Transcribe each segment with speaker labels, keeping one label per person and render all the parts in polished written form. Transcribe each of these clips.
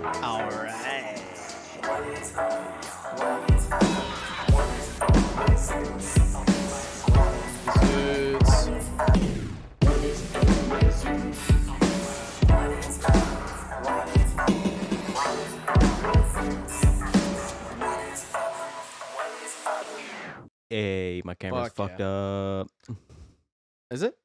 Speaker 1: All right. Hey, my camera's
Speaker 2: Fuck
Speaker 1: fucked
Speaker 2: yeah.
Speaker 1: up.
Speaker 2: Is it?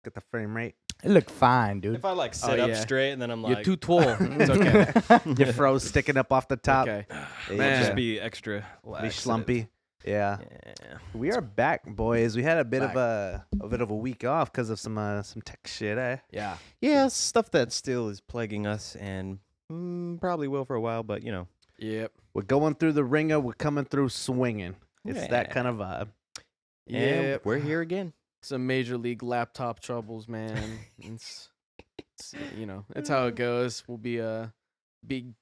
Speaker 3: Get the frame rate.
Speaker 4: It looked fine, dude.
Speaker 1: If I like sit up
Speaker 2: yeah.
Speaker 1: straight and then I'm
Speaker 2: You're
Speaker 1: like,
Speaker 2: too tall. It's okay.
Speaker 3: Your fro's sticking up off the top.
Speaker 2: Okay.
Speaker 3: Yeah,
Speaker 2: Man.
Speaker 1: just be extra
Speaker 3: Be
Speaker 1: lax.
Speaker 3: slumpy. Yeah.
Speaker 1: Yeah.
Speaker 3: We are back, boys. We had a bit
Speaker 2: Back.
Speaker 3: of a week off because of some tech shit, eh?
Speaker 2: Yeah.
Speaker 1: Yeah, stuff that still is plaguing us and probably will for a while, but you know.
Speaker 2: Yep.
Speaker 3: We're going through the ringer. We're coming through swinging. It's that
Speaker 1: Yeah.
Speaker 3: kind of vibe.
Speaker 1: And
Speaker 2: Yeah.
Speaker 1: we're here again.
Speaker 2: Some major league laptop troubles, man. it's it's how it goes. We'll be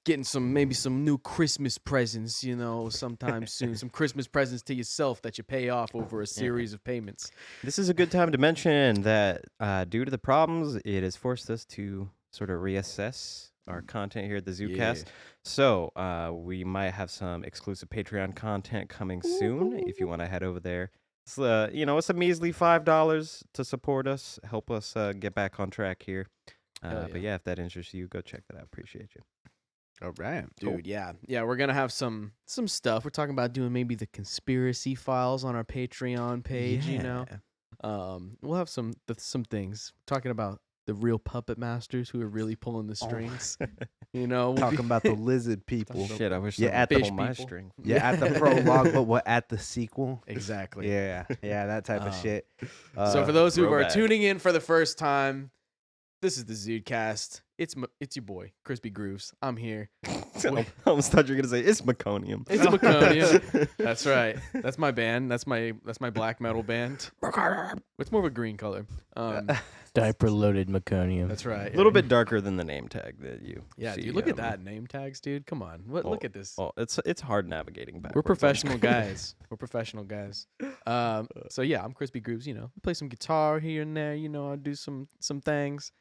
Speaker 2: getting maybe some new Christmas presents, sometime soon. Some Christmas presents to yourself that you pay off over a series of payments.
Speaker 1: This is a good time to mention that due to the problems, it has forced us to sort of reassess our content here at the ZUDECAST. So we might have some exclusive Patreon content coming soon. If you want to head over there, it's it's a measly $5 to support us, help us get back on track here.
Speaker 2: Hell
Speaker 1: But yeah, if that interests you, go check that out. Appreciate you.
Speaker 3: All right.
Speaker 2: Dude, yeah. We're gonna have some stuff. We're talking about doing maybe the conspiracy files on our Patreon page. We'll have some things. We're talking about the real puppet masters who are really pulling the strings. We'll
Speaker 3: Talking
Speaker 2: be-
Speaker 3: about the lizard people.
Speaker 1: Shit, I wish
Speaker 3: Yeah,
Speaker 1: someone
Speaker 3: at
Speaker 1: would
Speaker 3: the
Speaker 1: pull my
Speaker 2: people.
Speaker 1: string.
Speaker 3: Yeah, at the prologue, but what at the sequel?
Speaker 2: Exactly.
Speaker 3: Yeah, that type of shit.
Speaker 2: So for those who are
Speaker 1: throwback.
Speaker 2: tuning in for the first time, this is the ZUDECAST. It's your boy, Crispy Grooves. I'm here.
Speaker 1: I almost thought you were gonna say it's meconium.
Speaker 2: It's Meconium. That's right. That's my band. That's my black metal band. It's more of a green color.
Speaker 4: Diaper loaded meconium.
Speaker 2: That's right.
Speaker 1: A little bit darker than the name tag that you.
Speaker 2: Yeah,
Speaker 1: see,
Speaker 2: dude. Look at that name tags, dude. Come on. Look at this.
Speaker 1: Oh, it's hard navigating back.
Speaker 2: We're professional guys. We're professional guys. So yeah, I'm Crispy Grooves. Play some guitar here and there. I do some things.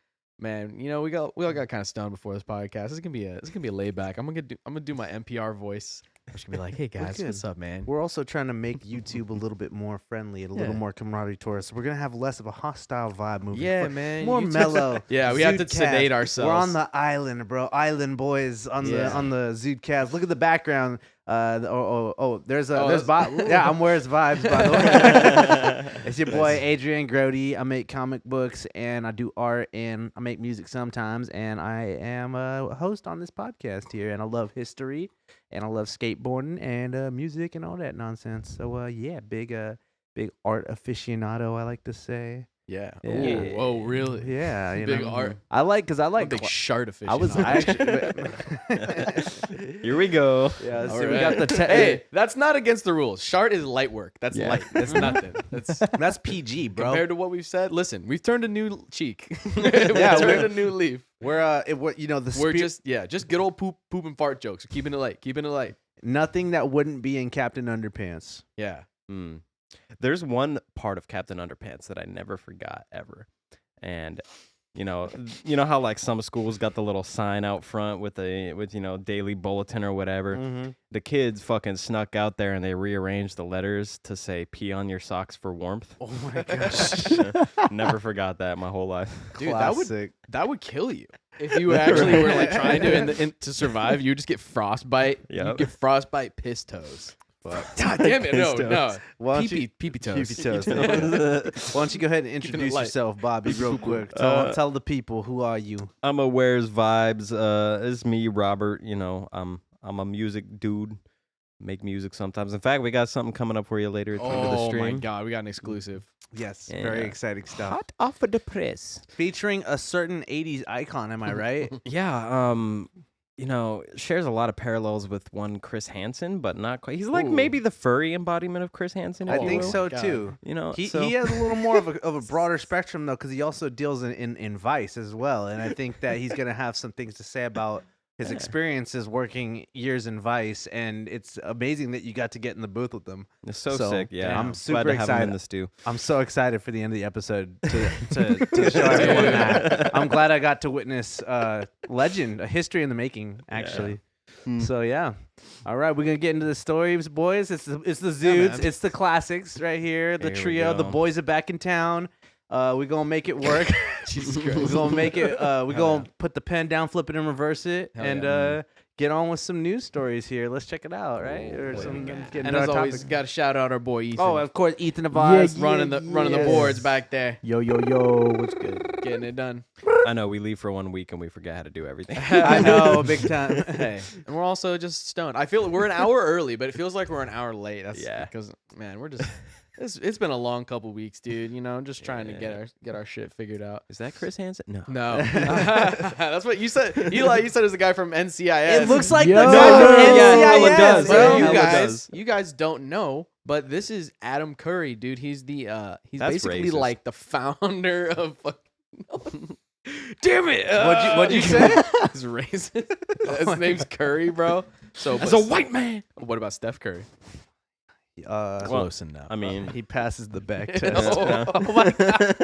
Speaker 2: Man, we all got kind of stoned before this podcast. This is gonna be a laid back. I'm gonna do my NPR voice. I'm just gonna be like, hey guys,
Speaker 3: good.
Speaker 2: what's up, man?
Speaker 3: We're also trying to make YouTube a little bit more friendly and a little
Speaker 2: Yeah.
Speaker 3: more camaraderie to us. So we're gonna have less of a hostile vibe moving
Speaker 2: Yeah,
Speaker 3: forward.
Speaker 2: man.
Speaker 3: More
Speaker 2: YouTube-
Speaker 3: mellow.
Speaker 2: Yeah, we have to
Speaker 3: Zudecast.
Speaker 2: sedate ourselves.
Speaker 3: We're on the island, bro. Island boys on
Speaker 2: Yeah.
Speaker 3: the Zudecast. Look at the background. There's
Speaker 2: that's-
Speaker 3: vibes. Yeah, I'm Where's Vibes, by the way. It's your boy Adrian Grody. I make comic books and I do art and I make music sometimes. And I am a host on this podcast here. And I love history and I love skateboarding and music and all that nonsense. So yeah, big art aficionado, I like to say.
Speaker 2: Yeah.
Speaker 3: Yeah.
Speaker 2: Ooh, whoa, really?
Speaker 3: Yeah, you
Speaker 2: Big
Speaker 3: know.
Speaker 2: art.
Speaker 3: I like because I
Speaker 2: I'm
Speaker 3: like
Speaker 2: a big shard official.
Speaker 3: I was actually.
Speaker 1: Here we go.
Speaker 3: Yeah, so
Speaker 2: All
Speaker 3: we got
Speaker 2: right.
Speaker 3: the
Speaker 2: Hey, that's not against the rules. Shard is light work. That's
Speaker 1: Yeah.
Speaker 2: light. That's nothing. That's
Speaker 3: that's PG, bro.
Speaker 2: compared to what we've said. Listen, we've turned a new cheek. we've
Speaker 3: Yeah,
Speaker 2: turned a new leaf.
Speaker 3: We're the
Speaker 2: We're
Speaker 3: spirit,
Speaker 2: just good old poop and fart jokes. We're keeping it light. Keeping it light.
Speaker 3: nothing that wouldn't be in Captain Underpants.
Speaker 2: Yeah.
Speaker 1: Hmm. There's one part of Captain Underpants that I never forgot ever, and you know how like some schools got the little sign out front with daily bulletin or whatever.
Speaker 3: Mm-hmm.
Speaker 1: The kids fucking snuck out there and they rearranged the letters to say "pee on your socks for warmth."
Speaker 3: Oh my gosh,
Speaker 1: Never forgot that my whole life.
Speaker 2: Dude,
Speaker 3: classic.
Speaker 2: that would kill you. If you actually were like trying to survive, you just get frostbite. You
Speaker 1: Yep.
Speaker 2: get frostbite piss toes. God damn it. No,
Speaker 1: Piss
Speaker 2: no.
Speaker 3: Why don't you-
Speaker 2: Pee-pee toes.
Speaker 3: Pee-pee toes. Why don't you go ahead and introduce
Speaker 2: light.
Speaker 3: yourself, Bobby, real quick? Tell the people who are you.
Speaker 1: I'm a Where's Vibes. It's me, Robert. I'm a music dude. Make music sometimes. In fact, we got something coming up for you later at the end of the
Speaker 2: Oh
Speaker 1: stream.
Speaker 2: my god, we got an exclusive.
Speaker 3: Yes,
Speaker 1: Yeah.
Speaker 3: very exciting stuff.
Speaker 1: Hot off of the press.
Speaker 3: Featuring a certain '80s icon. Am I right?
Speaker 1: Yeah. Shares a lot of parallels with one Chris Hansen, but not quite. He's like
Speaker 2: Ooh.
Speaker 1: maybe the furry embodiment of Chris Hansen.
Speaker 3: I
Speaker 1: if you
Speaker 3: think
Speaker 1: will.
Speaker 3: so
Speaker 2: God.
Speaker 3: too. He
Speaker 1: so-
Speaker 3: has a little more of a broader spectrum though, because he also deals in Vice as well, and I think that he's gonna have some things to say about his
Speaker 1: Yeah.
Speaker 3: experiences working years in Vice, and it's amazing that you got to get in the booth with them.
Speaker 1: It's so,
Speaker 3: So,
Speaker 1: sick. Yeah,
Speaker 3: I'm
Speaker 1: glad
Speaker 3: super
Speaker 1: to have him in
Speaker 3: excited.
Speaker 1: the stew.
Speaker 3: I'm so excited for the end of the episode to show everyone that. I'm glad I got to witness legend, a history in the making, actually. So yeah, all right, we're gonna get into the stories, boys. It's the Zudes,
Speaker 2: man.
Speaker 3: it's the classics right here. The
Speaker 1: Here we
Speaker 3: trio, the
Speaker 1: go.
Speaker 3: boys are back in town. We're gonna make it work.
Speaker 2: Jesus
Speaker 3: We're
Speaker 2: Christ.
Speaker 3: gonna make it. We're
Speaker 2: Hell
Speaker 3: gonna put the pen down, flip it, and reverse it,
Speaker 2: Hell
Speaker 3: and
Speaker 2: yeah.
Speaker 3: get on with some news stories here. Let's check it out, right? Or
Speaker 1: what do we
Speaker 3: some.
Speaker 1: got?
Speaker 3: Get
Speaker 2: And
Speaker 3: into
Speaker 2: as
Speaker 3: our
Speaker 2: always,
Speaker 3: topic.
Speaker 2: got to shout out our boy Ethan.
Speaker 3: Oh, of course, Ethan Avaz.
Speaker 2: running the
Speaker 3: yes.
Speaker 2: boards back there,
Speaker 4: Yo, what's good?
Speaker 2: getting it done.
Speaker 1: I know we leave for 1 week and we forget how to do everything.
Speaker 3: I know, big time.
Speaker 2: Hey, and we're also just stoned. I feel we're an hour early, but it feels like we're an hour late. That's
Speaker 1: Yeah.
Speaker 2: because man, we're just. It's been a long couple weeks, dude. You know, just trying to get our shit figured out.
Speaker 1: Is that Chris Hansen? No.
Speaker 2: No, that's what you said. Eli, you said it was the guy from NCIS.
Speaker 3: It looks like
Speaker 4: Yo.
Speaker 3: the
Speaker 4: No,
Speaker 3: guy from
Speaker 4: yeah,
Speaker 3: NCIS,
Speaker 1: hella does,
Speaker 3: bro.
Speaker 1: yeah.
Speaker 2: you
Speaker 1: Hella does.
Speaker 2: guys don't know, but this is Adam Curry, dude. He's the he's
Speaker 1: That's
Speaker 2: basically
Speaker 1: racist.
Speaker 2: like the founder of. Damn it!
Speaker 3: What'd you say?
Speaker 2: He's racist. His name's Curry, bro. So
Speaker 1: As a white man.
Speaker 2: what about Steph Curry?
Speaker 1: Close
Speaker 2: enough.
Speaker 1: I mean,
Speaker 3: He passes the back test.
Speaker 2: Oh.
Speaker 3: Oh my god!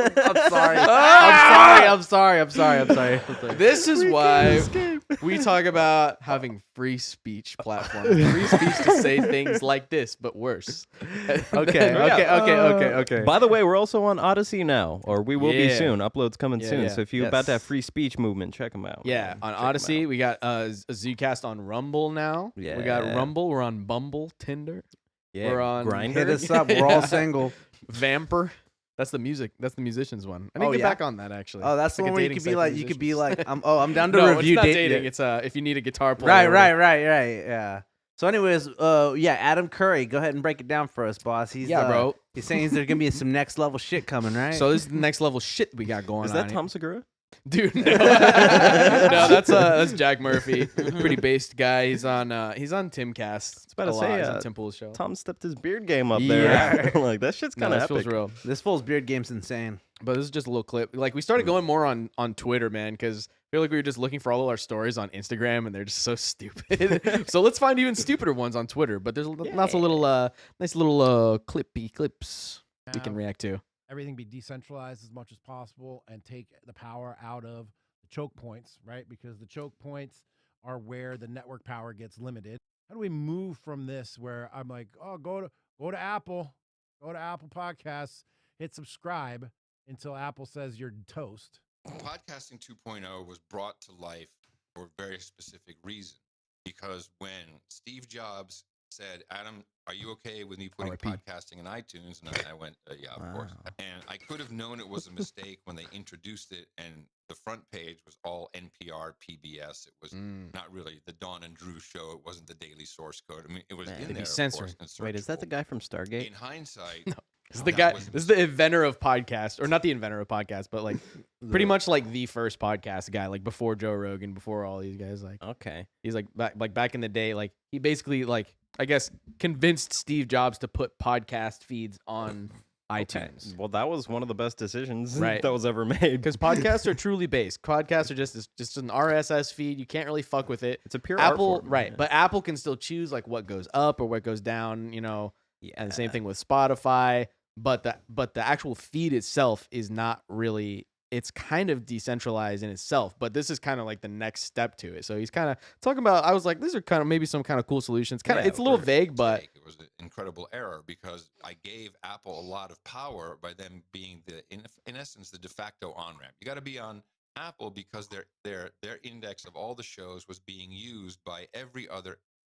Speaker 3: I'm sorry. I'm sorry.
Speaker 2: This is why we talk about having free speech platform. Free speech to say things like this, but worse.
Speaker 3: Okay.
Speaker 1: by the way, we're also on Odyssey now, or we will be
Speaker 2: Yeah.
Speaker 1: soon. Uploads coming
Speaker 2: Yeah,
Speaker 1: soon.
Speaker 2: yeah.
Speaker 1: So if you're about to have
Speaker 3: Yes.
Speaker 1: free speech movement, check them out.
Speaker 2: Yeah,
Speaker 1: man.
Speaker 2: on
Speaker 1: Check 'em
Speaker 2: Odyssey,
Speaker 1: out.
Speaker 2: we got a ZUDECAST on Rumble now. We got
Speaker 1: Yeah.
Speaker 2: Rumble. We're on Bumble, Tinder.
Speaker 1: Yeah,
Speaker 2: We're on
Speaker 1: Grindr.
Speaker 3: Hit us up. We're all
Speaker 2: Yeah.
Speaker 3: single.
Speaker 2: Vamper. That's the music. That's the musicians one. I need
Speaker 3: Oh,
Speaker 2: to get
Speaker 3: yeah?
Speaker 2: back on that actually.
Speaker 3: Oh, that's
Speaker 2: It's
Speaker 3: the
Speaker 2: like a
Speaker 3: one where you
Speaker 2: dating
Speaker 3: could
Speaker 2: site
Speaker 3: be
Speaker 2: for
Speaker 3: like, you could be
Speaker 2: musicians.
Speaker 3: like, I'm down to
Speaker 2: no,
Speaker 3: review
Speaker 2: it's not
Speaker 3: date-
Speaker 2: dating.
Speaker 3: yeah.
Speaker 2: It's if you need a guitar player.
Speaker 3: Right. Yeah. So, anyways, yeah, Adam Curry, go ahead and break it down for us, boss. He's
Speaker 2: Yeah, bro.
Speaker 3: He's saying there's gonna be some next level shit coming, right?
Speaker 2: So this is the next level shit we got going
Speaker 1: Is
Speaker 2: on.
Speaker 1: that
Speaker 2: here.
Speaker 1: Tom Segura?
Speaker 2: Dude, no, no, that's Jack Murphy, pretty based guy. He's on Timcast.
Speaker 1: about to
Speaker 2: a lot.
Speaker 1: say,
Speaker 2: He's on Tim Pool's show.
Speaker 1: Tom stepped his beard game up there. Like that shit's
Speaker 2: No,
Speaker 1: kind of
Speaker 2: this feels
Speaker 1: epic.
Speaker 2: real.
Speaker 3: this fool's beard game's insane.
Speaker 2: But this is just a little clip. Like we started going more on Twitter, man, because I feel like we were just looking for all of our stories on Instagram, and they're just so stupid. So let's find even stupider ones on Twitter. But there's lots of little nice little clips we can react to.
Speaker 5: Everything be decentralized as much as possible and take the power out of the choke points, right? Because the choke points are where the network power gets limited. How do we move from this where I'm like, oh, go to Apple Podcasts, hit subscribe until Apple says you're toast.
Speaker 6: Podcasting 2.0 was brought to life for a very specific reason. Because when Steve Jobs said, Adam, are you okay with me putting
Speaker 2: R.I.P.
Speaker 6: podcasting in iTunes? And I went, yeah, of course.
Speaker 1: Wow.
Speaker 6: And I could have known it was a mistake when they introduced it, and the front page was all NPR, PBS. It was not really the Dawn and Drew show. It wasn't the Daily Source Code. I mean, it was
Speaker 1: Man,
Speaker 6: in
Speaker 1: they'd be
Speaker 6: there, of
Speaker 2: censoring.
Speaker 6: course, and
Speaker 1: Wait, is that the
Speaker 6: searchable.
Speaker 1: guy from Stargate?
Speaker 6: In hindsight,
Speaker 2: This is the
Speaker 6: that
Speaker 2: guy.
Speaker 6: was a
Speaker 2: This is the inventor of podcasts, or not the inventor of podcasts, but like pretty much like the first podcast guy, like before Joe Rogan, before all these guys. Like
Speaker 1: Okay.
Speaker 2: he's like back in the day, like he basically like I guess convinced Steve Jobs to put podcast feeds on
Speaker 1: Okay.
Speaker 2: iTunes.
Speaker 1: Well, that was one of the best decisions
Speaker 2: Right.
Speaker 1: that was ever made.
Speaker 2: Because podcasts are truly based. Podcasts are just an RSS feed. You can't really fuck with it.
Speaker 1: It's a pure art
Speaker 2: Apple,
Speaker 1: form,
Speaker 2: right?
Speaker 1: yeah.
Speaker 2: But Apple can still choose like what goes up or what goes down. You know,
Speaker 1: yeah.
Speaker 2: and the same thing with Spotify. But the actual feed itself is not really. It's kind of decentralized in itself. But this is kind of like the next step to it. So he's kind of talking about. I was like, these are kind of maybe some kind of cool solutions. Kind of,
Speaker 1: Yeah,
Speaker 2: it's a little
Speaker 6: for
Speaker 2: vague, but
Speaker 6: mistake. It was an incredible error because I gave Apple a lot of power by them being in essence the de facto on ramp. You got to be on Apple because their index of all the shows was being used by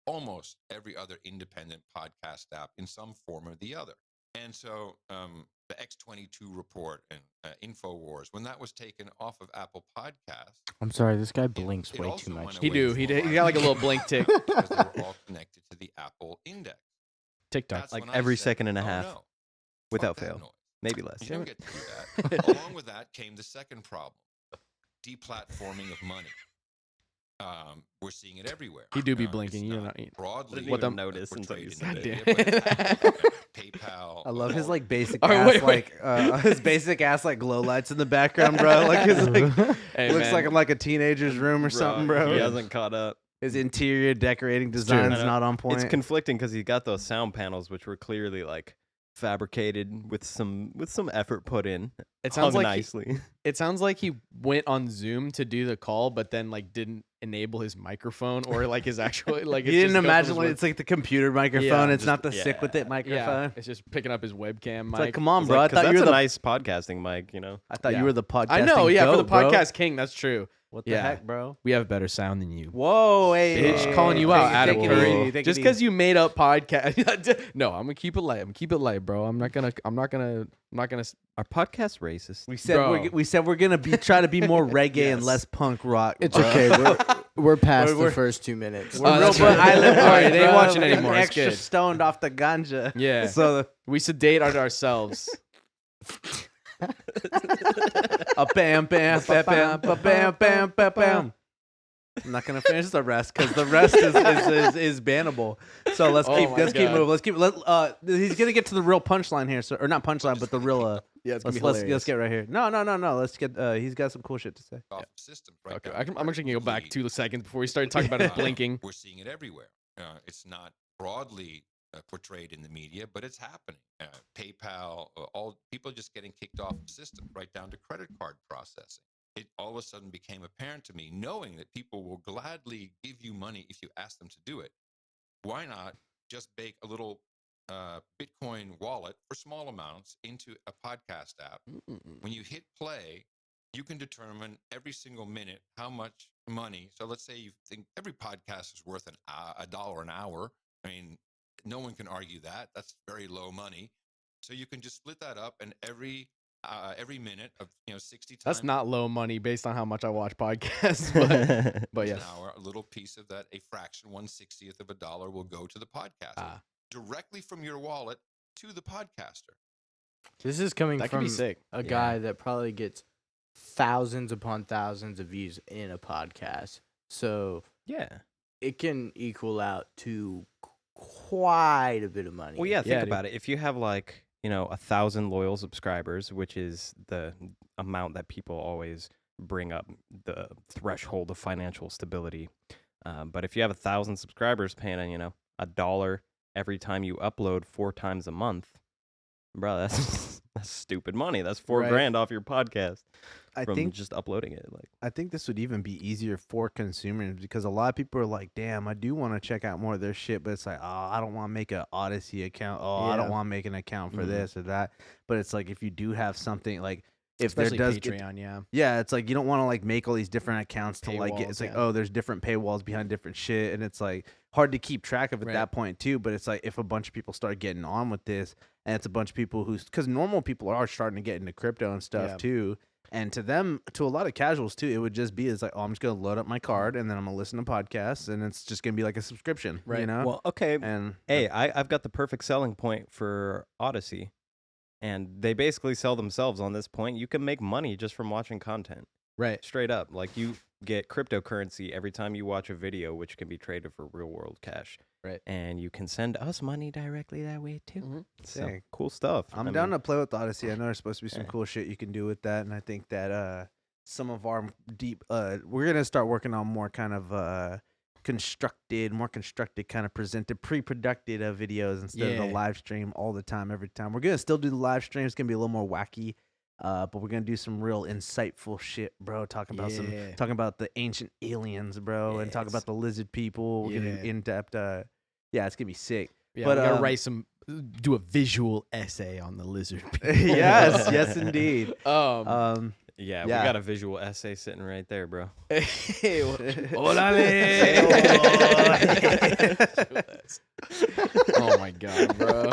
Speaker 6: almost every other independent podcast app in some form or the other. And so the X22 report and InfoWars, when that was taken off of Apple Podcasts,
Speaker 4: I'm sorry, this guy blinks
Speaker 6: it
Speaker 4: way
Speaker 6: also
Speaker 4: too much.
Speaker 6: went
Speaker 2: he
Speaker 6: away
Speaker 2: do.
Speaker 6: from
Speaker 2: He
Speaker 6: a lot
Speaker 2: got like a
Speaker 6: of
Speaker 2: little
Speaker 6: people
Speaker 2: blink tick.
Speaker 6: because they were all connected to the Apple index.
Speaker 2: TikTok.
Speaker 6: That's
Speaker 1: Like
Speaker 6: when I
Speaker 1: every
Speaker 6: said,
Speaker 1: second and a
Speaker 6: "Oh,
Speaker 1: half,
Speaker 6: no,
Speaker 1: without
Speaker 6: fuck that
Speaker 1: fail.
Speaker 6: noise.
Speaker 1: Maybe less.
Speaker 6: You don't get to do that." Along with that came the second problem: deplatforming of money. We're seeing it everywhere.
Speaker 2: He do be
Speaker 6: It's
Speaker 2: blinking. You know,
Speaker 6: not broadly
Speaker 1: Didn't even
Speaker 6: uh,
Speaker 1: notice until
Speaker 6: portrayed
Speaker 1: you
Speaker 6: in
Speaker 1: said
Speaker 6: the
Speaker 1: it.
Speaker 6: media, but it's happening. PayPal.
Speaker 3: I love his
Speaker 6: all-
Speaker 3: like basic
Speaker 2: All right,
Speaker 3: ass
Speaker 2: wait.
Speaker 3: his basic ass like glow lights in the background, bro. Like his like
Speaker 2: Hey,
Speaker 3: looks
Speaker 2: man.
Speaker 3: like I'm like a teenager's room or something, bro.
Speaker 1: He hasn't caught up.
Speaker 3: His interior decorating
Speaker 1: true.
Speaker 3: design's
Speaker 1: I know.
Speaker 3: not on point.
Speaker 1: It's conflicting because he got those sound panels, which were clearly like fabricated with some effort put in.
Speaker 2: It sounds
Speaker 1: hung
Speaker 2: like
Speaker 1: nicely.
Speaker 2: it sounds like he went on Zoom to do the call, but then like didn't enable his microphone or like his actual like.
Speaker 3: you
Speaker 2: it's
Speaker 3: didn't
Speaker 2: just go from
Speaker 3: imagine
Speaker 2: his
Speaker 3: when
Speaker 2: web-
Speaker 3: it's like the computer microphone.
Speaker 2: Yeah,
Speaker 3: it's not the
Speaker 1: just-
Speaker 3: sick with it microphone.
Speaker 2: Yeah, it's just picking up his webcam mic.
Speaker 3: It's like, come on,
Speaker 1: It's
Speaker 3: bro.
Speaker 1: like, 'cause
Speaker 3: I thought you
Speaker 1: that's
Speaker 3: were
Speaker 1: a
Speaker 3: the
Speaker 1: nice podcasting mic, you know.
Speaker 3: I thought
Speaker 2: Yeah.
Speaker 3: you were the podcasting.
Speaker 2: I know, yeah, for the
Speaker 3: goat, bro.
Speaker 2: podcast king. That's true.
Speaker 3: What the
Speaker 2: Yeah.
Speaker 3: heck, bro?
Speaker 2: We have better sound than you.
Speaker 3: Whoa, hey,
Speaker 2: Bitch,
Speaker 3: hey,
Speaker 2: calling
Speaker 3: hey,
Speaker 2: you
Speaker 3: take
Speaker 2: out,
Speaker 3: it-
Speaker 2: Adam
Speaker 3: take it
Speaker 2: Curry.
Speaker 3: easy, take it
Speaker 2: Just
Speaker 3: easy.
Speaker 2: because you made up podcast. No, I'm gonna keep it light. I'm keep it light, bro. I'm not gonna.
Speaker 1: Our podcast racist.
Speaker 3: we said
Speaker 2: Bro.
Speaker 3: we said we're gonna be try to be more reggae and
Speaker 2: Yes.
Speaker 3: less punk rock.
Speaker 4: It's
Speaker 3: bro.
Speaker 4: okay. We're past
Speaker 3: We're-
Speaker 4: the first 2 minutes.
Speaker 3: We're
Speaker 2: Oh,
Speaker 3: real
Speaker 2: that's
Speaker 3: Bud
Speaker 2: right.
Speaker 3: Island
Speaker 2: All right,
Speaker 3: boys,
Speaker 2: they ain't
Speaker 3: bro.
Speaker 2: watching
Speaker 3: We're
Speaker 2: anymore. It's
Speaker 3: Extra
Speaker 2: good.
Speaker 3: stoned off the ganja.
Speaker 2: Yeah.
Speaker 3: So
Speaker 2: We sedate ourselves.
Speaker 3: a bam bam bam bam bam bam bam bam. I'm not gonna finish the rest because the rest is bannable. So let's
Speaker 2: Oh
Speaker 3: keep
Speaker 2: my
Speaker 3: let's keep
Speaker 2: God.
Speaker 3: moving. Let's keep he's gonna get to the real punchline here, so or not punchline, but the real
Speaker 2: Yeah, it's
Speaker 3: let's get right here. No. Let's get he's got some cool shit to say.
Speaker 6: off systems right
Speaker 2: Okay,
Speaker 6: down to
Speaker 2: I'm actually gonna go back
Speaker 6: credit.
Speaker 2: 2 seconds before we started talking about his blinking.
Speaker 6: We're seeing it everywhere. It's not broadly portrayed in the media, but it's happening. PayPal, all people just getting kicked off the system, right down to credit card processing. It all of a sudden became apparent to me, knowing that people will gladly give you money if you ask them to do it. Why not just bake a little Bitcoin wallet for small amounts into a podcast app? When you hit play, you can determine every single minute how much money. So let's say you think every podcast is worth $1 an hour. I mean, no one can argue that. That's very low money. So you can just split that up, and every minute of 60 times.
Speaker 2: That's not low money based on how much I watch podcasts, but yes.
Speaker 6: An hour, a little piece of that, a fraction, 1/60th of a dollar, will go to the podcaster directly from your wallet to the podcaster.
Speaker 4: This is coming
Speaker 2: That could
Speaker 4: from
Speaker 2: be sick.
Speaker 4: a guy that probably gets thousands upon thousands of views in a podcast. So
Speaker 1: Yeah.
Speaker 4: it can equal out to quite a bit of money.
Speaker 1: Well, yeah, think
Speaker 2: Yeah, dude.
Speaker 1: about it. If you have like, 1,000 loyal subscribers, which is the amount that people always bring up, the threshold of financial stability. But if you have 1,000 subscribers paying, $1 every time you upload 4 times a month, bro, that's stupid money. That's $4
Speaker 2: Right.
Speaker 1: grand off your podcast
Speaker 3: I
Speaker 1: from
Speaker 3: think
Speaker 1: just uploading it. Like,
Speaker 3: I think this would even be easier for consumers because a lot of people are like, damn, I do want to check out more of their shit, but it's like, oh, I don't want to make an Odyssey account. Oh, I don't
Speaker 2: Yeah.
Speaker 3: want to make an account for
Speaker 1: Mhm.
Speaker 3: this or that. But it's like if you do have something like if
Speaker 2: Especially
Speaker 3: there does get,
Speaker 2: Patreon,
Speaker 3: yeah, it's like you don't want to like make all these different accounts to like get. It's
Speaker 2: Paywalls,
Speaker 3: like
Speaker 2: yeah.
Speaker 3: oh, there's different paywalls behind different shit, and it's like hard to keep track of at
Speaker 2: Right.
Speaker 3: that point too. But it's like if a bunch of people start getting on with this, and it's a bunch of people who's because normal people are starting to get into crypto and stuff
Speaker 2: Yeah.
Speaker 3: too. And to them, to a lot of casuals too, it would just be it's like, oh, I'm just gonna load up my card and then I'm gonna listen to podcasts, and it's just gonna be like a subscription, you
Speaker 2: Right.
Speaker 3: know?
Speaker 1: well, okay.
Speaker 3: And
Speaker 1: Hey, I've got the perfect selling point for Odyssey. And they basically sell themselves on this point. You can make money just from watching content.
Speaker 2: right?
Speaker 1: Straight up. Like you get cryptocurrency every time you watch a video, which can be traded for real world cash.
Speaker 2: Right.
Speaker 1: And you can send us money directly that way too.
Speaker 2: Mhm.
Speaker 1: So
Speaker 3: Sick.
Speaker 1: cool stuff.
Speaker 3: I'm down to play with Odyssey. I know there's supposed to be some
Speaker 1: Yeah.
Speaker 3: cool shit you can do with that, and I think that some of our deep we're gonna start working on more kind of more constructed kind of presented pre-produced videos instead of
Speaker 2: Yeah.
Speaker 3: the live stream all the time every time. We're gonna still do the live stream. It's gonna be a little more wacky, but we're gonna do some real insightful shit, bro. Talking about
Speaker 2: Yeah.
Speaker 3: talking about the ancient aliens, bro, and talk
Speaker 2: Yes.
Speaker 3: about the lizard people. We're gonna
Speaker 2: Yeah.
Speaker 3: in depth. Yeah, it's gonna be sick.
Speaker 2: Yeah,
Speaker 3: But,
Speaker 2: we gotta
Speaker 3: um,
Speaker 2: write do a visual essay on the lizard people.
Speaker 3: yes, indeed.
Speaker 1: Yeah,
Speaker 3: Yeah.
Speaker 1: we got a visual essay sitting right there, bro.
Speaker 2: Hey, oh my god, bro.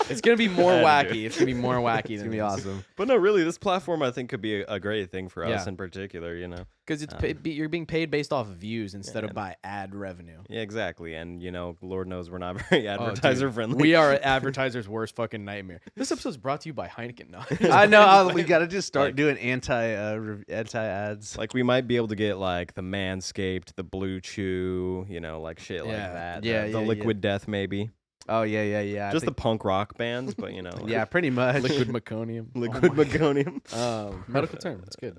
Speaker 2: It's gonna be more
Speaker 1: Attitude.
Speaker 2: wacky. It's gonna be more wacky.
Speaker 3: It's gonna be awesome.
Speaker 1: But no, really, this platform I think could be a great thing for us
Speaker 2: Yeah.
Speaker 1: in particular.
Speaker 2: because it's you're being paid based off of views instead of by ad revenue.
Speaker 1: Yeah, exactly. And Lord knows we're not very
Speaker 2: Oh, dude.
Speaker 1: advertiser friendly.
Speaker 2: We are advertisers' worst fucking nightmare. This episode is brought to you by Heineken. No,
Speaker 3: I know. We
Speaker 2: Like,
Speaker 3: gotta just start
Speaker 1: like-
Speaker 3: doing anti ads.
Speaker 1: Like we might be able to get like the Manscaped, the Blue Chew, like shit like
Speaker 2: Yeah.
Speaker 1: that.
Speaker 3: Yeah,
Speaker 1: the
Speaker 3: yeah, yeah.
Speaker 1: Liquid Death maybe.
Speaker 3: Oh yeah. I
Speaker 1: Just the
Speaker 3: think-
Speaker 1: punk rock bands, but
Speaker 3: yeah, pretty much.
Speaker 2: liquid meconium.
Speaker 1: Liquid Meconium.
Speaker 2: Medical term. That's good.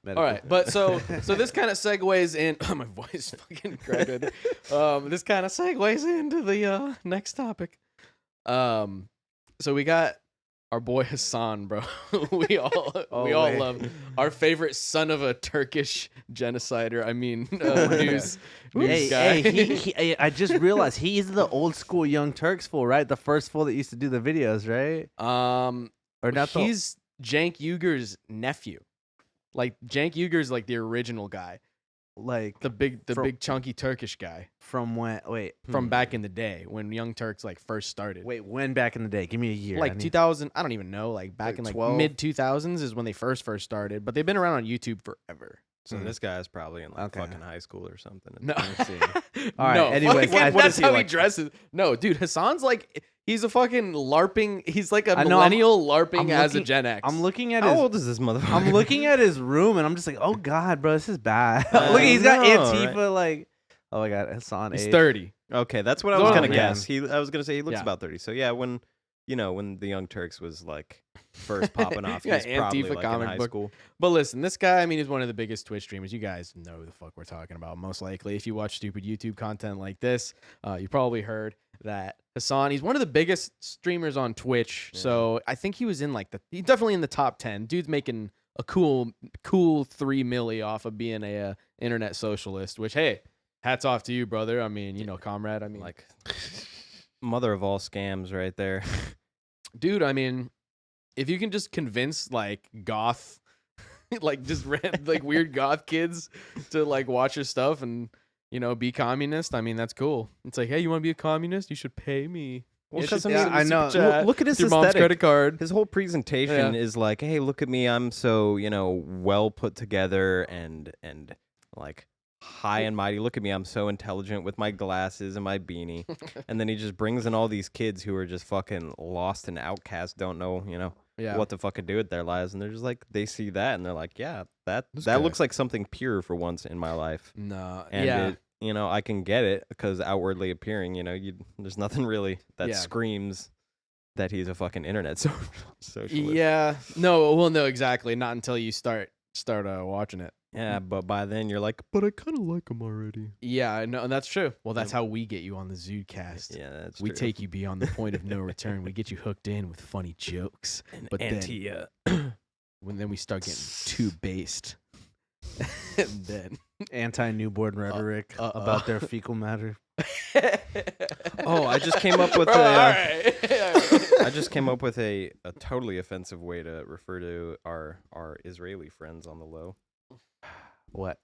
Speaker 3: Medical.
Speaker 2: All right, but so this kind of segues in. My voice fucking cracked. This kind of segues into the next topic. So we got our boy Hassan, bro. we all
Speaker 3: wait.
Speaker 2: love our favorite son of a Turkish genocider. I mean, news
Speaker 3: Hey,
Speaker 2: guy.
Speaker 3: hey, I just realized he's the old school Young Turks fool, right? The first fool that used to do the videos, right? Or not?
Speaker 2: He's Cenk Uyghur's nephew. Like Cenk Uyghur's like the original guy,
Speaker 3: like
Speaker 2: the big
Speaker 3: From-
Speaker 2: big chunky Turkish guy
Speaker 3: from when? Wait,
Speaker 2: from back in the day when Young Turks like first started.
Speaker 3: wait, when back in the day? Give me a year. I
Speaker 2: Like
Speaker 3: need-
Speaker 2: 2000, I don't even know. Like back
Speaker 3: Like
Speaker 2: in like
Speaker 3: 12?
Speaker 2: mid 2000s is when they first started, but they've been around on YouTube forever.
Speaker 1: So this guy is probably in like
Speaker 3: Okay.
Speaker 1: fucking high school or something.
Speaker 2: No,
Speaker 3: Let's see.
Speaker 2: All
Speaker 3: right,
Speaker 2: no,
Speaker 3: anyways,
Speaker 2: fucking-
Speaker 3: what
Speaker 2: that's
Speaker 1: is he,
Speaker 2: how he
Speaker 1: like-
Speaker 2: dresses. No, dude, Hassan's like he's a fucking LARPing. He's like a
Speaker 3: I know, I'm-
Speaker 2: millennial LARPing
Speaker 3: I'm
Speaker 2: as a
Speaker 3: looking-
Speaker 2: Gen X.
Speaker 3: I'm looking at
Speaker 1: How
Speaker 3: his.
Speaker 1: old is this motherfucker?
Speaker 3: I'm looking at his room and I'm just like, oh god, bro, this is bad.
Speaker 1: I
Speaker 3: Look, he's got
Speaker 1: know,
Speaker 3: Antifa like. Oh my god, Hassan.
Speaker 2: He's
Speaker 3: age.
Speaker 2: 30.
Speaker 1: Okay, that's what I
Speaker 2: Oh,
Speaker 1: was gonna
Speaker 2: man.
Speaker 1: guess. I was gonna say he looks
Speaker 2: Yeah.
Speaker 1: about 30. So yeah, when when the Young Turks was like first popping off,
Speaker 2: Yeah,
Speaker 1: he's probably
Speaker 2: Antifa
Speaker 1: like in
Speaker 2: comic
Speaker 1: high
Speaker 2: book.
Speaker 1: school.
Speaker 2: But listen, this guy, I mean, he's one of the biggest Twitch streamers. You guys know who the fuck we're talking about, most likely. If you watch stupid YouTube content like this, you probably heard that Hassan, he's one of the biggest streamers on Twitch.
Speaker 1: Yeah.
Speaker 2: So I think he was in like he's definitely in the top 10. Dude's making a cool 3 milli off of being a internet socialist, which, hey, hats off to you, brother. I mean, comrade. I mean,
Speaker 1: Like mother of all scams, right there.
Speaker 2: dude, I mean, if you can just convince like goth, like just like weird goth kids to like watch your stuff and be communist, I mean that's cool. It's like, hey, you want to be a communist? You should pay me.
Speaker 1: Well,
Speaker 2: Yeah,
Speaker 1: 'cause,
Speaker 2: just
Speaker 1: I mean,
Speaker 2: send me
Speaker 3: I know.
Speaker 2: super chat.
Speaker 1: Look at his
Speaker 2: Your mom's
Speaker 1: aesthetic.
Speaker 2: credit card.
Speaker 1: His whole presentation
Speaker 2: Yeah.
Speaker 1: is like, hey, look at me, I'm so well put together and like high and mighty. Look at me, I'm so intelligent with my glasses and my beanie. And then he just brings in all these kids who are just fucking lost and outcast, don't know,
Speaker 2: Yeah.
Speaker 1: what to fucking do with their lives, and they're just like, they see that and they're like, yeah, that
Speaker 2: guy-
Speaker 1: looks like something pure for once in my life.
Speaker 2: No.
Speaker 1: And
Speaker 2: yeah.
Speaker 1: it, I can get it because outwardly appearing, there's nothing really that
Speaker 2: Yeah.
Speaker 1: screams that he's a fucking internet socialist.
Speaker 2: Yeah. No. Well, no. Exactly. Not until you start watching it.
Speaker 1: Yeah, but by then you're like, but I kind of like him already.
Speaker 2: Yeah. No. And that's true. Well, that's how we get you on the ZUDECast.
Speaker 1: Yeah, that's
Speaker 2: We
Speaker 1: true.
Speaker 2: take you beyond the point of no return. We get you hooked in with funny jokes. But then, then we start getting too based. And then.
Speaker 3: Anti-newborn rhetoric about their fecal matter.
Speaker 1: Oh, I just came up with
Speaker 2: Bro, all right.
Speaker 1: I just came up with a totally offensive way to refer to our Israeli friends on the low.
Speaker 3: What?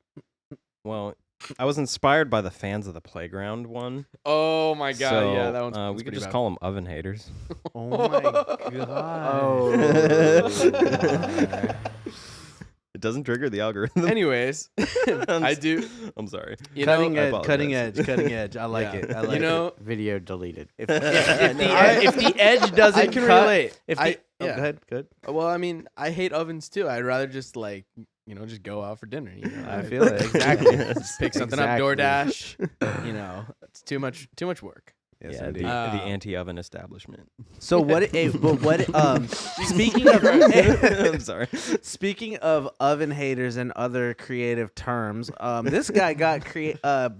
Speaker 1: Well, I was inspired by the fans of the playground one.
Speaker 2: Oh my god!
Speaker 1: So,
Speaker 2: yeah, that one's.
Speaker 1: we
Speaker 2: that's
Speaker 1: could
Speaker 2: pretty
Speaker 1: just
Speaker 2: bad.
Speaker 1: call them oven haters.
Speaker 3: Oh my god.
Speaker 4: Oh.
Speaker 1: It doesn't trigger the algorithm.
Speaker 2: Anyways, I do.
Speaker 1: I'm sorry.
Speaker 2: You
Speaker 3: Cutting
Speaker 2: know,
Speaker 1: I
Speaker 3: edge, cutting
Speaker 1: apologize.
Speaker 3: edge, cutting edge. I like
Speaker 2: Yeah.
Speaker 3: it. I like
Speaker 2: you know,
Speaker 4: Video deleted.
Speaker 3: it.
Speaker 1: No,
Speaker 3: If the edge doesn't
Speaker 2: I can
Speaker 3: cut,
Speaker 2: relate.
Speaker 3: If
Speaker 2: I-
Speaker 3: the, oh,
Speaker 2: yeah.
Speaker 3: go ahead, good.
Speaker 2: Well, I mean, I hate ovens too. I'd rather just like just go out for dinner.
Speaker 3: I feel it exactly.
Speaker 2: Just pick something
Speaker 3: Exactly.
Speaker 2: up DoorDash. It's too much work.
Speaker 3: Yes,
Speaker 1: Yeah,
Speaker 3: indeed.
Speaker 1: the
Speaker 2: Uh,
Speaker 1: anti-oven establishment.
Speaker 3: So what? But what? Speaking of,
Speaker 1: I'm sorry.
Speaker 3: speaking of oven haters and other creative terms, this guy got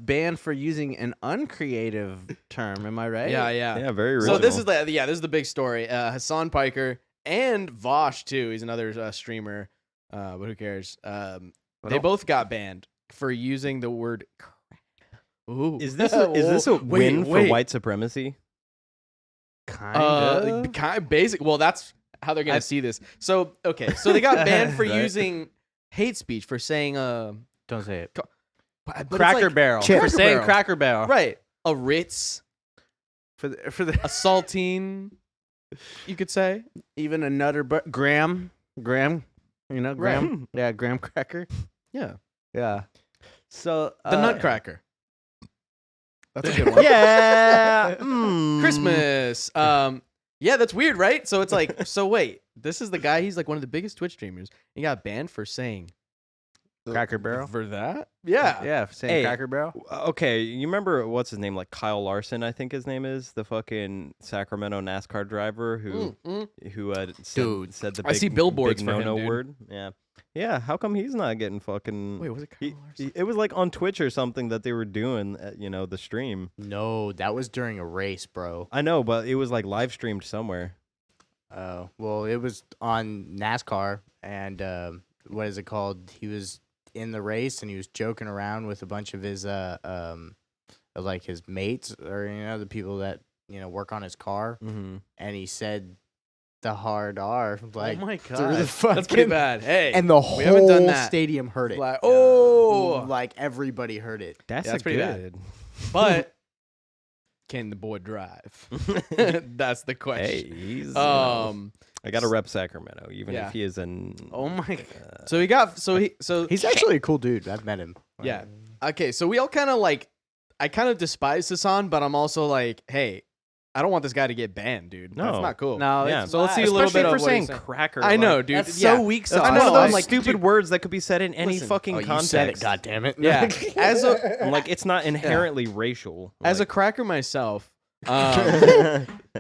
Speaker 3: banned for using an uncreative term. Am I right?
Speaker 2: Yeah, yeah.
Speaker 1: Yeah, very
Speaker 2: So
Speaker 1: original.
Speaker 2: this is the big story. Hassan Piker and Vosh too. He's another streamer. But who cares? They both got banned for using the word. Ooh.
Speaker 1: Is this a win for white supremacy?
Speaker 3: Kind of.
Speaker 2: Basic. Well, that's how they're gonna see this. So okay, so they got banned for
Speaker 3: Right.
Speaker 2: using hate speech for saying
Speaker 4: Don't say it.
Speaker 2: but it's
Speaker 3: Cracker
Speaker 2: like-
Speaker 3: Barrel.
Speaker 2: Cracker
Speaker 3: For saying
Speaker 2: Barrel.
Speaker 3: Cracker Barrel.
Speaker 2: right? A Ritz,
Speaker 3: For the
Speaker 2: a saltine. you could say.
Speaker 3: Even a nutter, but Graham, you know, Graham, yeah, Graham cracker,
Speaker 2: Yeah.
Speaker 3: yeah. So
Speaker 2: The Nutcracker. That's a good one.
Speaker 1: Yeah.
Speaker 2: Christmas. Yeah, that's weird, right? So it's like, so wait, this is the guy. He's like one of the biggest Twitch streamers. He got banned for saying
Speaker 3: Cracker Barrel.
Speaker 2: for that. Yeah.
Speaker 3: Yeah, saying
Speaker 1: Hey,
Speaker 3: Cracker Barrel.
Speaker 1: Okay, you remember what's his name? Like Kyle Larson, I think his name is, the fucking Sacramento NASCAR driver who
Speaker 4: Dude,
Speaker 1: said the
Speaker 2: I
Speaker 1: big,
Speaker 2: see billboards
Speaker 1: big
Speaker 2: for him,
Speaker 1: no-no
Speaker 2: dude.
Speaker 1: word. Yeah. How come he's not getting fucking?
Speaker 2: Wait, was it Kyle Larson?
Speaker 1: It was like on Twitch or something that they were doing, the stream.
Speaker 4: No, that was during a race, bro.
Speaker 1: I know, but it was like live streamed somewhere.
Speaker 4: Oh, well, it was on NASCAR, and what is it called? He was in the race, and he was joking around with a bunch of his like his mates, or the people that work on his car,
Speaker 1: Mm-hmm.
Speaker 4: and he said the hard R, like
Speaker 3: oh my
Speaker 4: through
Speaker 3: god.
Speaker 4: the fucking,
Speaker 2: That's pretty bad. Hey,
Speaker 4: and the
Speaker 2: we haven't done
Speaker 4: whole
Speaker 2: that.
Speaker 4: stadium heard it.
Speaker 2: Like, oh,
Speaker 4: Like everybody heard it.
Speaker 2: that's pretty bad.
Speaker 1: good.
Speaker 2: but can the boy drive? That's the question.
Speaker 1: Hey, he's. I got to rep Sacramento, even
Speaker 2: yeah.
Speaker 1: if he is an.
Speaker 3: Oh my.
Speaker 2: So he got so
Speaker 4: He's actually a cool dude. I've met him.
Speaker 2: Yeah. Okay, so we all kind of like, I kind of despise Hassan, but I'm also like, hey, I don't want this guy to get banned, dude. That's
Speaker 1: No.
Speaker 2: not cool.
Speaker 3: No,
Speaker 1: Yeah.
Speaker 3: it's
Speaker 2: So let's see a
Speaker 3: live.
Speaker 2: little
Speaker 1: Especially
Speaker 2: bit
Speaker 1: for
Speaker 2: of what
Speaker 1: saying
Speaker 2: he's saying.
Speaker 1: cracker.
Speaker 2: I know,
Speaker 1: like,
Speaker 2: dude.
Speaker 3: That's
Speaker 2: yeah.
Speaker 3: so weak
Speaker 1: That's
Speaker 3: sauce.
Speaker 2: I
Speaker 1: one
Speaker 2: know,
Speaker 1: of those
Speaker 2: like,
Speaker 1: stupid
Speaker 2: dude,
Speaker 1: words that could be said in any
Speaker 2: listen.
Speaker 1: fucking
Speaker 4: Oh, you
Speaker 1: context.
Speaker 4: said it. God damn it.
Speaker 2: Yeah. As a
Speaker 1: Like it's not inherently racial.
Speaker 2: as a
Speaker 1: Like,
Speaker 2: cracker myself,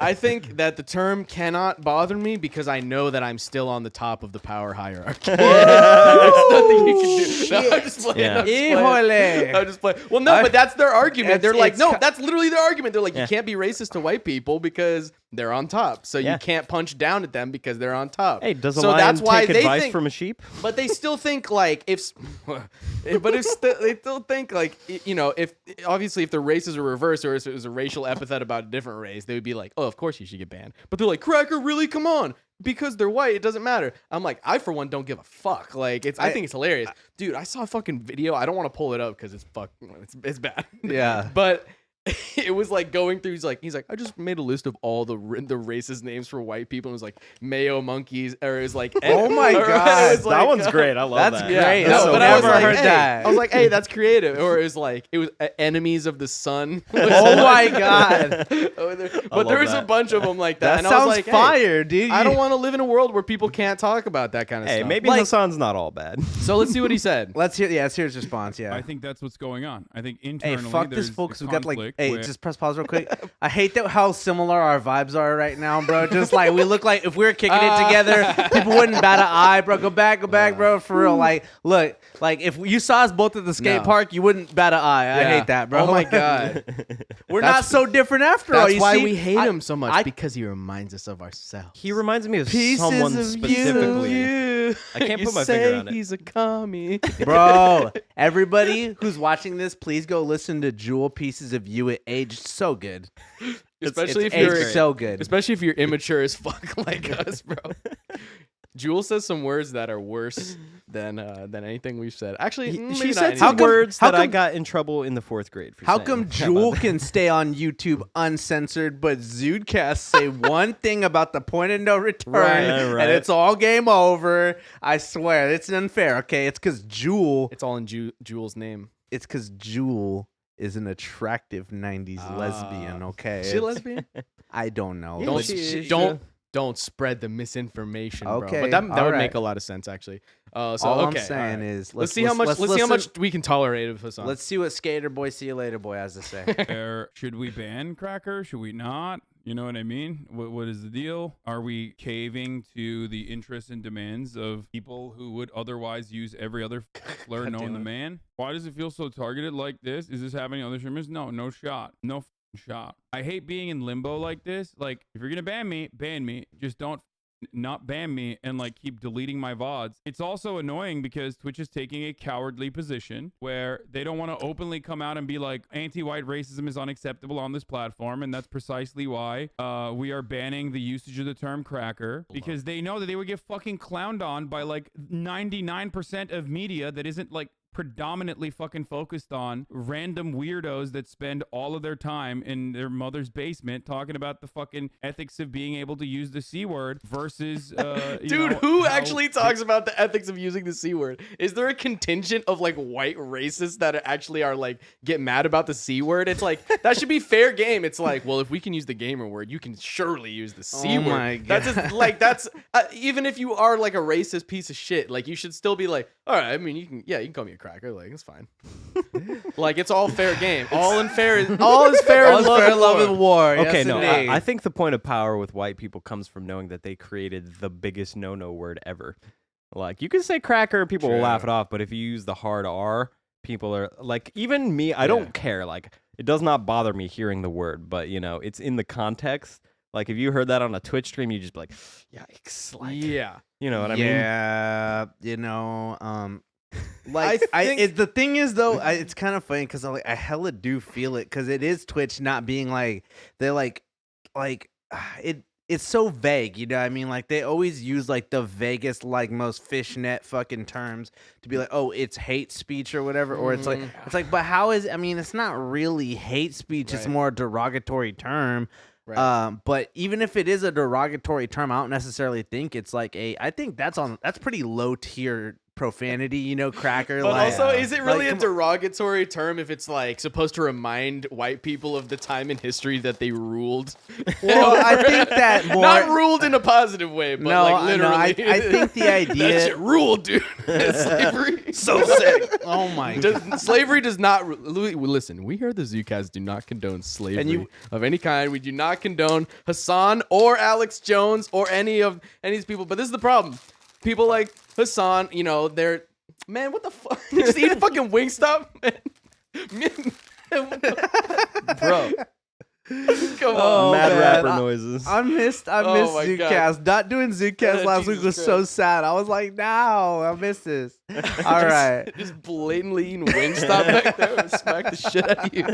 Speaker 2: I think that the term cannot bother me because I know that I'm still on the top of the power hierarchy. There's nothing you can do. No, I'm just playing.
Speaker 1: Yeah.
Speaker 2: I'm just playing.
Speaker 3: Híjole.
Speaker 2: I'm just playing. Well, no, but that's their argument. They're like,
Speaker 3: it's
Speaker 2: no,
Speaker 3: ki-
Speaker 2: that's literally their argument. They're like,
Speaker 1: Yeah.
Speaker 2: you can't be racist to white people because they're on top. So
Speaker 1: Yeah.
Speaker 2: you can't punch down at them because they're on top.
Speaker 1: hey, does a
Speaker 2: so
Speaker 1: lion
Speaker 2: that's why
Speaker 1: take
Speaker 2: they
Speaker 1: advice
Speaker 2: think,
Speaker 1: from a sheep?
Speaker 2: but they still think like if, but if they still think like if obviously if the races are reversed or if it was a racial epithet about a different race, they would be like, oh, of course you should get banned. But they're like, cracker, really? Come on. Because they're white, it doesn't matter. I'm like, I for one don't give a fuck. Like I think it's hilarious, dude. I saw a fucking video. I don't want to pull it up because it's bad.
Speaker 3: Yeah.
Speaker 2: But it was like going through. He's like, I just made a list of all the racist names for white people. And it was like Mayo monkeys, or it was like,
Speaker 3: Oh my
Speaker 2: or it
Speaker 3: God.
Speaker 2: was like,
Speaker 1: That one's great. I love
Speaker 3: That's
Speaker 1: that.
Speaker 2: yeah,
Speaker 3: great.
Speaker 2: no,
Speaker 3: So
Speaker 2: but I was
Speaker 3: never
Speaker 2: like,
Speaker 3: heard
Speaker 2: hey,
Speaker 3: that.
Speaker 2: I was like, hey, that's creative. Or it was enemies of the sun.
Speaker 3: Oh my god.
Speaker 2: But
Speaker 1: love
Speaker 2: there was a
Speaker 1: that.
Speaker 2: bunch of them like that.
Speaker 3: That
Speaker 2: and I was
Speaker 3: sounds
Speaker 2: like, hey,
Speaker 3: fire, dude.
Speaker 2: I don't want to live in a world where people can't talk about that kind of
Speaker 1: Hey,
Speaker 2: stuff.
Speaker 1: maybe
Speaker 3: Like-
Speaker 1: Hassan's not all bad.
Speaker 2: So let's see what he said.
Speaker 3: Let's hear. Yeah, let's hear his response. Yeah.
Speaker 7: I think that's what's going on. I think
Speaker 3: Hey,
Speaker 7: internally,
Speaker 3: fuck
Speaker 7: there's
Speaker 3: this, folks.
Speaker 7: a
Speaker 3: We got like.
Speaker 7: conflict
Speaker 3: Hey,
Speaker 7: where-
Speaker 3: just press pause real quick. I hate that how similar our vibes are right now, bro. Just like we look like if we were kicking it together, people wouldn't bat an eye, bro. Go back, bro. For real. Like, look, like if you saw us both at the skate
Speaker 2: No.
Speaker 3: park, you wouldn't bat an eye. I
Speaker 2: Yeah.
Speaker 3: hate that, bro.
Speaker 2: Oh my god.
Speaker 3: We're not so different after all.
Speaker 2: That's
Speaker 3: You
Speaker 2: why
Speaker 3: see?
Speaker 2: we hate
Speaker 3: I-
Speaker 2: him so much
Speaker 3: I-
Speaker 2: because he reminds us of ourselves.
Speaker 1: He reminds me of
Speaker 3: Pieces
Speaker 1: someone
Speaker 3: of
Speaker 1: specifically.
Speaker 2: You.
Speaker 1: I can't
Speaker 2: You
Speaker 1: put my
Speaker 2: say
Speaker 1: finger on it.
Speaker 2: He's a commie.
Speaker 3: Bro, everybody who's watching this, please go listen to Jewel Pieces of You. It aged so good.
Speaker 2: Especially
Speaker 3: It's
Speaker 2: if you're
Speaker 3: aged so good.
Speaker 2: especially if you're immature as fuck like us, bro. Jewel says some words that are worse than anything we've said. Actually, maybe
Speaker 1: She
Speaker 2: not
Speaker 1: said
Speaker 2: anything.
Speaker 1: some
Speaker 3: How come-
Speaker 1: words
Speaker 3: how
Speaker 1: that I
Speaker 3: come-
Speaker 1: got in trouble in the 4th grade for
Speaker 3: How
Speaker 1: saying.
Speaker 3: come
Speaker 1: How
Speaker 3: Jewel
Speaker 1: about
Speaker 3: can stay on YouTube uncensored, but ZUDECAST say one thing about the point of no return,
Speaker 1: Right.
Speaker 3: and it's all game over? I swear, it's unfair. Okay, it's because Jewel.
Speaker 2: It's all in Jewel's name.
Speaker 3: It's because Jewel is an attractive '90s lesbian. Okay,
Speaker 2: Is she a
Speaker 3: It's-
Speaker 2: lesbian?
Speaker 3: I don't know.
Speaker 1: Yeah,
Speaker 2: Don't
Speaker 1: she-
Speaker 2: don't spread the misinformation, bro.
Speaker 3: Okay,
Speaker 2: But that
Speaker 3: all
Speaker 2: would
Speaker 3: right.
Speaker 2: make a lot of sense actually. So
Speaker 3: All
Speaker 2: okay,
Speaker 3: I'm saying
Speaker 2: all right.
Speaker 3: is
Speaker 2: let's see how much we can tolerate of Hassan.
Speaker 3: Let's see what Skater Boy, See You Later Boy has to say.
Speaker 7: Should we ban cracker? Should we not? You know what I mean? What is the deal? Are we caving to the interests and demands of people who would otherwise use every other slur known to man? Why does it feel so targeted like this? Is this happening to other streamers? No shot. No shot. I hate being in limbo like this. Like, if you're gonna ban me. Just don't not ban me and like keep deleting my VODs. It's also annoying because Twitch is taking a cowardly position where they don't want to openly come out and be like, anti-white racism is unacceptable on this platform, and that's precisely why we are banning the usage of the term cracker, because they know that they would get fucking clowned on by like 99% of media that isn't like predominantly fucking focused on random weirdos that spend all of their time in their mother's basement talking about the fucking ethics of being able to use the C word versus
Speaker 2: Dude, who actually talks about the ethics of using the C word? Is there a contingent of like white racists that actually are like get mad about the C word? It's like that should be fair game. It's like, well, if we can use the gamer word, you can surely use the C word.
Speaker 3: my
Speaker 2: That's just, like that's even if you are like a racist piece of shit, like you should still be like, all right, I mean, you can call me a cracker, like it's fine. Like it's all fair game. All is fair in
Speaker 3: All is fair in
Speaker 2: love
Speaker 3: and war.
Speaker 1: Okay,
Speaker 3: Yes,
Speaker 1: no,
Speaker 3: indeed.
Speaker 1: I think the point of power with white people comes from knowing that they created the biggest no-no word ever. Like, you can say cracker, people will laugh it off, but if you use the hard R, people are, like, even me, I don't care. Like, it does not bother me hearing the word, but, you know, it's in the context. Like, if you heard that on a Twitch stream, you just be like, yikes. Like, you know what I mean?
Speaker 3: Yeah, you know, like
Speaker 2: think-
Speaker 3: the thing is though, it's kind of funny because I hella do feel it because it is Twitch not being like they're like it's so vague, you know what I mean? Like they always use like the vaguest, like most fishnet fucking terms to be like, oh, it's hate speech or whatever, or it's like but how is, I mean, it's not really hate speech, it's
Speaker 2: Right.
Speaker 3: more a derogatory term.
Speaker 2: Right.
Speaker 3: But even if it is a derogatory term, I don't necessarily think it's like I think that's pretty low tier profanity, you know, cracker.
Speaker 2: But
Speaker 3: like,
Speaker 2: also, is it really
Speaker 3: like,
Speaker 2: a derogatory term if it's like supposed to remind white people of the time in history that they ruled?
Speaker 3: Well, I think that more
Speaker 2: Not ruled in a positive way, but
Speaker 3: No,
Speaker 2: like
Speaker 3: no, I
Speaker 2: literally.
Speaker 3: think the idea
Speaker 2: that shit ruled, dude. Slavery.
Speaker 3: so sick. Oh my god.
Speaker 2: Slavery does not. Listen, we here at the ZUDECAST do not condone slavery of any kind. We do not condone Hassan or Alex Jones or any of these people. But this is the problem. People like Hassan, you know, they're man. What the fuck? You just eat a fucking Wingstop, man. Bro. Come on,
Speaker 1: Mad
Speaker 3: man,
Speaker 1: rapper noises.
Speaker 3: I missed
Speaker 2: Oh my
Speaker 3: ZUDECAST.
Speaker 2: God.
Speaker 3: Not doing ZUDECAST last week
Speaker 2: Jesus
Speaker 3: was so sad. I was like, no, I missed this. All right.
Speaker 2: Just blatantly eating Wingstop back there and smack the shit out of you.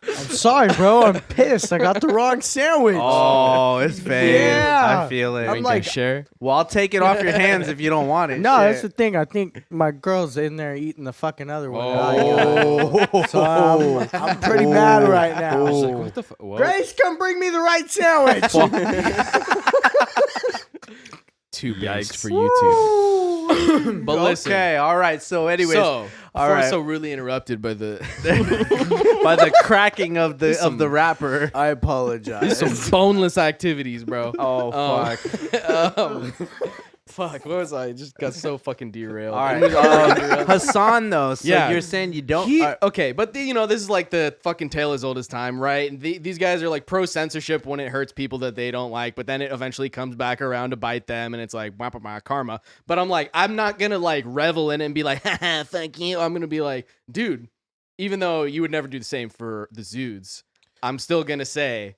Speaker 8: I'm sorry, bro. I'm pissed. I got the wrong sandwich.
Speaker 3: Oh, it's fake.
Speaker 8: Yeah.
Speaker 3: I feel it.
Speaker 8: I'm like,
Speaker 2: share.
Speaker 3: Well, I'll take it off your hands if you don't want it.
Speaker 8: no,
Speaker 3: Shit.
Speaker 8: that's the thing. I think my girl's in there eating the fucking other one.
Speaker 3: Oh.
Speaker 8: So I'm pretty mad right now.
Speaker 1: It's like, what the fuck?
Speaker 8: Grace, come bring me the right sandwich.
Speaker 2: 2
Speaker 1: Yikes.
Speaker 2: for YouTube. But listen.
Speaker 3: Okay, all right. So, anyways,
Speaker 2: So,
Speaker 3: all
Speaker 2: before
Speaker 3: right.
Speaker 2: I'm so rudely interrupted by the
Speaker 3: by the cracking of the rapper.
Speaker 8: I apologize.
Speaker 2: some boneless activities, bro.
Speaker 3: Oh fuck.
Speaker 2: Fuck, what was I? Just got so fucking derailed.
Speaker 3: All right, Hassan though. So
Speaker 2: Yeah.
Speaker 3: you're saying you don't?
Speaker 2: Okay, but you know, this is like the fucking tale as old as time, right? These guys are like pro censorship when it hurts people that they don't like, but then it eventually comes back around to bite them, and it's like wah, wah, wah, karma. But I'm like, I'm not gonna like revel in it and be like, haha, fuck you. I'm gonna be like, dude, even though you would never do the same for the Zudes, I'm still gonna say,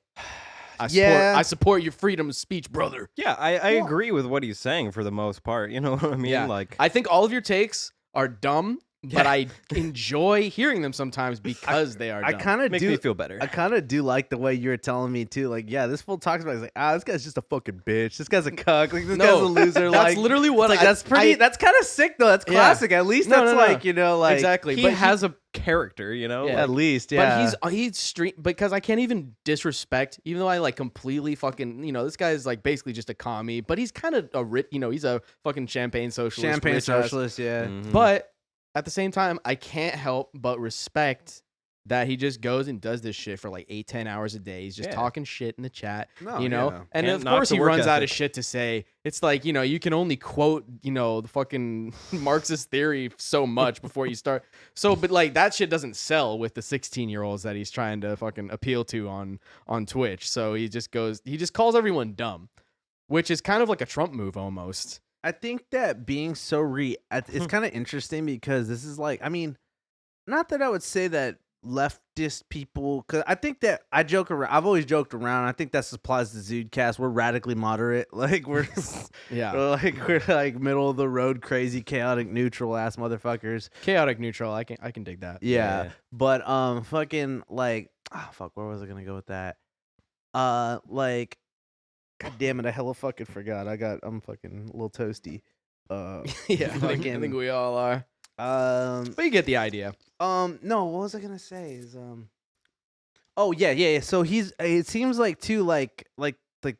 Speaker 2: I support your freedom of speech, brother.
Speaker 1: Yeah, I agree with what he's saying for the most part. You know what I mean?
Speaker 2: Yeah.
Speaker 1: Like,
Speaker 2: I think all of your takes are dumb, but I enjoy hearing them sometimes because they are dumb.
Speaker 3: I kind of
Speaker 1: makes
Speaker 3: do.
Speaker 1: me feel better.
Speaker 3: I kind of do like the way you were telling me too. Like, yeah, this fool talks about. He's like, this guy's just a fucking bitch. This guy's a cuck. Like, this guy's a loser.
Speaker 2: That's
Speaker 3: like,
Speaker 2: literally what
Speaker 3: like
Speaker 2: I-
Speaker 3: that's pretty.
Speaker 2: I-
Speaker 3: that's kind of sick though. That's
Speaker 2: Yeah.
Speaker 3: classic. At least
Speaker 2: No,
Speaker 3: that's
Speaker 2: no, no.
Speaker 3: like, you know, like
Speaker 2: exactly.
Speaker 1: he
Speaker 2: but
Speaker 1: has a character, you know?
Speaker 2: Yeah.
Speaker 3: at least, yeah.
Speaker 2: But he's stream because I can't even disrespect, even though I like completely fucking, you know, this guy's like basically just a commie, but he's kind of you know, he's a fucking champagne socialist.
Speaker 3: champagne
Speaker 2: rich ass.
Speaker 3: socialist. Yeah.
Speaker 1: Mhm.
Speaker 2: But at the same time, I can't help but respect that he just goes and does this shit for like 8-10 hours a day. He's just
Speaker 1: Yeah.
Speaker 2: talking shit in the chat,
Speaker 3: No,
Speaker 2: you know?
Speaker 3: yeah.
Speaker 2: And
Speaker 1: Can't
Speaker 2: of
Speaker 1: knock
Speaker 2: course
Speaker 1: the
Speaker 2: he
Speaker 1: work
Speaker 2: runs out of
Speaker 1: ethic.
Speaker 2: shit to say. It's like, you know, you can only quote, you know, the fucking Marxist theory so much before you start. So, but like that shit doesn't sell with the 16-year-olds that he's trying to fucking appeal to on Twitch. So he just calls everyone dumb, which is kind of like a Trump move almost.
Speaker 3: I think that being so it's kind of interesting because this is like, I mean, not that I would say that leftist people, because I think that I joke around. I've always joked around. I think that applies to ZUDECAST. We're radically moderate. Like we're
Speaker 2: Yeah.
Speaker 3: we're like middle of the road, crazy, chaotic, neutral ass motherfuckers.
Speaker 2: Chaotic neutral. I can dig that.
Speaker 3: Yeah.
Speaker 1: Yeah.
Speaker 3: But fucking like, fuck, where was I gonna go with that? Like, god damn it, I hella fucking forgot. I'm fucking a little toasty.
Speaker 2: Yeah, I think
Speaker 3: fucking-
Speaker 2: we all are. But you get the idea.
Speaker 3: No, what was I gonna say? Oh yeah. So it seems like too, like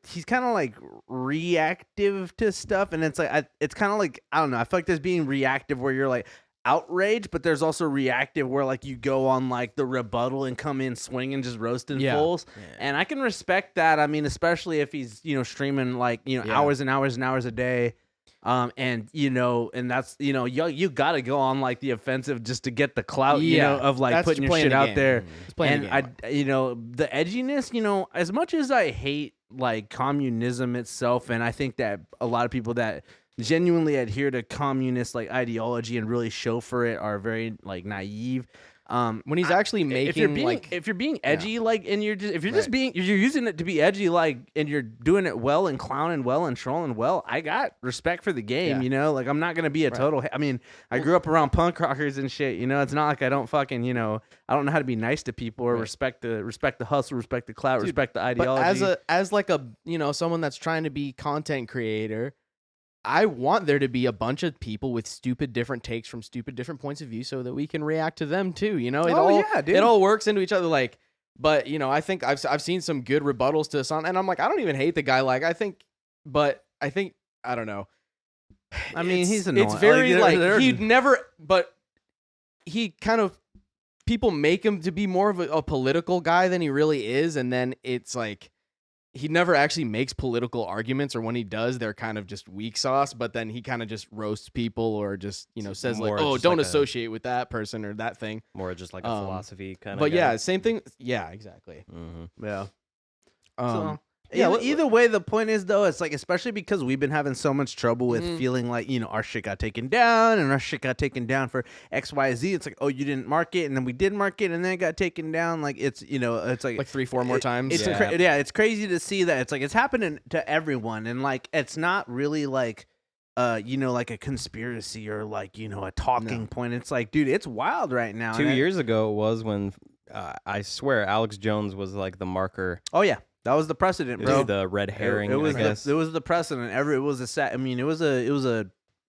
Speaker 3: he's kind of like reactive to stuff, and it's like it's kind of like, I don't know. I feel like there's being reactive where you're like outraged, but there's also reactive where like you go on like the rebuttal and come in swinging, just roasting fools. And I can respect that. I mean, especially if he's streaming like hours and hours and hours a day. And that's you got to go on like the offensive just to get the clout, of like
Speaker 2: That's
Speaker 3: putting your
Speaker 2: playing
Speaker 3: shit
Speaker 2: the
Speaker 3: out
Speaker 2: game.
Speaker 3: there.
Speaker 2: It's playing
Speaker 3: And
Speaker 2: the game.
Speaker 3: the edginess, as much as I hate like communism itself, and I think that a lot of people that genuinely adhere to communist like ideology and really show for it are very like naive.
Speaker 2: When he's actually making
Speaker 3: if you're being edgy, like, and you're using it to be edgy, like, and you're doing it well and clowning well and trolling well, I got respect for the game. Like, I'm not gonna be a total. I mean, I grew up around punk rockers and shit. It's not like I don't fucking I don't know how to be nice to people or respect the hustle, respect the clout, respect the ideology.
Speaker 2: But as like a someone that's trying to be content creator, I want there to be a bunch of people with stupid different takes from stupid different points of view so that we can react to them too. Dude. It all works into each other. Like, but I think I've seen some good rebuttals to Assange, and I'm like, I don't even hate the guy. Like, I think I don't know.
Speaker 3: I mean, he's annoying.
Speaker 2: It's very he'd never, but he kind of, people make him to be more of a political guy than he really is, and then it's like, he never actually makes political arguments, or when he does, they're kind of just weak sauce, but then he kind of just roasts people or just, says like, oh, don't associate with that person or that thing.
Speaker 1: More just like a philosophy kind of
Speaker 2: But
Speaker 1: guy.
Speaker 2: yeah, same thing. Yeah, exactly.
Speaker 1: Mm-hmm.
Speaker 3: Yeah.
Speaker 2: Yeah.
Speaker 3: Either way, the point is though, it's like, especially because we've been having so much trouble with feeling like our shit got taken down and our shit got taken down for XYZ. It's like, oh, you didn't mark it, and then we did mark it, and then it got taken down. Like it's it's like
Speaker 2: 3-4 more times.
Speaker 3: It's it's crazy to see that. It's like it's happening to everyone, and like it's not really like like a conspiracy or like a talking point. It's like, dude, it's wild right now.
Speaker 1: 2 years ago was when I swear Alex Jones was like the marker.
Speaker 3: Oh yeah. That was the precedent,
Speaker 1: It
Speaker 3: bro.
Speaker 1: was the red herring.
Speaker 3: It was
Speaker 1: I guess.
Speaker 3: it was the precedent. It was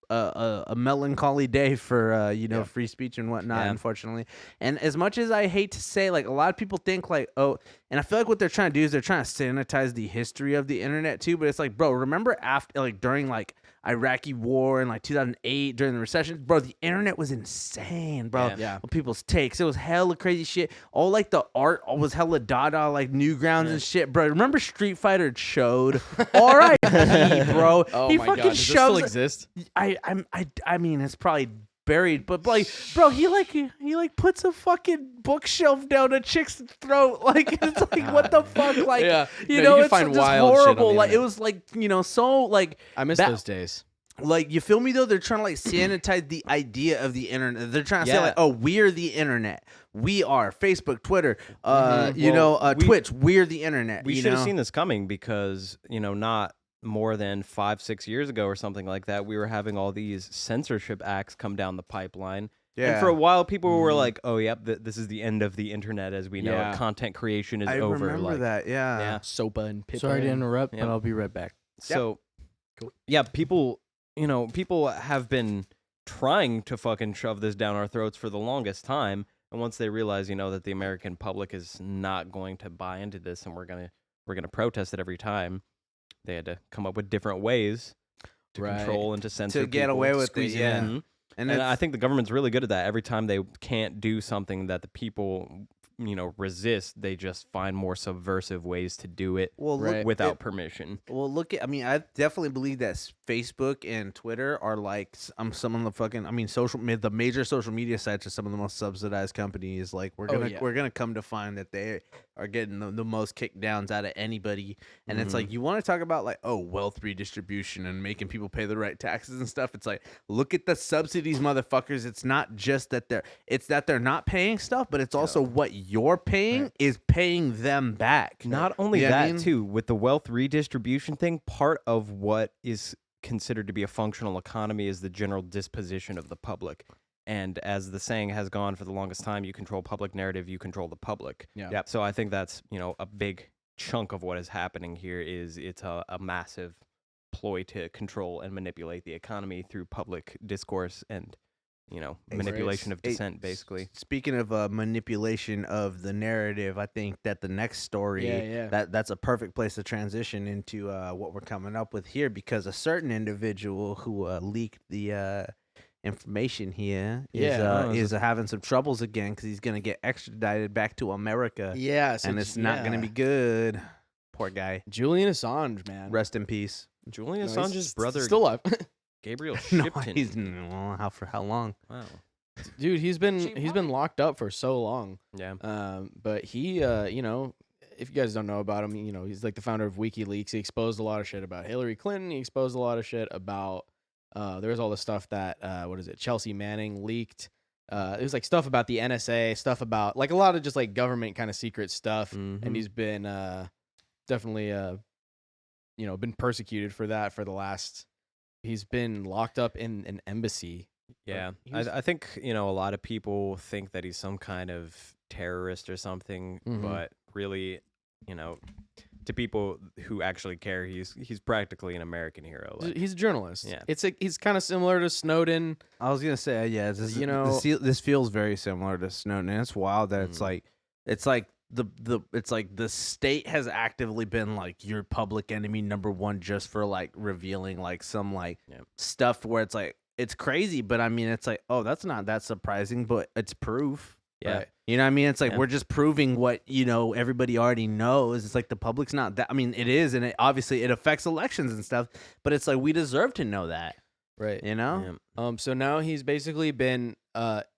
Speaker 3: a melancholy day for free speech and whatnot. Unfortunately, and as much as I hate to say, like, a lot of people think like, oh, and I feel like what they're trying to do is they're trying to sanitize the history of the internet too. But it's like, bro, remember after like during like Iraqi war and like 2008 during the recession, bro, the internet was insane, bro.
Speaker 2: Yeah.
Speaker 3: People's takes, it was hella crazy shit. All like the art was hella Dada, like Newgrounds and shit, bro. Remember Street Fighter showed? All right, bro.
Speaker 2: Oh
Speaker 3: He
Speaker 2: my
Speaker 3: fucking
Speaker 2: god, does this still
Speaker 3: shoves.
Speaker 2: exist?
Speaker 3: I mean, it's probably buried, but like, bro, he puts a fucking bookshelf down a chick's throat. Like, it's like, what the fuck? Like,
Speaker 2: Yeah.
Speaker 3: you
Speaker 2: No, you can
Speaker 3: it's
Speaker 2: find
Speaker 3: just
Speaker 2: wild shit on
Speaker 3: horrible.
Speaker 2: the
Speaker 3: Like, it
Speaker 2: internet.
Speaker 3: was like, so like,
Speaker 2: I miss
Speaker 3: that-
Speaker 2: those days.
Speaker 3: like, you feel me though? They're trying to like sanitize the idea of the internet. They're trying to say
Speaker 1: Yeah.
Speaker 3: like, oh, we're the internet. We are Facebook, Twitter,
Speaker 1: Well,
Speaker 3: Twitch. We're the internet.
Speaker 1: We
Speaker 3: you
Speaker 1: should have
Speaker 3: know?
Speaker 1: seen this coming because, not more than 5-6 years ago or something like that, we were having all these censorship acts come down the pipeline. And for a while, people were like, oh, yep, this is the end of the internet as we know
Speaker 2: Yeah.
Speaker 1: it. Content creation is
Speaker 3: I
Speaker 1: over.
Speaker 3: remember
Speaker 1: like,
Speaker 3: that. Yeah.
Speaker 1: Yeah.
Speaker 2: Sopa and Pippa.
Speaker 4: Sorry to interrupt,
Speaker 1: Yeah.
Speaker 4: but I'll be right back.
Speaker 1: So, yeah, people have been trying to fucking shove this down our throats for the longest time. And once they realize, that the American public is not going to buy into this and we're gonna protest it every time, they had to come up with different ways to control and to censor
Speaker 3: To get
Speaker 1: people,
Speaker 3: away with it,
Speaker 1: squeeze
Speaker 3: yeah.
Speaker 1: in. And
Speaker 3: it's-
Speaker 1: I think the government's really good at that. Every time they can't do something that the people, resist, they just find more subversive ways to do it
Speaker 3: Well, look,
Speaker 1: without permission.
Speaker 3: Well, look at. I mean, I definitely believe that Facebook and Twitter are like some of the fucking. I mean, the major social media sites are some of the most subsidized companies. Like we're gonna come to find that they are getting the most kickdowns out of anybody. And it's like, you want to talk about like, oh, wealth redistribution and making people pay the right taxes and stuff. It's like, look at the subsidies, motherfuckers. It's not just that they're not paying stuff, but it's also what you're paying is paying them back.
Speaker 1: Not only
Speaker 3: You know what I
Speaker 1: that,
Speaker 3: mean?
Speaker 1: too, with the wealth redistribution thing, part of what is considered to be a functional economy is the general disposition of the public. And as the saying has gone for the longest time, you control public narrative, you control the public.
Speaker 2: Yeah.
Speaker 1: Yep. So I think that's, a big chunk of what is happening here is it's a massive ploy to control and manipulate the economy through public discourse and manipulation of
Speaker 3: Hey,
Speaker 1: dissent, basically.
Speaker 3: Speaking of manipulation of the narrative, I think that the next story that's a perfect place to transition into what we're coming up with here, because a certain individual who leaked the information here is having some troubles again because he's gonna get extradited back to America.
Speaker 2: Yeah, so
Speaker 3: and it's not gonna be good. Poor guy.
Speaker 2: Julian Assange, man.
Speaker 3: Rest in peace.
Speaker 1: Julian
Speaker 2: No,
Speaker 1: Assange's
Speaker 2: he's
Speaker 1: brother,
Speaker 2: still alive.
Speaker 1: Gabriel
Speaker 3: No,
Speaker 1: Shipton.
Speaker 3: he's for how long?
Speaker 1: Wow.
Speaker 2: Dude, he's been locked up for so long.
Speaker 1: Yeah.
Speaker 2: But he, if you guys don't know about him, he's like the founder of WikiLeaks. He exposed a lot of shit about Hillary Clinton. He exposed a lot of shit about. There was all the stuff that Chelsea Manning leaked. It was like stuff about the NSA, stuff about like a lot of just like government kind of secret stuff. And he's been definitely been persecuted for that for the last. He's been locked up in an embassy.
Speaker 1: Yeah, I think a lot of people think that he's some kind of terrorist or something, but really, to people who actually care, he's practically an American hero. Like,
Speaker 2: He's a journalist.
Speaker 1: Yeah.
Speaker 2: He's kind of similar to Snowden.
Speaker 3: I was gonna say, this feels very similar to Snowden. And it's wild that it's like the state has actively been like your public enemy number one just for like revealing like some like stuff where it's like it's crazy, but I mean it's like, oh, that's not that surprising, but it's proof.
Speaker 1: Yeah.
Speaker 2: Right.
Speaker 3: You know what I mean? It's like we're just proving what, everybody already knows. It's like the public's not that. I mean, it is, and it obviously it affects elections and stuff, but it's like we deserve to know that.
Speaker 2: Right.
Speaker 3: Yeah.
Speaker 2: So now he's basically been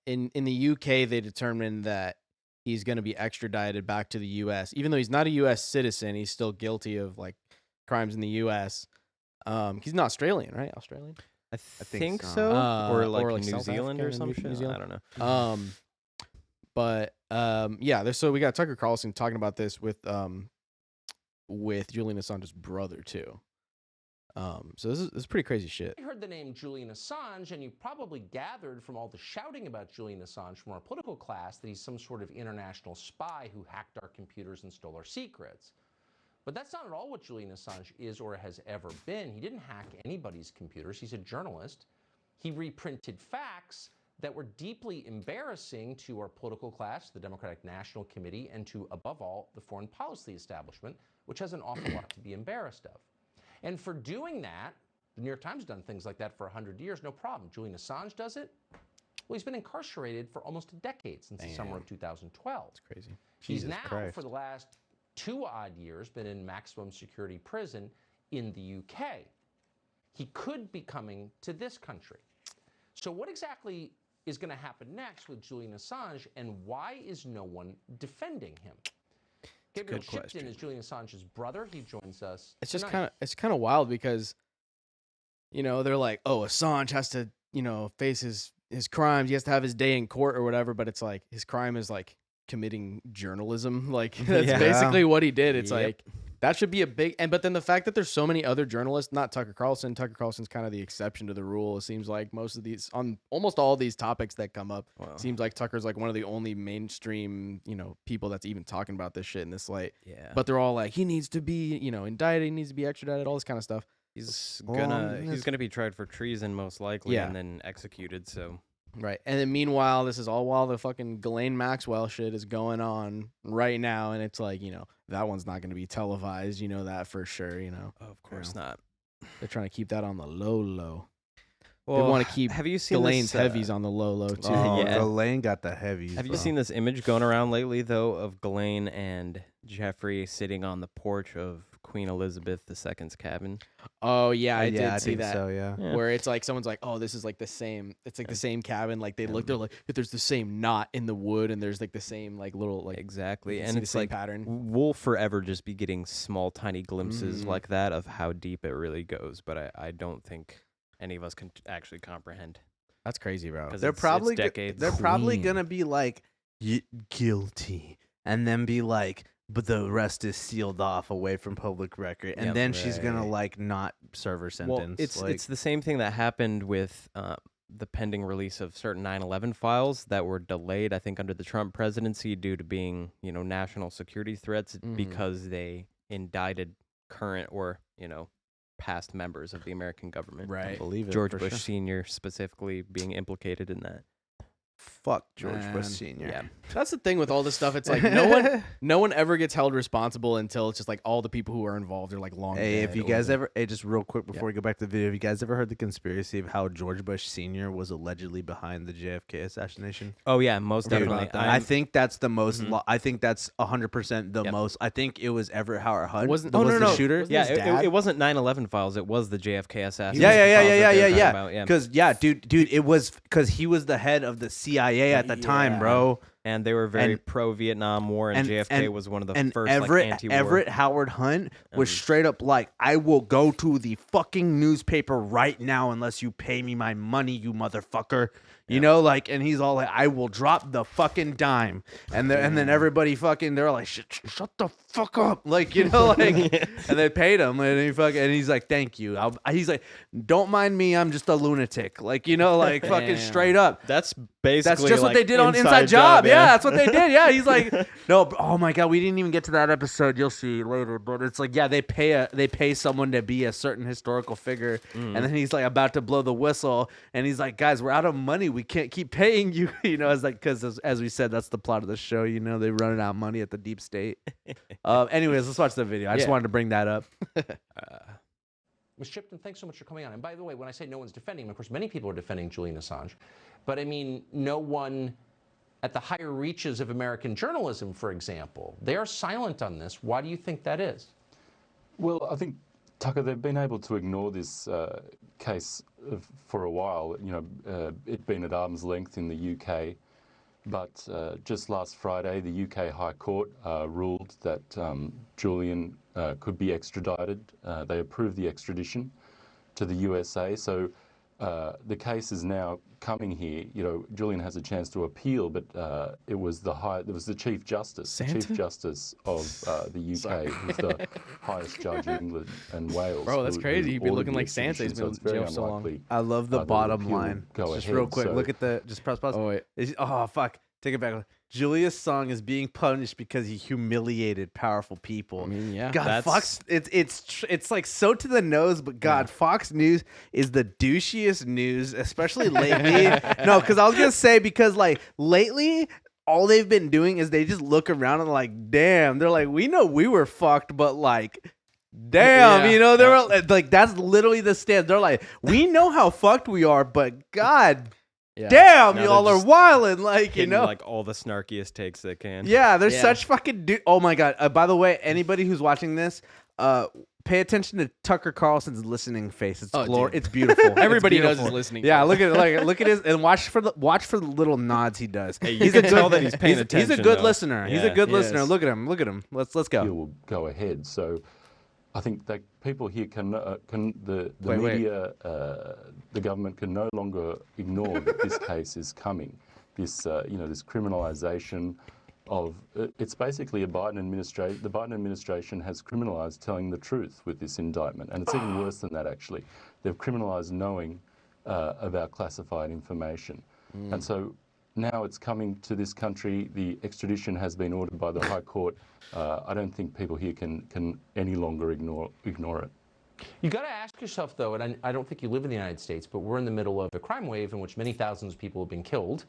Speaker 2: in the UK. They determined that he's going to be extradited back to the US. Even though he's not a US citizen, he's still guilty of like crimes in the US. He's not Australian, right? Australian?
Speaker 1: I
Speaker 3: think
Speaker 1: so.
Speaker 3: so.
Speaker 1: Or like New
Speaker 2: South
Speaker 1: Zealand
Speaker 2: Africa,
Speaker 1: or some
Speaker 2: New
Speaker 1: shit.
Speaker 2: Zealand?
Speaker 1: I don't know.
Speaker 2: So we got Tucker Carlson talking about this with Julian Assange's brother too. So this is pretty crazy shit.
Speaker 9: You heard the name Julian Assange, and you probably gathered from all the shouting about Julian Assange from our political class that he's some sort of international spy who hacked our computers and stole our secrets. But that's not at all what Julian Assange is or has ever been. He didn't hack anybody's computers. He's a journalist. He reprinted facts that were deeply embarrassing to our political class, the Democratic National Committee, and to, above all, the foreign policy establishment, which has an awful lot to be embarrassed of. And for doing that, the New York Times has done things like that for 100 years, no problem. Julian Assange does it? Well, he's been incarcerated for almost a decade, since the summer of 2012.
Speaker 2: It's crazy.
Speaker 9: He's
Speaker 3: Jesus
Speaker 9: now,
Speaker 3: Christ.
Speaker 9: for the last 2 odd years, been in maximum security prison in the UK. He could be coming to this country. So what exactly is going to happen next with Julian Assange, and why is no one defending him? Gabriel Shipton is Julian Assange's brother. He joins us.
Speaker 2: It's just
Speaker 9: tonight.
Speaker 2: kind of wild because, they're like, oh, Assange has to, face his crimes. He has to have his day in court or whatever. But it's like his crime is like committing journalism. Like that's basically what he did. It's like that should be a big. But then the fact that there's so many other journalists, not Tucker Carlson. Tucker Carlson's kind of the exception to the rule. It seems like most of these, on almost all these topics that come up, seems like Tucker's like one of the only mainstream, people that's even talking about this shit in this light.
Speaker 1: Yeah.
Speaker 2: But they're all like, he needs to be, indicted. He needs to be extradited. All this kind of stuff.
Speaker 1: He's gonna be tried for treason most likely, and then executed. So.
Speaker 2: Right. And then meanwhile, this is all while the fucking Ghislaine Maxwell shit is going on right now. And it's like, that one's not going to be televised. You know that for sure,
Speaker 1: Of course not.
Speaker 2: They're trying to keep that on the low.
Speaker 1: Well,
Speaker 2: they want to keep
Speaker 1: have you seen
Speaker 2: Ghislaine's
Speaker 1: this,
Speaker 2: heavies on the low too.
Speaker 3: Oh,
Speaker 1: Yeah.
Speaker 3: Ghislaine got the heavies.
Speaker 1: Have you seen this image going around lately, though, of Ghislaine and Jeffrey sitting on the porch of Queen Elizabeth II's cabin?
Speaker 2: Oh, yeah, I did
Speaker 3: I
Speaker 2: see
Speaker 3: think
Speaker 2: that.
Speaker 3: so, yeah.
Speaker 2: Where it's like someone's like, oh, this is like the same. It's like the same cabin. Like they look, they're like, there's the same knot in the wood, and there's like the same like little like
Speaker 1: Exactly,
Speaker 2: you can
Speaker 1: and
Speaker 2: see the
Speaker 1: it's
Speaker 2: same
Speaker 1: like
Speaker 2: pattern.
Speaker 1: we'll forever just be getting small, tiny glimpses like that of how deep it really goes. But I don't think any of us can actually comprehend.
Speaker 2: That's crazy, bro.
Speaker 1: Because
Speaker 3: They're probably
Speaker 1: decades.
Speaker 3: they're probably
Speaker 2: Queen.
Speaker 3: gonna be like guilty, and then be like, but the rest is sealed off away from public record, and
Speaker 1: Yep.
Speaker 3: then she's gonna like not serve her sentence.
Speaker 1: Well, it's the same thing that happened with the pending release of certain 9/11 files that were delayed, I think, under the Trump presidency due to being, national security threats because they indicted current or, past members of the American government.
Speaker 2: Right.
Speaker 3: Believe it.
Speaker 1: George
Speaker 3: for
Speaker 1: Bush
Speaker 3: sure.
Speaker 1: Sr. specifically being implicated in that.
Speaker 3: Fuck George
Speaker 2: Man.
Speaker 3: Bush Sr.
Speaker 1: Yeah.
Speaker 2: That's the thing with all this stuff. It's like no one ever gets held responsible until it's just like all the people who are involved are like long
Speaker 3: Hey,
Speaker 2: dead.
Speaker 3: if you
Speaker 2: or
Speaker 3: guys
Speaker 2: the-
Speaker 3: ever, hey, just real quick before we go back to the video, have you guys ever heard the conspiracy of how George Bush Sr. was allegedly behind the JFK assassination?
Speaker 1: Oh yeah, most
Speaker 3: Dude,
Speaker 1: definitely.
Speaker 3: I think that's the most.
Speaker 1: Mhm.
Speaker 3: I think that's 100% the
Speaker 1: Yep.
Speaker 3: most. I think it was Everett Howard Hunt.
Speaker 2: Wasn't-
Speaker 3: that
Speaker 2: oh,
Speaker 3: was
Speaker 2: no,
Speaker 3: the
Speaker 2: no.
Speaker 3: shooter.
Speaker 2: Wasn't
Speaker 1: yeah,
Speaker 2: his dad?
Speaker 1: it wasn't 9/11 files. It was the JFK assassination.
Speaker 3: Yeah. Because dude, it was because he was the head of the CIA at the time, bro.
Speaker 1: And they were very
Speaker 3: And-
Speaker 1: pro-Vietnam War, and JFK was one of the first
Speaker 3: Everett,
Speaker 1: like anti-war.
Speaker 3: Everett Howard Hunt was straight up like, I will go to the fucking newspaper right now unless you pay me my money, you motherfucker. You know, like, and he's all like, I will drop the fucking dime. And then everybody fucking, they're like, shut the fuck up. Like, you know, like, and they paid him. And he's like, thank you. He's like, don't mind me. I'm just a lunatic. Like, you know, like fucking straight up.
Speaker 1: That's basically
Speaker 3: That's just what
Speaker 1: like
Speaker 3: they did on Inside Job. Yeah, that's what they did. Yeah, he's like, no, oh my god, we didn't even get to that episode. You'll see later, but it's like, yeah, they pay someone to be a certain historical figure, and then he's like about to blow the whistle, and he's like, guys, we're out of money. We can't keep paying you. You know, it's like because as we said, that's the plot of the show. You know, they running out of money at the deep state. Anyways, let's watch the video. I just wanted to bring that up.
Speaker 9: Ms. Shipton, thanks so much for coming on. And by the way, when I say no one's defending him, of course, many people are defending Julian Assange. But I mean, no one at the higher reaches of American journalism, for example, they are silent on this. Why do you think that is?
Speaker 10: Well, I think, Tucker, they've been able to ignore this case for a while, you know, it being at arm's length in the UK. But just last Friday, the UK High Court ruled that Julian could be extradited. They approved the extradition to the USA. So the case is now coming here. You know, Julian has a chance to appeal, but it was the Chief Justice, of the UK, who's the highest judge in England and Wales.
Speaker 2: Bro, that's
Speaker 10: who
Speaker 2: crazy. He's been
Speaker 10: ordered
Speaker 2: looking
Speaker 10: the
Speaker 2: like Santa. He's
Speaker 10: extradition.
Speaker 2: been
Speaker 10: So it's very
Speaker 2: in jail so long.
Speaker 10: unlikely,
Speaker 3: I love the
Speaker 10: the
Speaker 3: bottom
Speaker 10: appeal
Speaker 3: line.
Speaker 10: go
Speaker 3: Just
Speaker 10: ahead.
Speaker 3: real quick,
Speaker 10: So-
Speaker 3: look at the just press pause.
Speaker 2: Oh, wait.
Speaker 3: Oh fuck, take it back. Julius Song is being punished because he humiliated powerful people.
Speaker 2: I mean, yeah.
Speaker 3: God,
Speaker 1: That's-
Speaker 3: Fox, it's like so to the nose, but God, Fox News is the douchiest news, especially lately. No, because I was gonna say because like lately, all they've been doing is they just look around and like, damn, they're like, we know we were fucked, but like. Damn,
Speaker 2: Yeah.
Speaker 3: you know, they were like, that's literally the stance. They're like, we know how fucked we are, but God
Speaker 2: Yeah.
Speaker 3: damn,
Speaker 1: Now
Speaker 3: y'all
Speaker 1: they're
Speaker 3: are
Speaker 1: just
Speaker 3: wildin', like, you
Speaker 1: Hitting,
Speaker 3: know.
Speaker 1: like all the snarkiest takes they can.
Speaker 3: Yeah, they're
Speaker 2: Yeah.
Speaker 3: such fucking oh my god. By the way, anybody who's watching this, pay attention to Tucker Carlson's listening face. It's
Speaker 2: Oh,
Speaker 3: glorious.
Speaker 2: dude.
Speaker 3: It's beautiful. It's
Speaker 2: Everybody knows
Speaker 3: beautiful.
Speaker 2: he's listening.
Speaker 3: Yeah, look at look at his and watch for the little nods he does.
Speaker 1: Hey, you can tell that he's paying
Speaker 3: He's a
Speaker 1: attention.
Speaker 3: good
Speaker 1: though.
Speaker 3: listener. He's a
Speaker 1: Yeah.
Speaker 3: good
Speaker 2: He
Speaker 3: listener.
Speaker 2: is.
Speaker 3: Look at him. Look at him. Let's go.
Speaker 10: Will go ahead. So I think that people here can the
Speaker 3: Wait.
Speaker 10: media, the government can no longer ignore that this case is coming. This this criminalization of it's basically a Biden administration. The Biden administration has criminalized telling the truth with this indictment, and it's even worse than that. Actually, they've criminalized knowing about classified information, and so. Now it's coming to this country. The extradition has been ordered by the High Court. I don't think people here can any longer ignore it.
Speaker 9: You got to ask yourself, though, and I don't think you live in the United States, but we're in the middle of a crime wave in which many thousands of people have been killed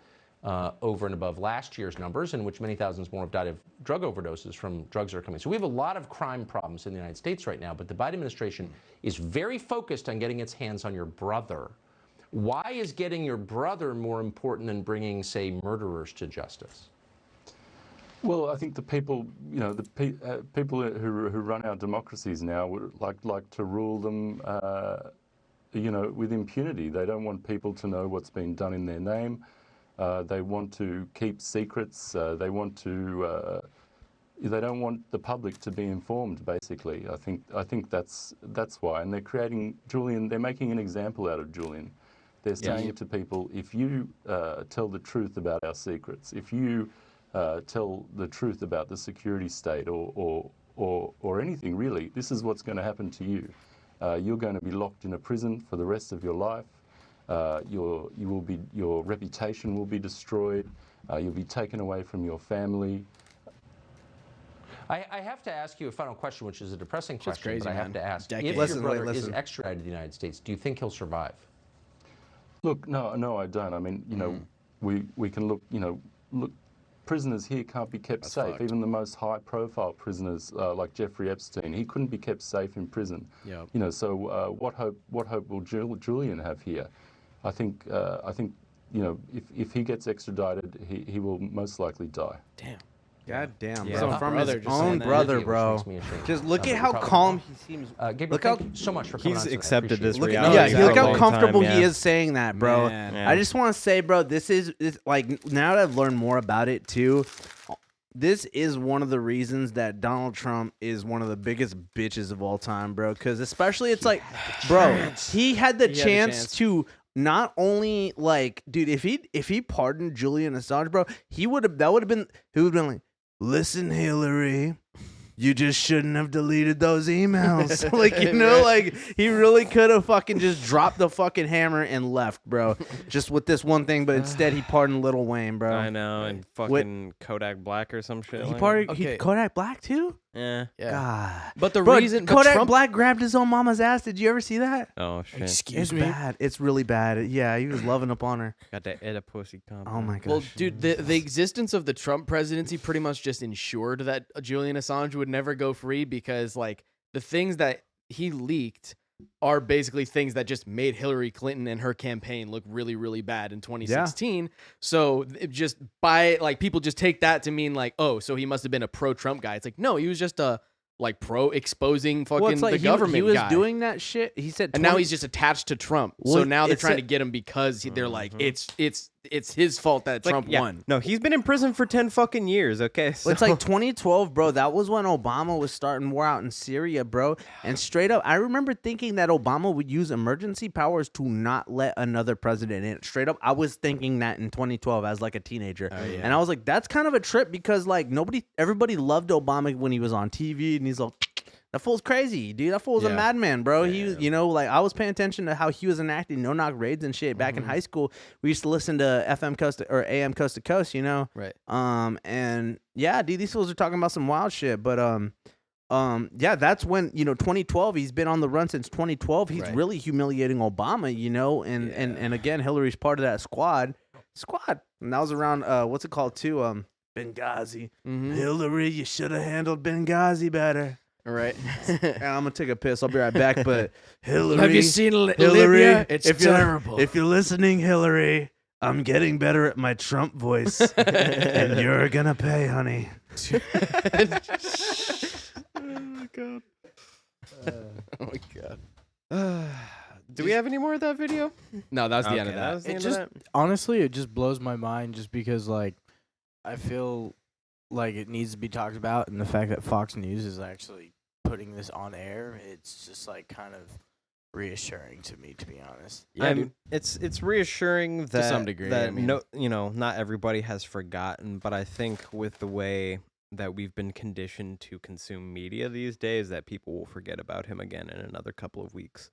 Speaker 9: over and above last year's numbers, in which many thousands more have died of drug overdoses from drugs that are coming. So we have a lot of crime problems in the United States right now, but the Biden administration is very focused on getting its hands on your brother. Why is getting your brother more important than bringing, say, murderers to justice?
Speaker 10: Well, I think the people, people who run our democracies now would like to rule them, with impunity. They don't want people to know what's been done in their name. They want to keep secrets. They don't want the public to be informed. Basically, I think that's why. And they're creating Julian. They're making an example out of Julian. They're saying to people, if you tell the truth about our secrets, if you tell the truth about the security state or anything really, this is what's going to happen to you. You're going to be locked in a prison for the rest of your life. Your reputation will be destroyed. You'll be taken away from your family.
Speaker 9: I have to ask you a final question, which is a depressing question,
Speaker 2: crazy,
Speaker 9: but I have
Speaker 2: man.
Speaker 9: to ask.
Speaker 2: Decades.
Speaker 9: If
Speaker 3: Listen,
Speaker 9: your brother
Speaker 3: listen.
Speaker 9: is extradited to the United States, do you think he'll survive?
Speaker 10: Look, no, I don't. I mean, we can look, look, prisoners here can't be kept safe.
Speaker 2: fucked.
Speaker 10: Even the most high-profile prisoners, like Jeffrey Epstein, he couldn't be kept safe in prison.
Speaker 2: Yep.
Speaker 10: So what hope will Julian have here? I think, if he gets extradited, he will most likely die.
Speaker 2: Damn.
Speaker 3: God damn,
Speaker 1: Yeah.
Speaker 3: bro.
Speaker 1: His
Speaker 3: From
Speaker 2: brother
Speaker 3: his
Speaker 2: just
Speaker 3: own
Speaker 2: saying that.
Speaker 3: brother,
Speaker 9: Which
Speaker 3: bro.
Speaker 9: makes me ashamed.
Speaker 3: Just look
Speaker 9: But
Speaker 3: at
Speaker 9: you're
Speaker 3: how
Speaker 9: probably
Speaker 3: calm
Speaker 9: wrong.
Speaker 3: he seems.
Speaker 9: Gabriel,
Speaker 3: Look
Speaker 9: thank
Speaker 3: how-
Speaker 9: you so much for coming
Speaker 1: He's
Speaker 9: on tonight.
Speaker 1: accepted
Speaker 9: Appreciate
Speaker 1: this
Speaker 9: it.
Speaker 3: Look at,
Speaker 1: reality
Speaker 3: yeah,
Speaker 1: for
Speaker 3: look
Speaker 1: a
Speaker 3: how
Speaker 1: long
Speaker 3: comfortable
Speaker 1: time,
Speaker 3: he
Speaker 1: yeah.
Speaker 3: is saying that, bro.
Speaker 2: Man.
Speaker 1: Yeah.
Speaker 3: I just want to say, bro, this is like now that I've learned more about it too. This is one of the reasons that Donald Trump is one of the biggest bitches of all time, bro. Because especially it's like, bro, he had the chance to not only like, dude, if he pardoned Julian Assange, bro, he would have been like, listen, Hillary, you just shouldn't have deleted those emails. Like, like he really could have fucking just dropped the fucking hammer and left, bro. Just with this one thing, but instead he pardoned Lil Wayne, bro.
Speaker 1: I know, and fucking Kodak Black or some shit.
Speaker 3: He
Speaker 1: like
Speaker 3: pardoned
Speaker 2: Okay.
Speaker 3: Kodak Black too?
Speaker 1: that.
Speaker 2: Yeah.
Speaker 3: God.
Speaker 2: But the
Speaker 3: Bro,
Speaker 2: reason
Speaker 3: Kodak
Speaker 2: Trump,
Speaker 3: Black grabbed his own mama's ass. Did you ever see that?
Speaker 1: Oh shit.
Speaker 3: It's bad. It's really bad. Yeah, he was loving up on her.
Speaker 1: Got that Edda pussy comp.
Speaker 3: Oh my gosh.
Speaker 2: well, dude, the existence of the Trump presidency pretty much just ensured that Julian Assange would never go free because, like, the things that he leaked are basically things that just made Hillary Clinton and her campaign look really, really bad in 2016. So it just people just take that to mean like, oh, so he must have been a pro-Trump guy. It's like, no, he was just a like pro-exposing fucking
Speaker 3: Well, it's like
Speaker 2: the government
Speaker 3: he was
Speaker 2: guy.
Speaker 3: doing that shit. He said,
Speaker 2: And now he's just attached to Trump. So
Speaker 3: Well,
Speaker 2: now they're
Speaker 3: it's
Speaker 2: trying
Speaker 3: a-
Speaker 2: to get him because they're like, it's his fault that
Speaker 1: Like,
Speaker 2: Trump
Speaker 1: yeah.
Speaker 2: won.
Speaker 1: No, he's been in prison for 10 fucking years. Okay, so
Speaker 3: Well, it's like 2012, bro. That was when Obama was starting war out in Syria, bro. And straight up, I remember thinking that Obama would use emergency powers to not let another president in. Straight up, I was thinking that in 2012 as like a teenager. And I was like, that's kind of a trip because like everybody loved Obama when he was on TV, and he's like, that fool's crazy, dude. That fool's a madman, bro. He, like I was paying attention to how he was enacting no-knock raids and shit back in high school. We used to listen to FM Coast or AM Coast to Coast,
Speaker 2: Right.
Speaker 3: And yeah, dude, these fools are talking about some wild shit. But yeah, that's when 2012. He's been on the run since 2012. He's really humiliating Obama, and again, Hillary's part of that squad. And that was around what's it called too? Benghazi. Hillary, you should have handled Benghazi better.
Speaker 2: Right.
Speaker 3: And I'm gonna take a piss. I'll be right back. But Hillary,
Speaker 8: Have you seen
Speaker 3: Hillary?
Speaker 8: Libya? It's
Speaker 3: if
Speaker 8: terrible.
Speaker 3: If you're listening, Hillary, I'm getting better at my Trump voice, and you're gonna pay, honey.
Speaker 2: Oh my god.
Speaker 1: do we have any more of that video?
Speaker 2: No, that was the end
Speaker 1: Okay,
Speaker 2: of
Speaker 1: that
Speaker 2: that.
Speaker 1: was the
Speaker 8: It
Speaker 1: end
Speaker 8: just
Speaker 1: of that?
Speaker 8: honestly, it just blows my mind just because like I feel like it needs to be talked about, and the fact that Fox News is actually putting this on air, it's just like kind of reassuring to me, to be honest.
Speaker 2: Yeah, dude.
Speaker 1: It's reassuring that
Speaker 2: some degree,
Speaker 1: that
Speaker 2: I mean.
Speaker 1: not everybody has forgotten, but I think with the way that we've been conditioned to consume media these days, that people will forget about him again in another couple of weeks.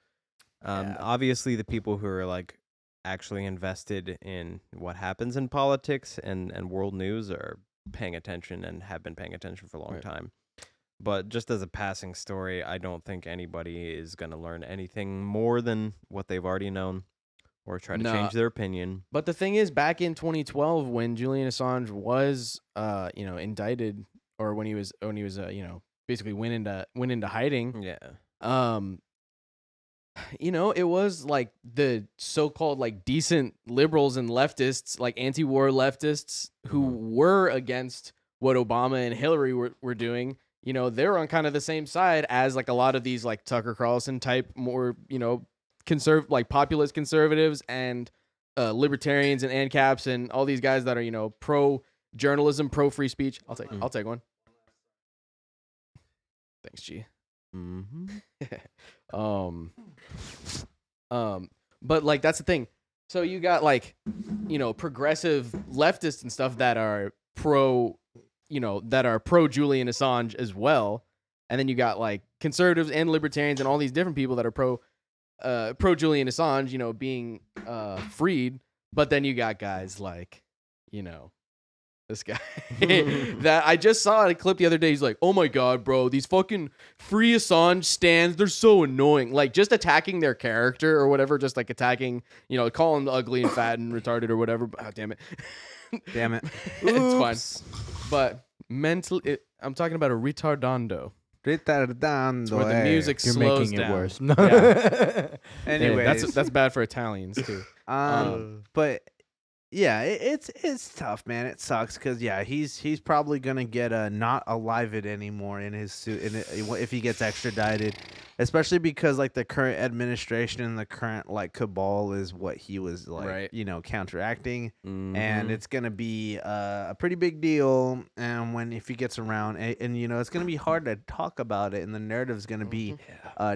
Speaker 1: Obviously, the people who are like actually invested in what happens in politics and world news are paying attention and have been paying attention for a long time. But just as a passing story, I don't think anybody is going to learn anything more than what they've already known or try to change their opinion.
Speaker 2: But the thing is, back in 2012, when Julian Assange was, indicted, or when he was, basically went into hiding.
Speaker 1: Yeah.
Speaker 2: It was like the so-called like decent liberals and leftists, like anti-war leftists, who were against what Obama and Hillary were doing. They're on kind of the same side as like a lot of these like Tucker Carlson type more, populist conservatives and libertarians and ANCAPs and all these guys that are, pro journalism, pro free speech. I'll take one. Thanks, G. But like that's the thing. So you got like, progressive leftists and stuff that are pro Julian Assange as well, and then you got like conservatives and libertarians and all these different people that are pro Julian Assange, being freed. But then you got guys like, This guy that I just saw a clip the other day. He's like, "Oh my god, bro, these fucking free Assange stands, they're so annoying." Like just attacking their character or whatever, just like attacking, calling them ugly and fat and retarded or whatever. Oh, damn it.
Speaker 3: Damn it.
Speaker 2: It's fine. But mentally, I'm talking about a retardando.
Speaker 3: Retardando.
Speaker 2: Where the music
Speaker 8: You're
Speaker 2: slows
Speaker 8: making
Speaker 2: down.
Speaker 8: it worse.
Speaker 2: Yeah.
Speaker 3: Anyways,
Speaker 2: That's bad for Italians too.
Speaker 3: but yeah, it's tough, man. It sucks because he's probably gonna get not alive it anymore in his suit, if he gets extradited, especially because like the current administration and the current like cabal is what he was like, counteracting, and it's gonna be a pretty big deal. And if he gets around, and it's gonna be hard to talk about it, and the narrative's gonna be,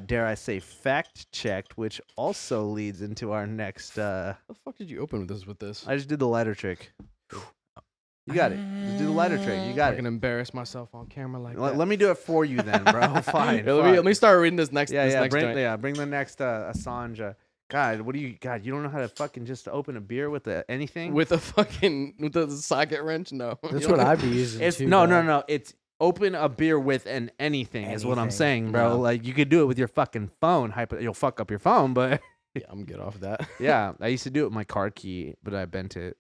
Speaker 3: dare I say, fact checked, which also leads into our next.
Speaker 2: How the fuck did you open with this?
Speaker 3: I just did the lighter trick. You got it. Just do the lighter trick. You got
Speaker 2: I
Speaker 3: it.
Speaker 2: can embarrass myself on camera like that.
Speaker 3: Let me do it for you then, bro. Fine.
Speaker 2: Yeah, let me start reading this next. This next joint.
Speaker 3: Bring the next Assange. God, you don't know how to fucking just open a beer with anything?
Speaker 2: With the socket wrench? No.
Speaker 8: That's what I'd be using.
Speaker 3: It's
Speaker 8: too,
Speaker 3: no.
Speaker 8: dog.
Speaker 3: It's open a beer with an anything is what I'm
Speaker 8: Anything.
Speaker 3: saying, bro.
Speaker 2: Yeah.
Speaker 3: Like you could do it with your fucking phone. You'll fuck up your phone, but
Speaker 2: Yeah, I'm good off that.
Speaker 3: yeah, I used to do it with my car key, but I bent it.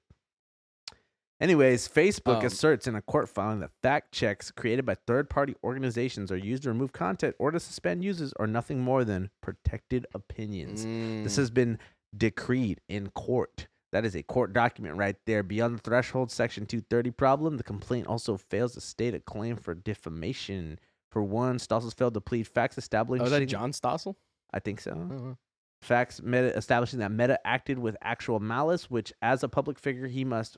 Speaker 3: Anyways, Facebook asserts in a court filing that fact checks created by third-party organizations are used to remove content or to suspend users or nothing more than protected opinions. This has been decreed in court. That is a court document right there. Beyond the threshold, Section 230 problem, the complaint also fails to state a claim for defamation. For one, Stossel failed to plead facts establishing...
Speaker 2: Oh, is that John Stossel?
Speaker 3: I think so.
Speaker 2: Oh.
Speaker 3: Facts establishing that Meta acted with actual malice, which as a public figure he must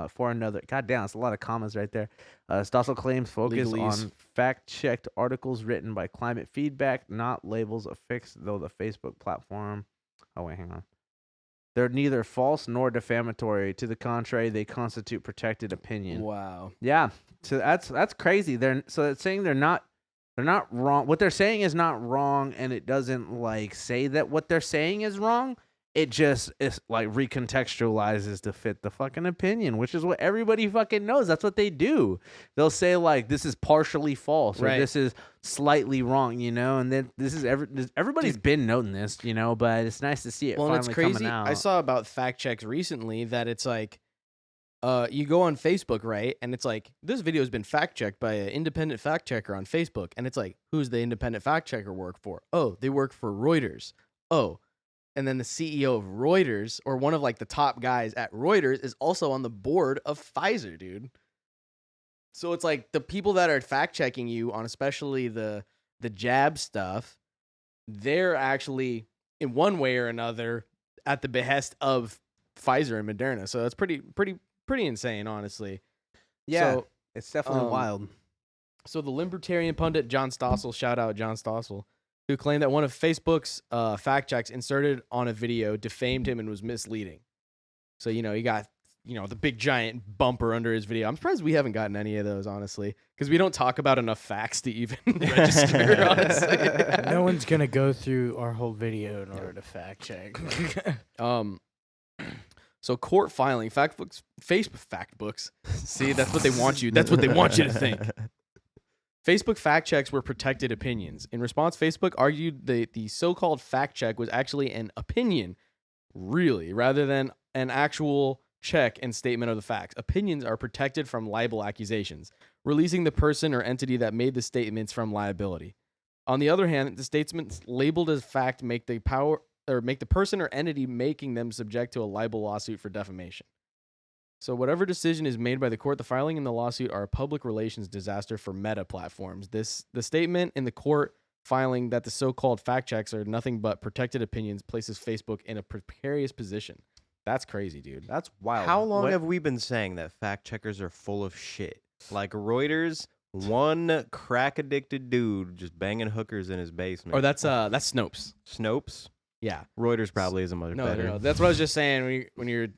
Speaker 3: for another. God damn, it's a lot of commas right there. Stossel claims focus
Speaker 2: Legalese.
Speaker 3: on fact-checked articles written by Climate Feedback, not labels affixed, though the Facebook platform. Oh wait, hang on. They're neither false nor defamatory. To the contrary, they constitute protected opinion.
Speaker 2: Wow.
Speaker 3: Yeah, so that's crazy. It's saying they're not wrong. What they're saying is not wrong, and it doesn't like say that what they're saying is wrong. It just is like recontextualizes to fit the fucking opinion, which is what everybody fucking knows. That's what they do. They'll say like this is partially false or this is slightly wrong, and then everybody's been noting this, but it's nice to see it finally
Speaker 2: it's crazy.
Speaker 3: coming out.
Speaker 2: I saw about fact checks recently that it's like you go on Facebook, right? And it's like, this video has been fact checked by an independent fact checker on Facebook. And it's like, who's the independent fact checker work for? Oh, they work for Reuters. Oh, and then the CEO of Reuters, or one of like the top guys at Reuters, is also on the board of Pfizer, dude. So it's like the people that are fact checking you on especially the jab stuff, they're actually in one way or another at the behest of Pfizer and Moderna. So that's pretty insane, honestly.
Speaker 3: Yeah,
Speaker 2: So,
Speaker 3: it's definitely wild.
Speaker 2: So the libertarian pundit John Stossel, shout out John Stossel, who claimed that one of Facebook's fact checks inserted on a video defamed him and was misleading. So, he got, the big giant bumper under his video. I'm surprised we haven't gotten any of those, honestly, because we don't talk about enough facts to even register, honestly.
Speaker 8: No one's going to go through our whole video in order to fact check.
Speaker 2: So court filing, Facebook fact books. See, that's what they want you. That's what they want you to think. Facebook fact checks were protected opinions. In response, Facebook argued the so-called fact check was actually an opinion, really, rather than an actual check and statement of the facts. Opinions are protected from libel accusations, releasing the person or entity that made the statements from liability. On the other hand, the statements labeled as fact make the person or entity making them subject to a libel lawsuit for defamation. So whatever decision is made by the court, the filing and the lawsuit are a public relations disaster for Meta platforms. The statement in the court filing that the so-called fact checks are nothing but protected opinions places Facebook in a precarious position. That's crazy, dude.
Speaker 3: That's wild.
Speaker 1: How long have we been saying that fact checkers are full of shit? Like Reuters, one crack-addicted dude just banging hookers in his basement.
Speaker 2: Or that's Snopes.
Speaker 1: Snopes?
Speaker 2: Yeah.
Speaker 1: Reuters probably is a much better.
Speaker 2: No. That's what I was just saying when you're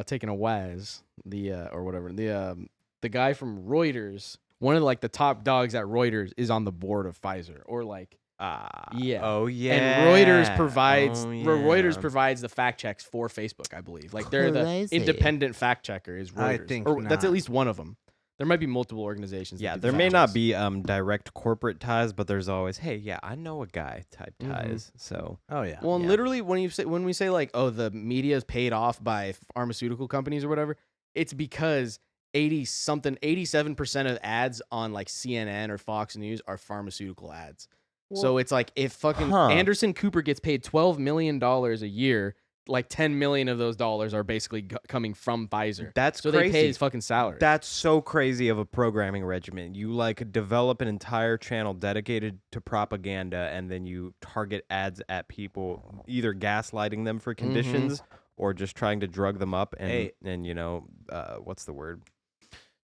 Speaker 2: taking a Waz, or whatever. The guy from Reuters, one of like the top dogs at Reuters is on the board of Pfizer, or like Yeah.
Speaker 1: Oh yeah.
Speaker 2: And Reuters provides
Speaker 1: Oh,
Speaker 2: Reuters
Speaker 1: yeah.
Speaker 2: provides the fact checks for Facebook, I believe. Like they're
Speaker 3: Crazy.
Speaker 2: the independent fact checker is
Speaker 3: I
Speaker 2: Reuters.
Speaker 3: think
Speaker 2: or that's at
Speaker 3: not.
Speaker 2: least one of them. There might be multiple organizations.
Speaker 1: Yeah,
Speaker 2: that do
Speaker 1: there
Speaker 2: fact
Speaker 1: may not
Speaker 2: checks.
Speaker 1: be direct corporate ties, but there's always, hey, yeah, I know a guy type
Speaker 2: Mhm.
Speaker 1: ties. So
Speaker 3: Oh yeah.
Speaker 2: Well, and
Speaker 1: Yeah.
Speaker 2: literally when we say like, oh, the media is paid off by pharmaceutical companies or whatever, it's because 87% of ads on like CNN or Fox News are pharmaceutical ads. So it's like if fucking
Speaker 1: Huh.
Speaker 2: Anderson Cooper gets paid $12 million a year, like 10 million of those dollars are basically coming from Pfizer.
Speaker 1: That's
Speaker 2: so
Speaker 1: crazy.
Speaker 2: they pay his fucking salary.
Speaker 1: That's so crazy of a programming regimen. You like develop an entire channel dedicated to propaganda, and then you target ads at people, either gaslighting them for conditions or just trying to drug them up and
Speaker 3: Hey.
Speaker 1: and what's the word?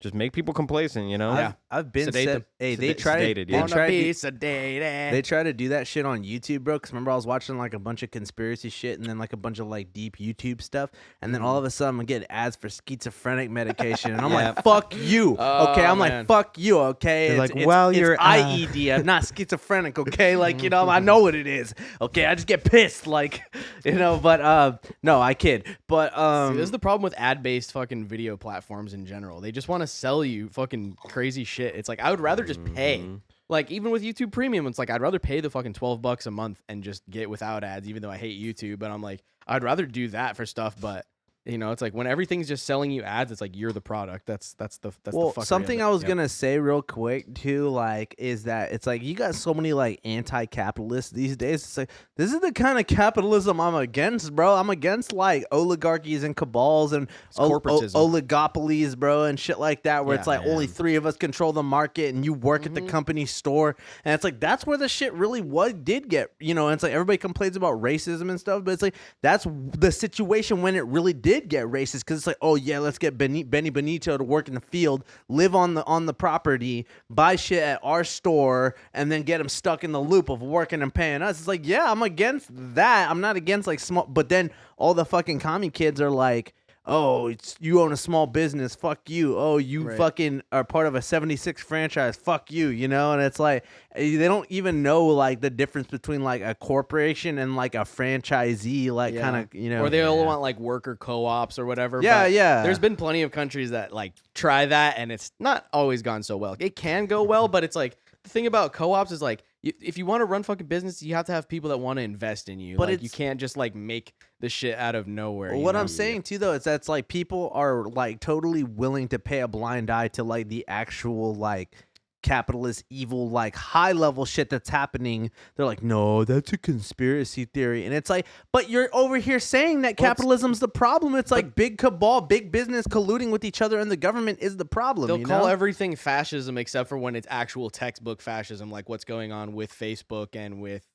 Speaker 1: Just make people complacent.
Speaker 2: Yeah.
Speaker 3: I've been
Speaker 2: Sedate
Speaker 3: said.
Speaker 2: them.
Speaker 3: Hey, they
Speaker 1: Sedated,
Speaker 3: try to.
Speaker 1: yeah.
Speaker 3: They
Speaker 2: Wanna
Speaker 3: try
Speaker 2: be
Speaker 3: to.
Speaker 2: sedated.
Speaker 3: They try to do that shit on YouTube, bro. Because remember, I was watching like a bunch of conspiracy shit and then like a bunch of like deep YouTube stuff. And then all of a sudden, I'm getting ads for schizophrenic medication. And I'm like, fuck you. Okay. I'm
Speaker 2: man.
Speaker 3: like, fuck you. Okay.
Speaker 1: They're
Speaker 3: It's,
Speaker 1: like, well, you're,
Speaker 3: it's IED. I'm not schizophrenic. Okay. Like, I know what it is. Okay. I just get pissed. Like, but no, I kid. But,
Speaker 2: See, this is the problem with ad-based fucking video platforms in general. They just want to sell you fucking crazy shit. It's like I would rather just pay. Like even with YouTube Premium, it's like I'd rather pay the fucking $12 a month and just get without ads, even though I hate YouTube. But I'm like, I'd rather do that for stuff. But it's like when everything's just selling you ads, it's like you're the product. That's the
Speaker 3: well,
Speaker 2: fuckery of
Speaker 3: something
Speaker 2: it.
Speaker 3: I was
Speaker 2: Yep.
Speaker 3: gonna say real quick too, like, is that it's like you got so many like anti-capitalists these days. It's like this is the kind of capitalism I'm against, bro. I'm against like oligarchies and cabals and
Speaker 2: corporatism.
Speaker 3: oligopolies, bro, and shit like that. Where
Speaker 2: Yeah,
Speaker 3: it's like only 3 of us control the market, and you work at the company store, and it's like that's where the shit really did get. And it's like everybody complains about racism and stuff, but it's like that's the situation when it really did get racist because it's like, oh yeah, let's get Benny Benito to work in the field, live on the property, buy shit at our store, and then get him stuck in the loop of working and paying us. It's like, yeah, I'm against that. I'm not against like small, but then all the fucking commie kids are like, oh, you own a small business, fuck you. Oh, you fucking are part of a 76 franchise, fuck you, and it's like they don't even know like the difference between like a corporation and like a franchisee, like kind of,
Speaker 2: or they all want like worker co-ops or whatever.
Speaker 3: Yeah,
Speaker 2: but
Speaker 3: yeah.
Speaker 2: There's been plenty of countries that like try that, and it's not always gone so well. It can go well, but it's like the thing about co-ops is like if you want to run fucking business, you have to have people that want to invest in you.
Speaker 3: But
Speaker 2: like, you can't just like make the shit out of nowhere.
Speaker 3: Well, what I'm saying too, though, is that's like people are like totally willing to pay a blind eye to like the actual like capitalist evil like high level shit that's happening. They're like, no, that's a conspiracy theory, and it's like, but you're over here saying that capitalism's the problem. It's like big cabal, big business colluding with each other, and the government is the problem.
Speaker 2: They'll call everything fascism except for when it's actual textbook fascism, like what's going on with Facebook and with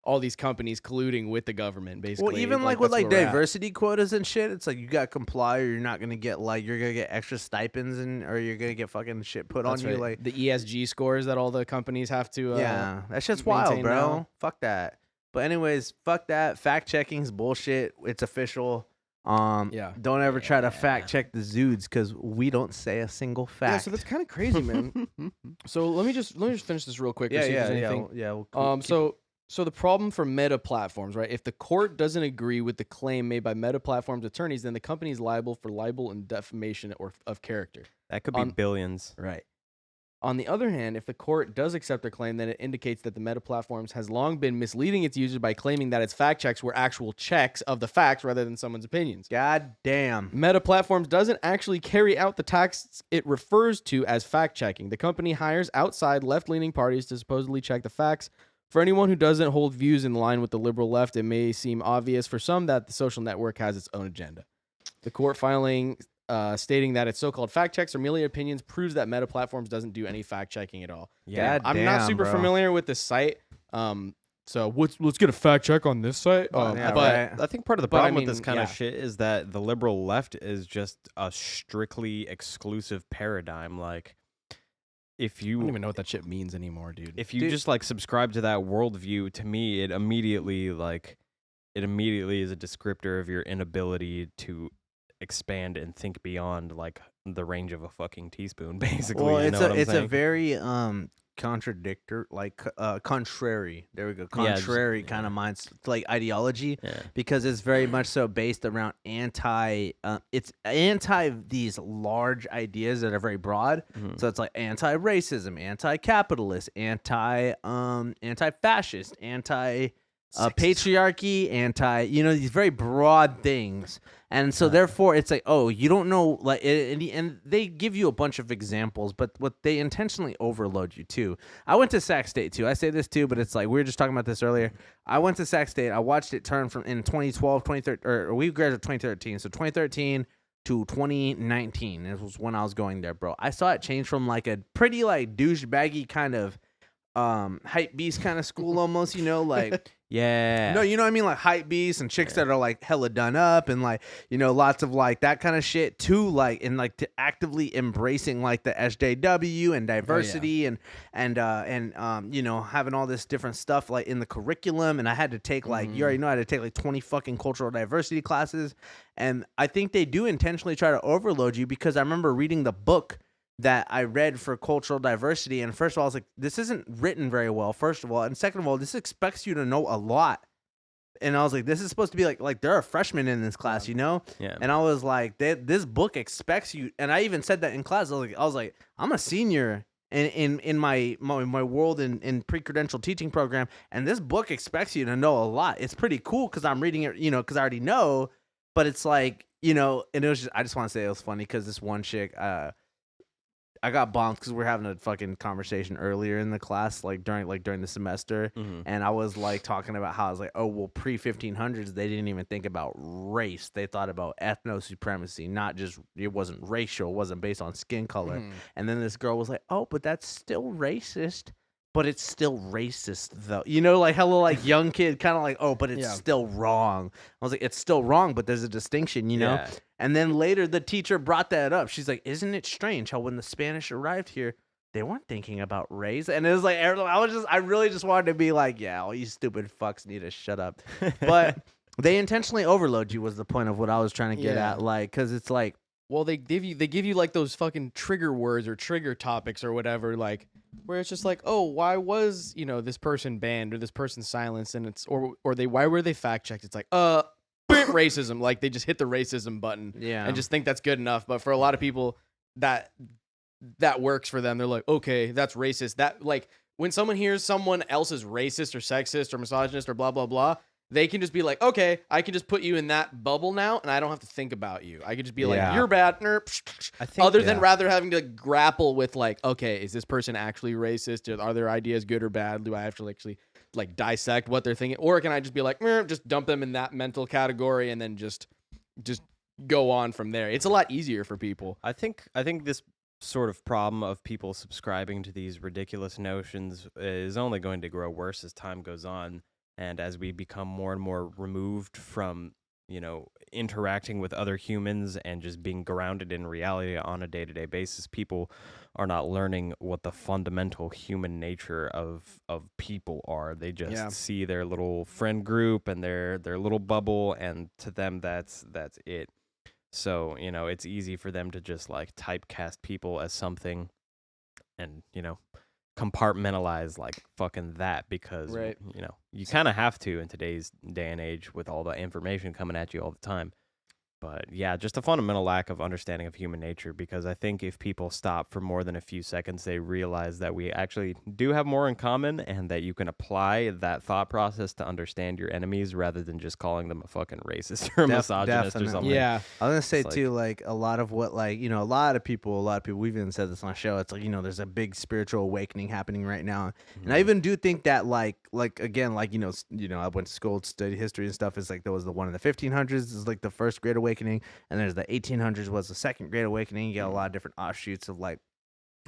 Speaker 2: all these companies colluding with the government, basically.
Speaker 3: Well, even like with
Speaker 2: that's
Speaker 3: like
Speaker 2: where we're at.
Speaker 3: diversity quotas and shit, it's like you got to comply or you're not gonna get like you're gonna get extra stipends or you're gonna get fucking shit put
Speaker 2: That's
Speaker 3: on you.
Speaker 2: right.
Speaker 3: Like
Speaker 2: the ESG scores that all the companies have to.
Speaker 3: yeah, that shit's wild,
Speaker 2: maintain
Speaker 3: bro.
Speaker 2: now.
Speaker 3: Fuck that. But anyways, fuck that. Fact checking's bullshit. It's official.
Speaker 2: Yeah.
Speaker 3: Don't ever try to fact check the Zudes because we don't say a single fact.
Speaker 2: Yeah, so that's kind of crazy, man. So let me just finish this real quick. to see if there's anything. So the problem for Meta platforms, right? If the court doesn't agree with the claim made by Meta platforms attorneys, then the company is liable for libel and defamation of character.
Speaker 1: That could be billions.
Speaker 2: Right. On the other hand, if the court does accept their claim, then it indicates that the Meta platforms has long been misleading its users by claiming that its fact checks were actual checks of the facts rather than someone's opinions.
Speaker 3: God damn.
Speaker 2: Meta platforms doesn't actually carry out the tasks it refers to as fact checking. The company hires outside left-leaning parties to supposedly check the facts. For anyone who doesn't hold views in line with the liberal left, it may seem obvious for some that the social network has its own agenda. The court filing stating that its so-called fact checks are merely opinions proves that Meta Platforms doesn't do any fact checking at all.
Speaker 3: Yeah,
Speaker 2: I'm not super familiar with this site, so let's get a fact check on this site. But
Speaker 1: I think part of the
Speaker 2: but I
Speaker 1: problem with
Speaker 2: mean,
Speaker 1: this kind
Speaker 2: yeah.
Speaker 1: of shit is that the liberal left is just a strictly exclusive paradigm. Like, if
Speaker 2: I
Speaker 1: you
Speaker 2: don't even know what that shit means anymore, dude.
Speaker 1: if you just like subscribe to that worldview, to me, it immediately is a descriptor of your inability to expand and think beyond like the range of a fucking teaspoon, basically.
Speaker 3: Well,
Speaker 1: you know what I'm
Speaker 3: it's a
Speaker 1: saying?
Speaker 3: very contradictor, like contrary. There we go.
Speaker 1: Yeah, just-
Speaker 3: Contrary kind of minds, like ideology,
Speaker 1: Yeah.
Speaker 3: because it's very much so based around it's anti these large ideas that are very broad.
Speaker 1: Mhm.
Speaker 3: So it's like anti-racism, anti-capitalist, anti-fascist, patriarchy, these very broad things. And so therefore it's like, oh, you don't know, like, and they give you a bunch of examples, but what they intentionally overload you too. I went to Sac State too. I say this too, but it's like, we were just talking about this earlier. I went to Sac State. I watched it turn from in 2012, 2013, or we graduated 2013. So 2013 to 2019. It was when I was going there, bro. I saw it change from like a pretty like douchebaggy kind of hype beast kind of school almost, like
Speaker 1: Yeah.
Speaker 3: no, you know what I mean, like hype beasts and chicks that are like hella done up and like lots of like that kind of shit too, like and like to actively embracing like the SJW and diversity and having all this different stuff like in the curriculum. And I had to take like you already know I had to take like 20 fucking cultural diversity classes, and I think they do intentionally try to overload you, because I remember reading the book that I read for cultural diversity, and first of all, I was like, this isn't written very well, first of all, and second of all, this expects you to know a lot. And I was like, this is supposed to be like there are freshmen in this class,
Speaker 1: Yeah.
Speaker 3: And I was like, this book expects you, and I even said that in class. I was like, I'm a senior in my world in pre-credential teaching program, and this book expects you to know a lot. It's pretty cool because I'm reading it, because I already know, but it's like, and it was just, I just want to say it was funny because this one chick, I got bombed because we were having a fucking conversation earlier in the class, during the semester, and I was like talking about how I was like, oh well, pre-1500s they didn't even think about race; they thought about ethno supremacy, not just it wasn't racial, it wasn't based on skin color. And then this girl was like, oh, but that's still racist. But it's still racist though, like hella like young kid, kind of like, oh, but it's still wrong. I was like, it's still wrong, but there's a distinction,
Speaker 1: Yeah.
Speaker 3: And then later the teacher brought that up. She's like, isn't it strange how when the Spanish arrived here, they weren't thinking about race? And it was like, I really just wanted to be like, yeah, all you stupid fucks need to shut up. But they intentionally overload you was the point of what I was trying to get at, like, because it's like,
Speaker 2: well, they give you like those fucking trigger words or trigger topics or whatever, like where it's just like, oh, why was this person banned or this person silenced, and it's or why were they fact checked? It's like racism, like they just hit the racism button, and just think that's good enough. But for a lot of people, that works for them. They're like, okay, that's racist. That, like, when someone hears someone else is racist or sexist or misogynist or blah blah blah, they can just be like, okay, I can just put you in that bubble now, and I don't have to think about you. I could just be like, you're bad.
Speaker 1: I think
Speaker 2: Other than rather having to grapple with like, okay, is this person actually racist? Are their ideas good or bad? Do I have to actually like dissect what they're thinking, or can I just be like, just dump them in that mental category and then just go on from there? It's a lot easier for people.
Speaker 1: I think this sort of problem of people subscribing to these ridiculous notions is only going to grow worse as time goes on. And as we become more and more removed from, interacting with other humans and just being grounded in reality on a day-to-day basis, people are not learning what the fundamental human nature of people are. They just see their little friend group and their little bubble, and to them that's it. So, it's easy for them to just like typecast people as something and, compartmentalize like fucking that, because you kind of have to in today's day and age with all the information coming at you all the time. But yeah, just a fundamental lack of understanding of human nature, because I think if people stop for more than a few seconds, they realize that we actually do have more in common, and that you can apply that thought process to understand your enemies rather than just calling them a fucking racist or misogynist or something.
Speaker 2: Yeah.
Speaker 3: I was gonna say
Speaker 1: It's
Speaker 3: too, like a lot of what, like, a lot of people, we've even said this on the show. It's like, there's a big spiritual awakening happening right now, and I even do think that, like again, like I went to school to study history and stuff. It's like there was the one in the 1500s is like the first Great Awakening, and there's the 1800s was the second Great Awakening. You get a lot of different offshoots of like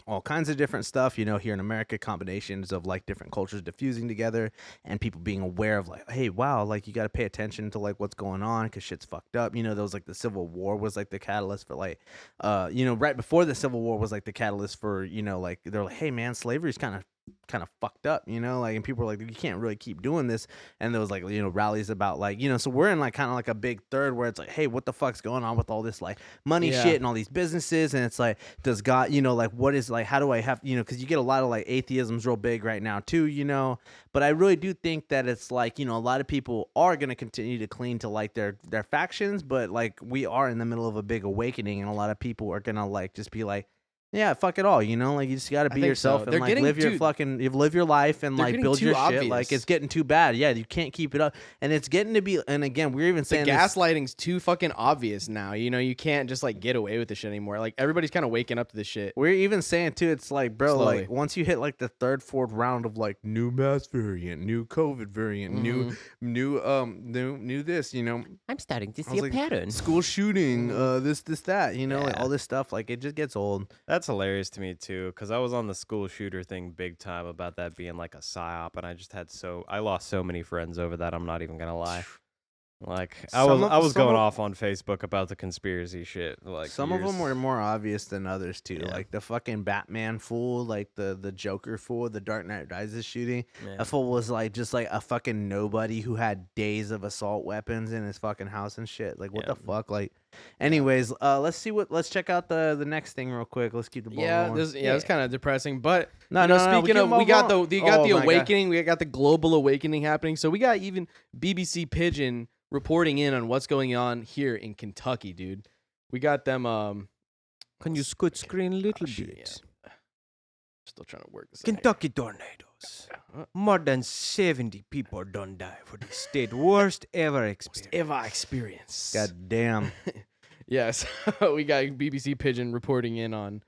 Speaker 3: all kinds of different stuff, here in America, combinations of like different cultures diffusing together, and people being aware of like, hey, wow, like you got to pay attention to like what's going on because shit's fucked up. There was like the Civil War was like the catalyst for like, right before the Civil War was like the catalyst for, like they're like, hey man, slavery's kind of kind of fucked up, you know, like, and people were like, you can't really keep doing this. And there was like, you know, rallies about like, you know, so we're in like kind of like a big third where it's like, hey, what the fuck's going on with all this like money
Speaker 2: Yeah.
Speaker 3: shit and all these businesses? And it's like, does God, you know, like, what is like, how do I have, you know, because you get a lot of like atheism's real big right now too, you know. But I really do think that it's like, you know, a lot of people are going to continue to cling to like their factions, but like we are in the middle of a big awakening, and a lot of people are going to like just be like, yeah, fuck it all, you know, like you just got to be
Speaker 2: think
Speaker 3: yourself
Speaker 2: so.
Speaker 3: and
Speaker 2: They're
Speaker 3: like
Speaker 2: getting
Speaker 3: live your
Speaker 2: too-
Speaker 3: fucking, you live your life and
Speaker 2: they're
Speaker 3: like
Speaker 2: getting
Speaker 3: build
Speaker 2: too
Speaker 3: your shit.
Speaker 2: obvious.
Speaker 3: Like it's getting too bad. Yeah, you can't keep it up, and it's getting to be. And again, we're even
Speaker 2: The
Speaker 3: saying this,
Speaker 2: gaslighting's too fucking obvious now. You know, you can't just like get away with this shit anymore. Like everybody's kind of waking up to this shit.
Speaker 3: we're even saying too, it's like, bro,
Speaker 2: Slowly.
Speaker 3: like once you hit like the third, fourth round of like new mass variant, new COVID variant, new this, you know,
Speaker 1: I'm starting to
Speaker 3: I was like,
Speaker 1: pattern.
Speaker 3: school shooting, this, that, you know, like all this stuff, like it just gets old.
Speaker 1: That's hilarious to me too, because I was on the school shooter thing big time about that being like a psyop, and I just had I lost so many friends over that. I'm not even gonna lie. Like I was going off on Facebook about the conspiracy shit. Like
Speaker 3: Some of them were more obvious than others too.
Speaker 1: Yeah.
Speaker 3: Like the fucking Batman fool, like the Joker fool, the Dark Knight Rises shooting.
Speaker 1: Yeah.
Speaker 3: A fool was like just like a fucking nobody who had days of assault weapons in his fucking house and shit. Like what
Speaker 1: Yeah.
Speaker 3: the fuck? Like, anyways, let's check out the next thing real quick. Let's keep the ball
Speaker 2: Yeah,
Speaker 3: rolling.
Speaker 2: it's kind of depressing. But
Speaker 3: No,
Speaker 2: you know,
Speaker 3: no, no, we
Speaker 2: speaking
Speaker 3: can
Speaker 2: of, we
Speaker 3: move
Speaker 2: got
Speaker 3: on.
Speaker 2: the
Speaker 3: Oh my God.
Speaker 2: awakening. We got the global awakening happening. So we got even BBC Pigeon reporting in on what's going on here in Kentucky, dude. We got them.
Speaker 1: Can you scoot screen a little
Speaker 2: shit,
Speaker 1: bit?
Speaker 2: Still trying to work this. out.
Speaker 1: Kentucky tornadoes. More than 70 people don't die for the state worst ever experience.
Speaker 2: Ever experience.
Speaker 3: God damn.
Speaker 2: Yes, we got BBC Pigeon reporting in on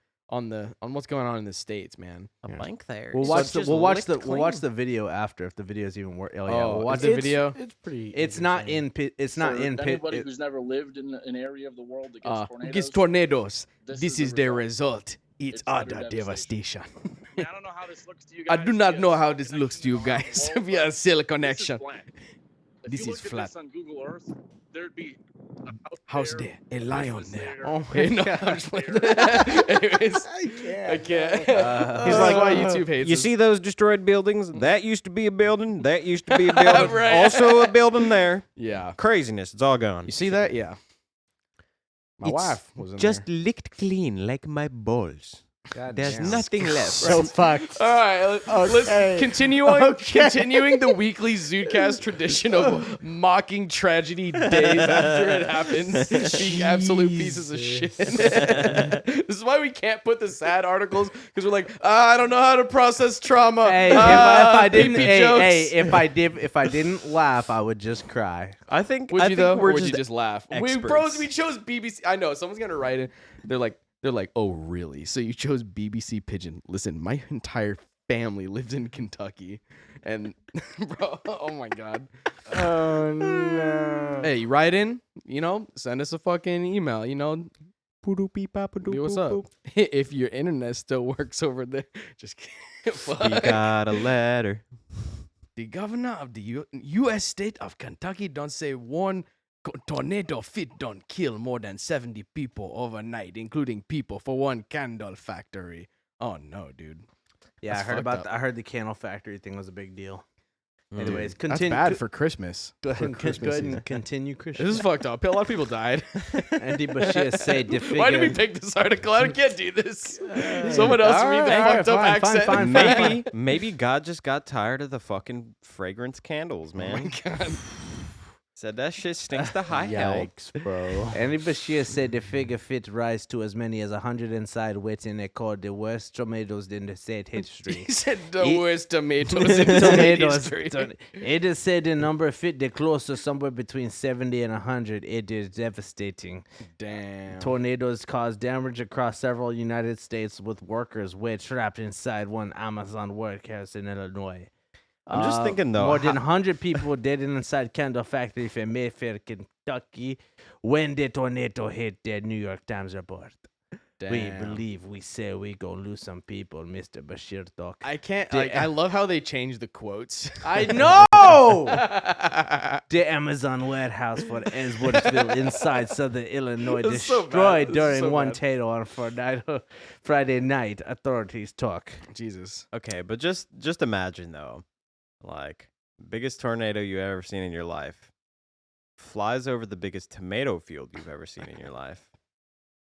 Speaker 2: what's going on in the states, man.
Speaker 1: A blank there.
Speaker 3: We'll
Speaker 1: So
Speaker 3: watch
Speaker 1: it's
Speaker 3: the
Speaker 1: just
Speaker 3: we'll watch
Speaker 1: licked
Speaker 3: the
Speaker 1: clean.
Speaker 3: we'll watch the video after if the video's even work. Oh yeah,
Speaker 2: Oh,
Speaker 3: we'll watch
Speaker 2: is the
Speaker 3: the
Speaker 2: video?
Speaker 8: It's pretty.
Speaker 3: It's not
Speaker 8: interesting.
Speaker 3: in Pi- it's not
Speaker 11: For
Speaker 3: in Pi-
Speaker 11: anybody
Speaker 3: it-
Speaker 11: who's never lived in an area of the world that gets tornadoes.
Speaker 2: Against tornadoes. This is
Speaker 11: the
Speaker 2: the result. It's
Speaker 11: utter
Speaker 2: utter
Speaker 11: devastation.
Speaker 2: devastation.
Speaker 11: Yeah, I don't know how this looks to you
Speaker 2: I
Speaker 11: guys.
Speaker 2: do not
Speaker 11: via
Speaker 2: know
Speaker 11: cell
Speaker 2: how this looks to you
Speaker 11: connection
Speaker 2: guys
Speaker 11: around the
Speaker 2: via
Speaker 11: world,
Speaker 2: cell
Speaker 11: but
Speaker 2: connection.
Speaker 11: This is flat. If
Speaker 2: This
Speaker 11: you
Speaker 2: is
Speaker 11: look at
Speaker 2: flat.
Speaker 11: this on Google Earth, there'd be a
Speaker 2: House there, a lion
Speaker 11: business
Speaker 2: there.
Speaker 3: Oh
Speaker 2: Hey,
Speaker 3: my
Speaker 2: no,
Speaker 3: God.
Speaker 2: I'm just playing. Anyways, I can't.
Speaker 3: He's
Speaker 2: He's
Speaker 3: like,
Speaker 2: like, why YouTube hates
Speaker 1: You
Speaker 2: us.
Speaker 1: see those destroyed buildings? That used to be a building. That used to be a building.
Speaker 2: Right.
Speaker 1: Also a building there.
Speaker 2: Yeah.
Speaker 1: Craziness. It's all gone.
Speaker 2: You see that? Yeah. My
Speaker 1: It's
Speaker 2: wife was in
Speaker 1: Just
Speaker 2: there.
Speaker 1: licked clean like my balls.
Speaker 3: God
Speaker 1: There's
Speaker 3: damn.
Speaker 1: nothing left.
Speaker 8: So fucked.
Speaker 2: All right, let's
Speaker 8: Okay.
Speaker 2: continue on.
Speaker 8: Okay.
Speaker 2: Continuing the weekly ZUDECAST tradition of mocking tragedy days after it happens, being absolute pieces of shit. This is why we can't put the sad articles because we're like, I don't know how to process trauma.
Speaker 3: Hey, if I didn't,
Speaker 2: AP
Speaker 3: hey,
Speaker 2: jokes.
Speaker 3: if I didn't laugh, I would just cry.
Speaker 1: I think.
Speaker 2: Would
Speaker 1: I
Speaker 2: you
Speaker 1: think
Speaker 2: though,
Speaker 1: we're
Speaker 2: or would you just laugh?
Speaker 1: experts.
Speaker 2: We chose BBC. I know someone's gonna write it. They're like, oh really? So you chose BBC Pigeon? Listen, my entire family lives in Kentucky, and bro, oh my god.
Speaker 8: Oh no.
Speaker 2: Hey, write in. You know, send us a fucking email. You know, be what's up? If your internet still works over there, just kidding.
Speaker 1: We
Speaker 2: Fuck.
Speaker 1: got a letter.
Speaker 2: The governor of the U.S. state of Kentucky don't say one tornado fit don't kill more than 70 people overnight, including people for one candle factory. Oh no, dude.
Speaker 3: Yeah,
Speaker 2: That's
Speaker 3: I heard
Speaker 2: fucked
Speaker 3: about.
Speaker 2: up.
Speaker 3: I heard the candle factory thing was a big deal.
Speaker 1: Mm.
Speaker 3: Anyways,
Speaker 2: That's
Speaker 3: continue.
Speaker 2: bad for Christmas.
Speaker 3: Go ahead,
Speaker 2: For
Speaker 3: and, go
Speaker 2: Christmas
Speaker 3: ahead
Speaker 2: season.
Speaker 3: and continue, Christian.
Speaker 2: This is fucked up. A lot of people died.
Speaker 3: Andy Bashir said the figure.
Speaker 2: Why did we pick this article? I can't do this. Someone else read the
Speaker 3: Alright,
Speaker 2: fucked up
Speaker 3: fine, fine,
Speaker 2: accent.
Speaker 3: fine, fine.
Speaker 1: Maybe God just got tired of the fucking fragrance candles,
Speaker 2: Oh my
Speaker 1: man.
Speaker 2: god.
Speaker 1: Said that shit stinks to high hell.
Speaker 8: Yikes, bro.
Speaker 3: Andy Bashir said the figure fit rise to as many as 100 inside wits, and they called the worst tomatoes in the state history.
Speaker 2: He said the
Speaker 3: It-
Speaker 2: worst tomatoes in state history.
Speaker 3: It is said the number fit the close to somewhere between 70 and 100. It is devastating.
Speaker 2: Damn.
Speaker 3: Tornadoes caused damage across several United States, with workers were trapped inside one Amazon warehouse in Illinois.
Speaker 1: I'm just thinking, though,
Speaker 3: More than
Speaker 1: how-
Speaker 3: 100 people dead inside candle factory in Mayfair, Kentucky, when the tornado hit. The New York Times report. We
Speaker 2: Damn.
Speaker 3: believe we say we gonna lose some people, Mr. Bashir talk.
Speaker 2: I can't. Like, I love how they changed the quotes.
Speaker 3: I know. The Amazon warehouse for Edwardsville inside southern Illinois
Speaker 2: This is so bad.
Speaker 3: destroyed
Speaker 2: This is
Speaker 3: during
Speaker 2: so
Speaker 3: one
Speaker 2: bad.
Speaker 3: tornado on Friday night. Authorities talk.
Speaker 2: Jesus.
Speaker 1: Okay, but just imagine though, like biggest tornado you ever seen in your life flies over the biggest tomato field you've ever seen in your life,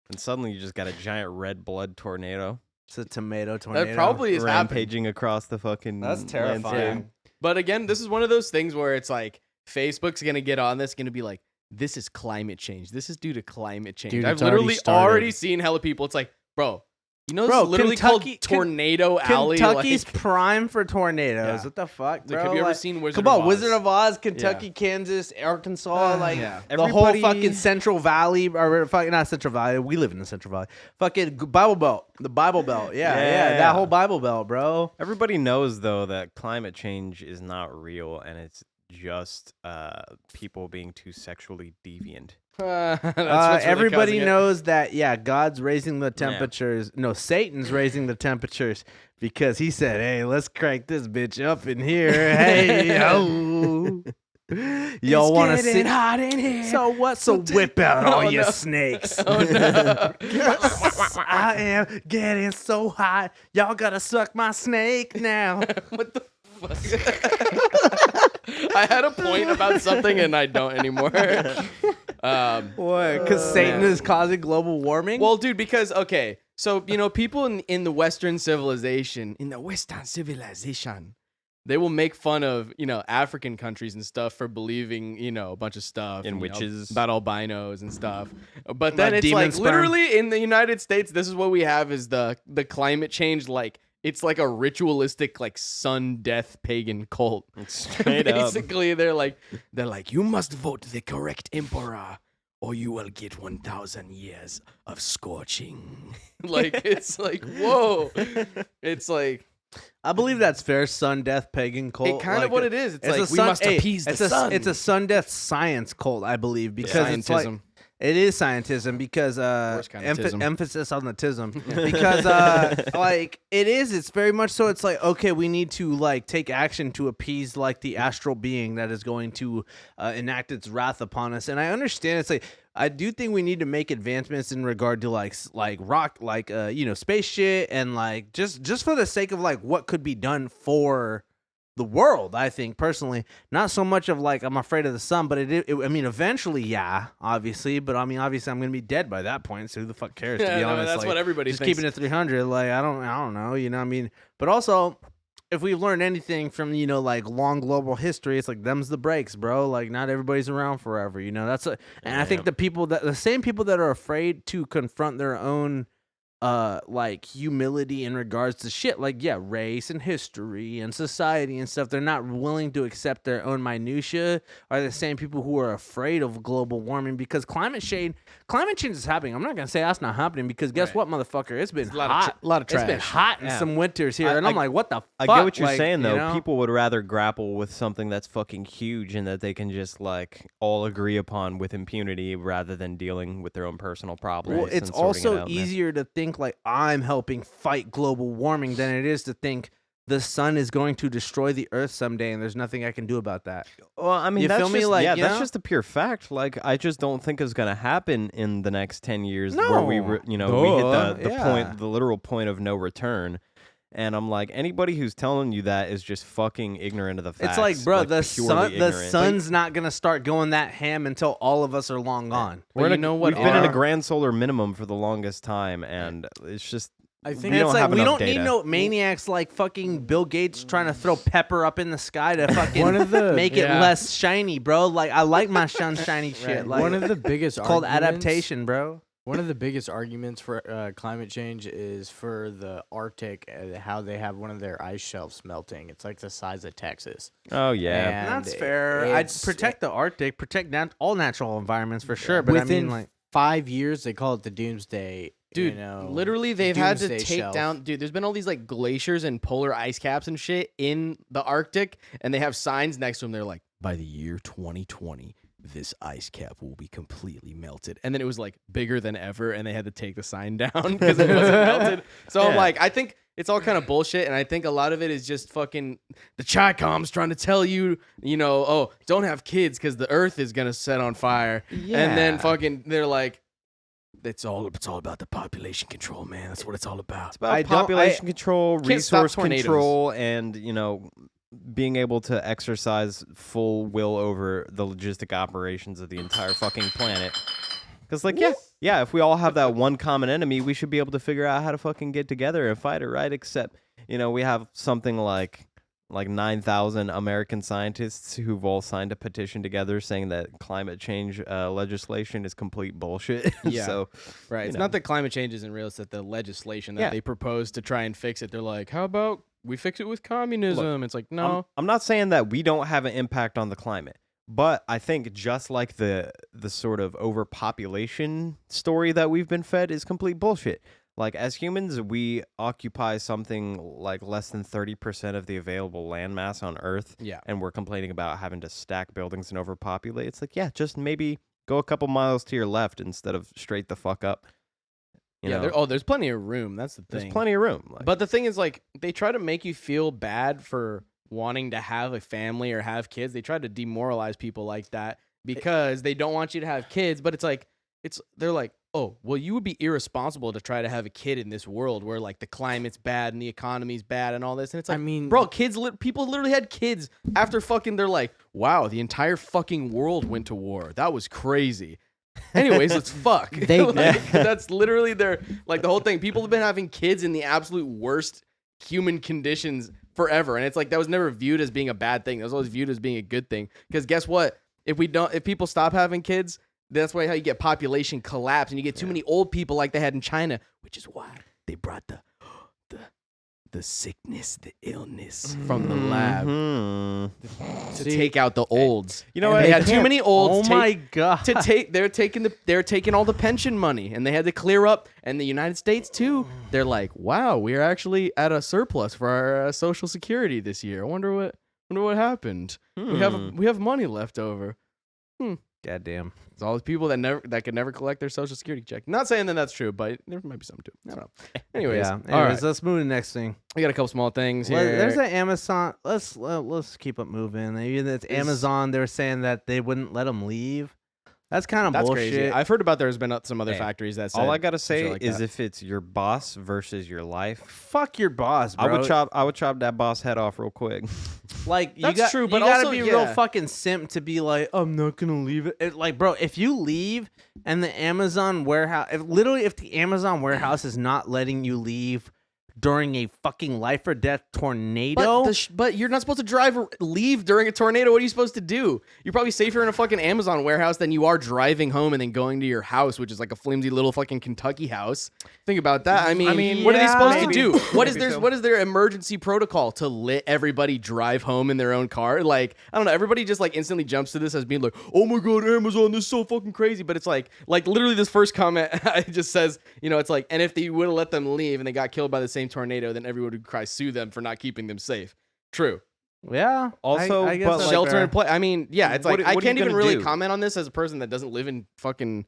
Speaker 1: and suddenly you just got a giant red blood tornado
Speaker 3: It's a tomato tornado.
Speaker 2: That probably is happening.
Speaker 1: rampaging across the fucking.
Speaker 3: That's
Speaker 1: landscape.
Speaker 3: terrifying.
Speaker 2: But again, this is one of those things where it's like Facebook's gonna get on this, gonna be like, "This is climate change. This is due to climate change."
Speaker 8: Dude,
Speaker 2: I've
Speaker 8: it's already
Speaker 2: literally
Speaker 8: started.
Speaker 2: already seen hella people. It's like, bro, you know, this
Speaker 3: Bro,
Speaker 2: is literally
Speaker 3: Kentucky-
Speaker 2: called Tornado Alley.
Speaker 3: Kentucky's
Speaker 2: like,
Speaker 3: prime for tornadoes.
Speaker 2: Yeah.
Speaker 3: What the fuck,
Speaker 2: like,
Speaker 3: bro?
Speaker 2: have you ever
Speaker 3: Like,
Speaker 2: seen Wizard
Speaker 3: come on,
Speaker 2: of Oz?
Speaker 3: Wizard of Oz, Kentucky, Kansas, Arkansas, like
Speaker 2: Yeah.
Speaker 3: the whole
Speaker 1: Everybody-
Speaker 3: fucking Central Valley, or fucking not Central Valley. We live in the Central Valley. Fucking Bible Belt, the Bible Belt. Yeah,
Speaker 1: Yeah.
Speaker 3: that whole Bible Belt, bro.
Speaker 1: Everybody knows though that climate change is not real, and it's just people being too sexually deviant.
Speaker 2: That's what's really
Speaker 3: Everybody
Speaker 2: causing it.
Speaker 3: knows that. Yeah, God's raising the temperatures. No, Satan's raising the temperatures because he said, "Hey, let's crank this bitch up in here." Hey, yo. Y'all want to see?
Speaker 2: hot in here.
Speaker 3: So what? So whip out all
Speaker 2: Oh,
Speaker 3: your
Speaker 2: no.
Speaker 3: snakes.
Speaker 2: Oh, no.
Speaker 3: I am getting so hot. Y'all gotta suck my snake now.
Speaker 2: What the fuck? I had a point about something and I don't anymore.
Speaker 3: What? Because Satan is causing global warming?
Speaker 2: Well, dude, because so people in the Western civilization, they will make fun of African countries and stuff for believing a bunch of stuff
Speaker 1: In
Speaker 2: and,
Speaker 1: witches.
Speaker 2: about albinos and stuff. But then
Speaker 3: About
Speaker 2: it's
Speaker 3: demon
Speaker 2: like
Speaker 3: sperm.
Speaker 2: literally in the United States, this is what we have is the climate change it's like a ritualistic sun death pagan cult.
Speaker 1: Straight up.
Speaker 2: Basically, they're like, you must vote the correct emperor, or you will get 1,000 years of scorching. It's like, whoa. It's like
Speaker 3: I believe that's fair. Sun death pagan cult.
Speaker 2: it kind of what it is. It's like
Speaker 3: a
Speaker 2: we
Speaker 3: sun-
Speaker 2: must
Speaker 3: hey,
Speaker 2: appease the
Speaker 3: it's a,
Speaker 2: sun.
Speaker 3: It's a sun death science cult, I believe, because it's like
Speaker 2: Scientism.
Speaker 3: it is scientism because
Speaker 2: Worst kind of tism.
Speaker 3: emphasis on the tism because it is. It's very much so. It's like, okay, we need to take action to appease the astral being that is going to enact its wrath upon us. And I understand it's like I do think we need to make advancements in regard to rock space shit and just for the sake of what could be done for the world. I think personally, not so much of I'm afraid of the sun, but eventually, yeah, obviously, but obviously I'm gonna be dead by that point, so who the fuck cares, to be honest.
Speaker 2: that's what everybody
Speaker 3: just
Speaker 2: thinks.
Speaker 3: keeping it 300. I don't know, but also if we've learned anything from long global history, it's them's the breaks, bro. Not everybody's around forever, that's and I think the same people that are afraid to confront their own humility in regards to shit race and history and society and stuff, they're not willing to accept their own minutia, are the same people who are afraid of global warming because climate change is happening. I'm not gonna say that's not happening because guess what, motherfucker, it's been hot.
Speaker 2: A lot of trash.
Speaker 3: It's been hot in
Speaker 1: Yeah.
Speaker 3: some winters here, and I'm like, what the fuck?
Speaker 1: I get what you're
Speaker 3: Like,
Speaker 1: saying though.
Speaker 3: you know?
Speaker 1: People would rather grapple with something that's fucking huge and that they can just all agree upon with impunity rather than dealing with their own personal problems.
Speaker 3: Well, it's
Speaker 1: and sorting it
Speaker 3: also
Speaker 1: out, man.
Speaker 3: easier to think I'm helping fight global warming than it is to think the sun is going to destroy the earth someday and there's nothing I can do about that.
Speaker 1: Well, I mean,
Speaker 3: You
Speaker 1: that's
Speaker 3: feel me?
Speaker 1: just,
Speaker 3: Like,
Speaker 1: yeah,
Speaker 3: you
Speaker 1: that's
Speaker 3: know?
Speaker 1: just a pure fact. I just don't think it's gonna happen in the next 10 years where we,
Speaker 3: No.
Speaker 1: we hit
Speaker 3: Duh.
Speaker 1: the
Speaker 3: Yeah.
Speaker 1: point, the literal point of no return. And I'm like, anybody who's telling you that is just fucking ignorant of the facts.
Speaker 3: It's like, bro, the
Speaker 1: purely ignorant.
Speaker 3: sun's not gonna start going that ham until all of us are long gone.
Speaker 2: But you know what
Speaker 1: We've been in a
Speaker 2: are-
Speaker 1: grand solar minimum for the longest time, and it's just
Speaker 8: I think
Speaker 1: we
Speaker 3: And
Speaker 1: don't
Speaker 3: it's
Speaker 1: have
Speaker 3: we
Speaker 1: enough
Speaker 3: don't need
Speaker 1: data.
Speaker 3: no maniacs like fucking Bill Gates trying to throw pepper up in the sky to fucking
Speaker 8: One of the-
Speaker 3: make it
Speaker 2: Yeah.
Speaker 3: less shiny, bro. I like my shiny shit.
Speaker 8: one of the biggest
Speaker 3: it's called
Speaker 8: arguments-
Speaker 3: adaptation, bro.
Speaker 8: One of the biggest arguments for climate change is for the Arctic, how they have one of their ice shelves melting. It's like the size of Texas.
Speaker 1: oh yeah.
Speaker 8: And
Speaker 3: That's fair. I'd
Speaker 8: it's-
Speaker 3: protect the Arctic, protect all natural environments for sure. But
Speaker 8: Within 5 years, they call it the doomsday.
Speaker 2: Dude,
Speaker 8: Literally,
Speaker 2: they've had to
Speaker 8: doomsday
Speaker 2: take
Speaker 8: shelf.
Speaker 2: down. Dude, there's been all these glaciers and polar ice caps and shit in the Arctic, and they have signs next to them. They're like, by the year 2020, this ice cap will be completely melted. And then it was like bigger than ever, and they had to take the sign down because it wasn't melted. So I'm like, I think it's all kind of bullshit, and I think a lot of it is just fucking the Chi-Coms trying to tell you, oh, don't have kids because the earth is gonna set on fire.
Speaker 1: Yeah.
Speaker 2: And then fucking they're like, it's all about the population control, man. That's what it's all about.
Speaker 1: It's about population control,
Speaker 2: Can't stop
Speaker 1: resource
Speaker 2: tornadoes.
Speaker 1: control, and being able to exercise full will over the logistic operations of the entire fucking planet. Because, yeah, if we all have that one common enemy, we should be able to figure out how to fucking get together and fight it, right? Except, we have something like 9,000 American scientists who've all signed a petition together saying that climate change legislation is complete bullshit.
Speaker 2: Yeah.
Speaker 1: So,
Speaker 2: right. It's not that climate change isn't real. It's that the legislation that they propose to try and fix it, they're like, how about we fix it with communism? It's like, no.
Speaker 1: I'm not saying that we don't have an impact on the climate. But I think just like the sort of overpopulation story that we've been fed is complete bullshit. Like, as humans, we occupy something like less than 30% of the available landmass on Earth.
Speaker 2: Yeah.
Speaker 1: And we're complaining about having to stack buildings and overpopulate. It's like, yeah, just maybe go a couple miles to your left instead of straight the fuck up. You know?
Speaker 2: There's plenty of room. That's the thing.
Speaker 1: There's plenty of room.
Speaker 2: But the thing is, like, they try to make you feel bad for wanting to have a family or have kids. They try to demoralize people like that because they don't want you to have kids. But it's like, they're like, oh, well, you would be irresponsible to try to have a kid in this world where like the climate's bad and the economy's bad and all this. And it's like, bro, people literally had kids after fucking. They're like, wow, the entire fucking world went to war. That was crazy. Anyways, let's fuck. That's literally their, like, the whole thing. People have been having kids in the absolute worst human conditions forever, and it's like that was never viewed as being a bad thing. That was always viewed as being a good thing. Because guess what? If people stop having kids, that's why how you get population collapse, and you get too many old people like they had in China, which is why they brought the sickness, the illness from the lab to take out the olds.
Speaker 1: You know what?
Speaker 2: They had too many olds.
Speaker 3: Oh my god!
Speaker 2: They're taking all the pension money, and they had to clear up. And the United States too. They're like, wow, we're actually at a surplus for our Social Security this year. I wonder what happened. We have money left over.
Speaker 3: Goddamn.
Speaker 2: It's all these people that could never collect their Social Security check. Not saying that that's true, but there might be something to it. I don't know. Anyways,
Speaker 3: Yeah.
Speaker 2: all right.
Speaker 3: Let's move to the next thing.
Speaker 2: We got a couple small things here.
Speaker 3: There's an Amazon. Let's keep it moving. Maybe it's Amazon. They were saying that they wouldn't let them leave. That's kind of bullshit.
Speaker 2: Crazy. I've heard about there's been some other factories that said
Speaker 1: all I gotta say
Speaker 2: like
Speaker 1: is
Speaker 2: that.
Speaker 1: if it's your boss versus your life,
Speaker 3: fuck your boss, bro.
Speaker 1: I would chop that boss head off real quick.
Speaker 3: Like,
Speaker 2: That's true, but
Speaker 3: you gotta
Speaker 2: also,
Speaker 3: be real fucking simp to be like, I'm not gonna leave it. Like, bro, if you leave and the Amazon warehouse, if the Amazon warehouse is not letting you leave during a fucking life or death tornado,
Speaker 2: but you're not supposed to leave during a tornado. What are you supposed to do? You're probably safer in a fucking Amazon warehouse than you are driving home and then going to your house, which is like a flimsy little fucking Kentucky house. Think about that. I mean, what are they supposed to do? What is their emergency protocol to let everybody drive home in their own car? Like, I don't know. Everybody just like instantly jumps to this as being like, oh my god, Amazon, this is so fucking crazy. But it's like literally this first comment it just says, it's like, and if they would have let them leave and they got killed by the same tornado, then everyone would cry sue them for not keeping them safe. True.
Speaker 3: Yeah.
Speaker 1: Also,
Speaker 3: I guess
Speaker 1: but
Speaker 3: that's
Speaker 2: shelter
Speaker 3: fair.
Speaker 2: in place. I mean, yeah, it's like
Speaker 1: What
Speaker 2: I
Speaker 1: are you
Speaker 2: can't even
Speaker 1: gonna
Speaker 2: really
Speaker 1: do?
Speaker 2: comment on this as a person that doesn't live in fucking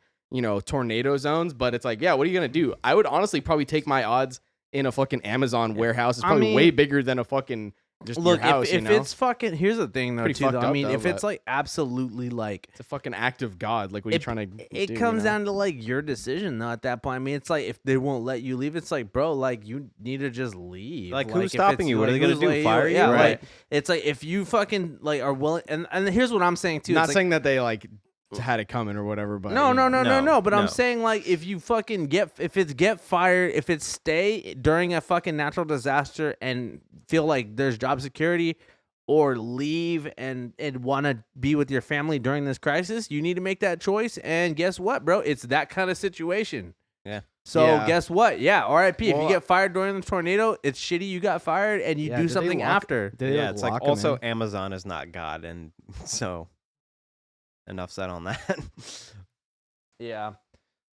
Speaker 2: tornado zones. But it's like, yeah, what are you gonna do? I would honestly probably take my odds in a fucking Amazon warehouse. It's probably way bigger than a fucking just
Speaker 3: Look,
Speaker 2: your house.
Speaker 3: if it's fucking, here's the thing though,
Speaker 2: Pretty
Speaker 3: too.
Speaker 2: fucked
Speaker 3: Though. I
Speaker 2: up,
Speaker 3: mean,
Speaker 2: though,
Speaker 3: if it's
Speaker 2: but-
Speaker 3: like absolutely like,
Speaker 2: it's a fucking act of God. Like, what are you trying to do?
Speaker 3: it comes down to like your decision though. At that point, I mean, it's like if they won't let you leave, it's like, bro, like you need to just leave.
Speaker 1: Like,
Speaker 3: if
Speaker 1: who's stopping
Speaker 3: it's,
Speaker 1: you? What are they
Speaker 3: who's
Speaker 1: gonna do? Fire you?
Speaker 3: Yeah,
Speaker 1: Right.
Speaker 3: like it's like if you fucking like are willing, and here's what I'm saying too.
Speaker 2: Not
Speaker 3: it's like,
Speaker 2: saying that they like had it coming or whatever, but
Speaker 3: no. But I'm
Speaker 1: no.
Speaker 3: saying like if you fucking if it's fired, if it's stay during a fucking natural disaster and feel like there's job security, or leave and want to be with your family during this crisis, you need to make that choice. And guess what, bro? It's that kind of situation.
Speaker 1: Yeah.
Speaker 3: So
Speaker 2: Yeah.
Speaker 3: guess what? Yeah, RIP. If
Speaker 2: Well,
Speaker 3: you get fired during the tornado, it's shitty you got fired and you do something after.
Speaker 1: Yeah, it's like also Amazon is not God, and so enough said on that.
Speaker 3: Yeah.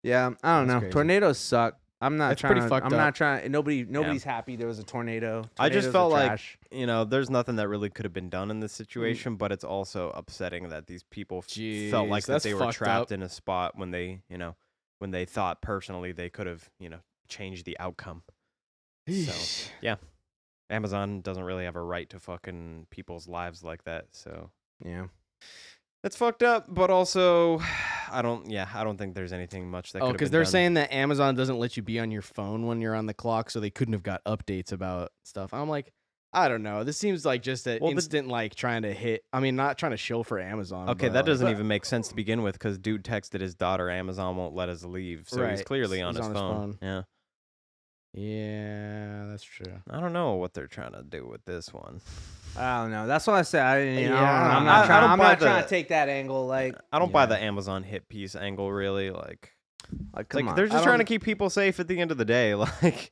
Speaker 3: Yeah, I don't
Speaker 2: That's
Speaker 3: know.
Speaker 2: crazy.
Speaker 3: Tornadoes suck. I'm not
Speaker 2: It's
Speaker 3: trying.
Speaker 2: pretty fucked
Speaker 3: I'm
Speaker 2: up.
Speaker 3: not trying. Nobody's happy. There was a tornado.
Speaker 1: I just
Speaker 3: Tornadoes
Speaker 1: felt
Speaker 3: are
Speaker 1: like,
Speaker 3: trash.
Speaker 1: there's nothing that really could have been done in this situation, but it's also upsetting that these people felt like
Speaker 2: Jeez,
Speaker 1: that
Speaker 2: that's
Speaker 1: they were
Speaker 2: fucked
Speaker 1: trapped
Speaker 2: up.
Speaker 1: in a spot when they, when they thought personally they could have, changed the outcome. So, yeah. Amazon doesn't really have a right to fucking people's lives like that, so.
Speaker 3: Yeah.
Speaker 1: That's fucked up, but also, I don't think there's anything much that could have been
Speaker 2: because they're
Speaker 1: done.
Speaker 2: saying that Amazon doesn't let you be on your phone when you're on the clock, so they couldn't have got updates about stuff. I'm like, I don't know. This seems like just an instant, like, trying to hit. I mean, not trying to shill for Amazon.
Speaker 1: Okay,
Speaker 2: but,
Speaker 1: that
Speaker 2: like,
Speaker 1: doesn't even make sense to begin with, because dude texted his daughter, Amazon won't let us leave, so he's
Speaker 2: Right.
Speaker 1: clearly on
Speaker 2: He's
Speaker 1: his phone. Yeah.
Speaker 2: Yeah, that's true.
Speaker 1: I don't know what they're trying to do with this one.
Speaker 3: I don't know. That's what I said. I'm
Speaker 1: I
Speaker 3: not trying.
Speaker 1: don't
Speaker 3: I'm
Speaker 1: buy
Speaker 3: not trying
Speaker 1: the-
Speaker 3: to take that angle. Like,
Speaker 1: I don't buy the Amazon hit piece angle, really. Like
Speaker 3: come on.
Speaker 1: they're just trying to keep people safe at the end of the day. Like,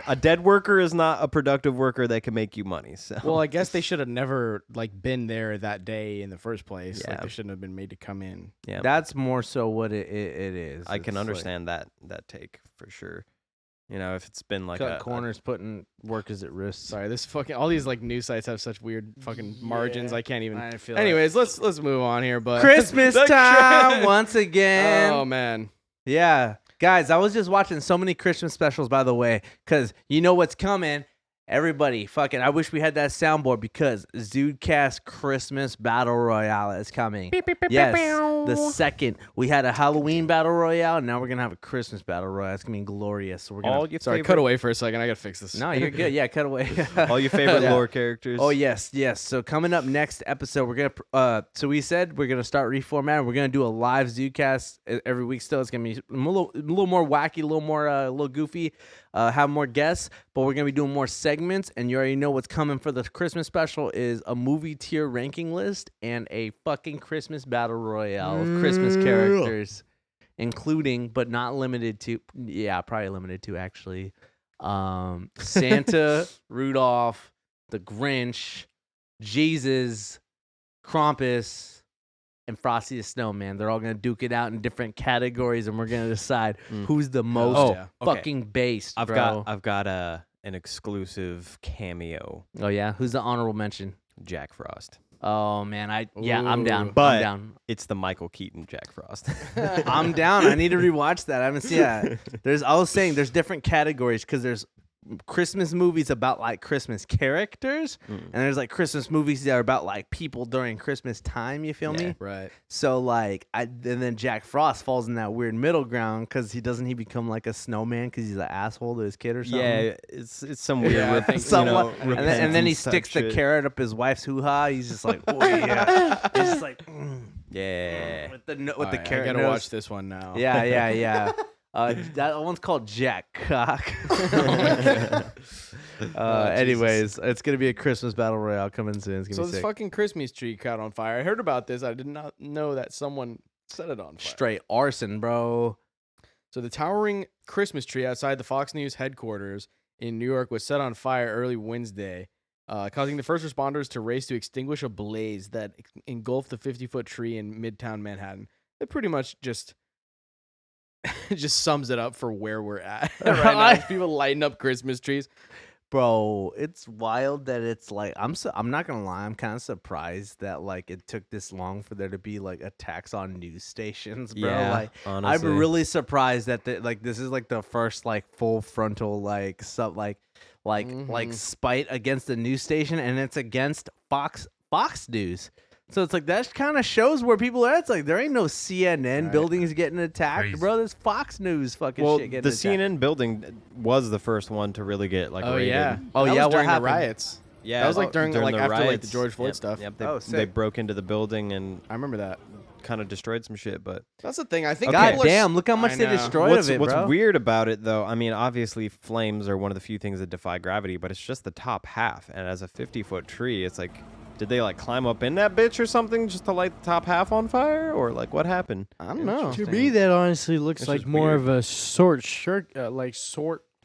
Speaker 1: a dead worker is not a productive worker that can make you money. So,
Speaker 2: Well, I guess they should have never been there that day in the first place.
Speaker 1: Yeah.
Speaker 2: Like, they shouldn't have been made to come in.
Speaker 1: yeah,
Speaker 3: That's more so what it is.
Speaker 1: I can
Speaker 3: It's
Speaker 1: understand that take for sure. If it's been like
Speaker 3: cut corners, putting workers at risk.
Speaker 2: Sorry, this fucking all these news sites have such weird fucking margins. I can't even.
Speaker 3: I feel
Speaker 2: Anyways, let's move on here. But
Speaker 3: Christmas
Speaker 2: The
Speaker 3: time once again.
Speaker 2: Oh man.
Speaker 3: Yeah. Guys, I was just watching so many Christmas specials, by the way, because you know what's coming. Everybody, I wish we had that soundboard because ZUDECAST Christmas Battle Royale is coming. Yes, the second. We had a Halloween Battle Royale, and now we're going to have a Christmas Battle Royale. It's going to be glorious. So we're gonna
Speaker 2: Sorry, cut away for a second. I gotta fix this.
Speaker 3: No, you're good. Yeah, cut away.
Speaker 1: all your favorite
Speaker 3: Yeah.
Speaker 1: lore characters.
Speaker 3: Oh yes. So coming up next episode, we're gonna. So we said we're gonna start reformatting. We're gonna do a live ZooCast every week. Still, it's gonna be a little more wacky, a little goofy. Have more guests, but we're gonna be doing more segments. And you already know what's coming for the Christmas special is a movie tier ranking list and a fucking Christmas battle royale of Christmas characters, including but not limited to. Yeah, probably limited to actually. Santa, Rudolph, the Grinch, Jesus, Krampus, and Frosty the Snowman. They're all going to duke it out in different categories, and we're going to decide who's the most fucking based,
Speaker 1: I've
Speaker 3: bro.
Speaker 1: got an exclusive cameo.
Speaker 3: Oh, yeah? Who's the honorable mention?
Speaker 1: Jack Frost.
Speaker 3: Oh, man. I'm down.
Speaker 1: But
Speaker 3: I'm down.
Speaker 1: it's the Michael Keaton Jack Frost.
Speaker 3: I'm down. I need to rewatch that. I haven't seen that. I was saying there's different categories because there's Christmas movies about like Christmas characters, and there's like Christmas movies that are about like people during Christmas time. You feel me?
Speaker 2: Right.
Speaker 3: So like, and then Jack Frost falls in that weird middle ground because he become like a snowman because he's an asshole to his kid or something.
Speaker 1: Yeah, it's some weird.
Speaker 2: I think
Speaker 3: Somewhat. And then he
Speaker 1: repentance type
Speaker 3: sticks the
Speaker 1: shit.
Speaker 3: carrot up his wife's hoo-ha. He's just like, oh yeah. He's just like,
Speaker 1: Yeah.
Speaker 3: with the
Speaker 2: All right,
Speaker 3: carrot
Speaker 2: I gotta
Speaker 3: nose.
Speaker 2: watch this one now.
Speaker 3: Yeah. That one's called Jack Cock. Anyways, it's gonna be a Christmas battle royale coming soon. It's gonna
Speaker 2: So
Speaker 3: be
Speaker 2: this
Speaker 3: sick.
Speaker 2: fucking Christmas tree caught on fire. I heard about this. I did not know that someone set it on fire.
Speaker 3: Straight arson, bro.
Speaker 2: So the towering Christmas tree outside the Fox News headquarters in New York was set on fire early Wednesday, causing the first responders to race to extinguish a blaze that engulfed the 50-foot tree in Midtown Manhattan. It pretty much just sums it up for where we're at right now. People lighting up Christmas trees.
Speaker 3: Bro, it's wild that it's like I'm not gonna lie, I'm kind of surprised that like it took this long for there to be like attacks on news stations, bro.
Speaker 1: Yeah,
Speaker 3: like
Speaker 1: honestly.
Speaker 3: I'm really surprised that this is like the first like full frontal like spite against the news station, and it's against Fox News. So it's like that kind of shows where people are. It's like there ain't no CNN buildings getting attacked, bro. There's Fox News fucking shit getting
Speaker 1: the
Speaker 3: attacked.
Speaker 1: CNN building was the first one to really get like raided.
Speaker 2: That
Speaker 3: what
Speaker 2: was during the
Speaker 3: happened?
Speaker 2: riots.
Speaker 1: Yeah,
Speaker 2: That was like during like
Speaker 1: the
Speaker 2: after like the
Speaker 1: riots.
Speaker 2: George Floyd
Speaker 1: Yep,
Speaker 2: stuff.
Speaker 1: Yep,
Speaker 3: Oh,
Speaker 1: they
Speaker 3: sick.
Speaker 1: broke into the building and
Speaker 2: I remember that.
Speaker 1: kind of destroyed some shit. But
Speaker 2: That's the thing. I think
Speaker 3: God
Speaker 2: people are
Speaker 3: damn, look how much
Speaker 2: I
Speaker 3: they
Speaker 2: know.
Speaker 3: destroyed
Speaker 1: what's
Speaker 3: of it,
Speaker 1: what's
Speaker 3: bro.
Speaker 1: weird about it though? I mean, obviously flames are one of the few things that defy gravity, but it's just the top half. And as a 50-foot tree, it's like, did they like climb up in that bitch or something just to light the top half on fire, or like what happened?
Speaker 2: I don't know.
Speaker 8: To me, that honestly looks
Speaker 1: It's
Speaker 8: like
Speaker 1: just
Speaker 8: more
Speaker 1: weird.
Speaker 8: of a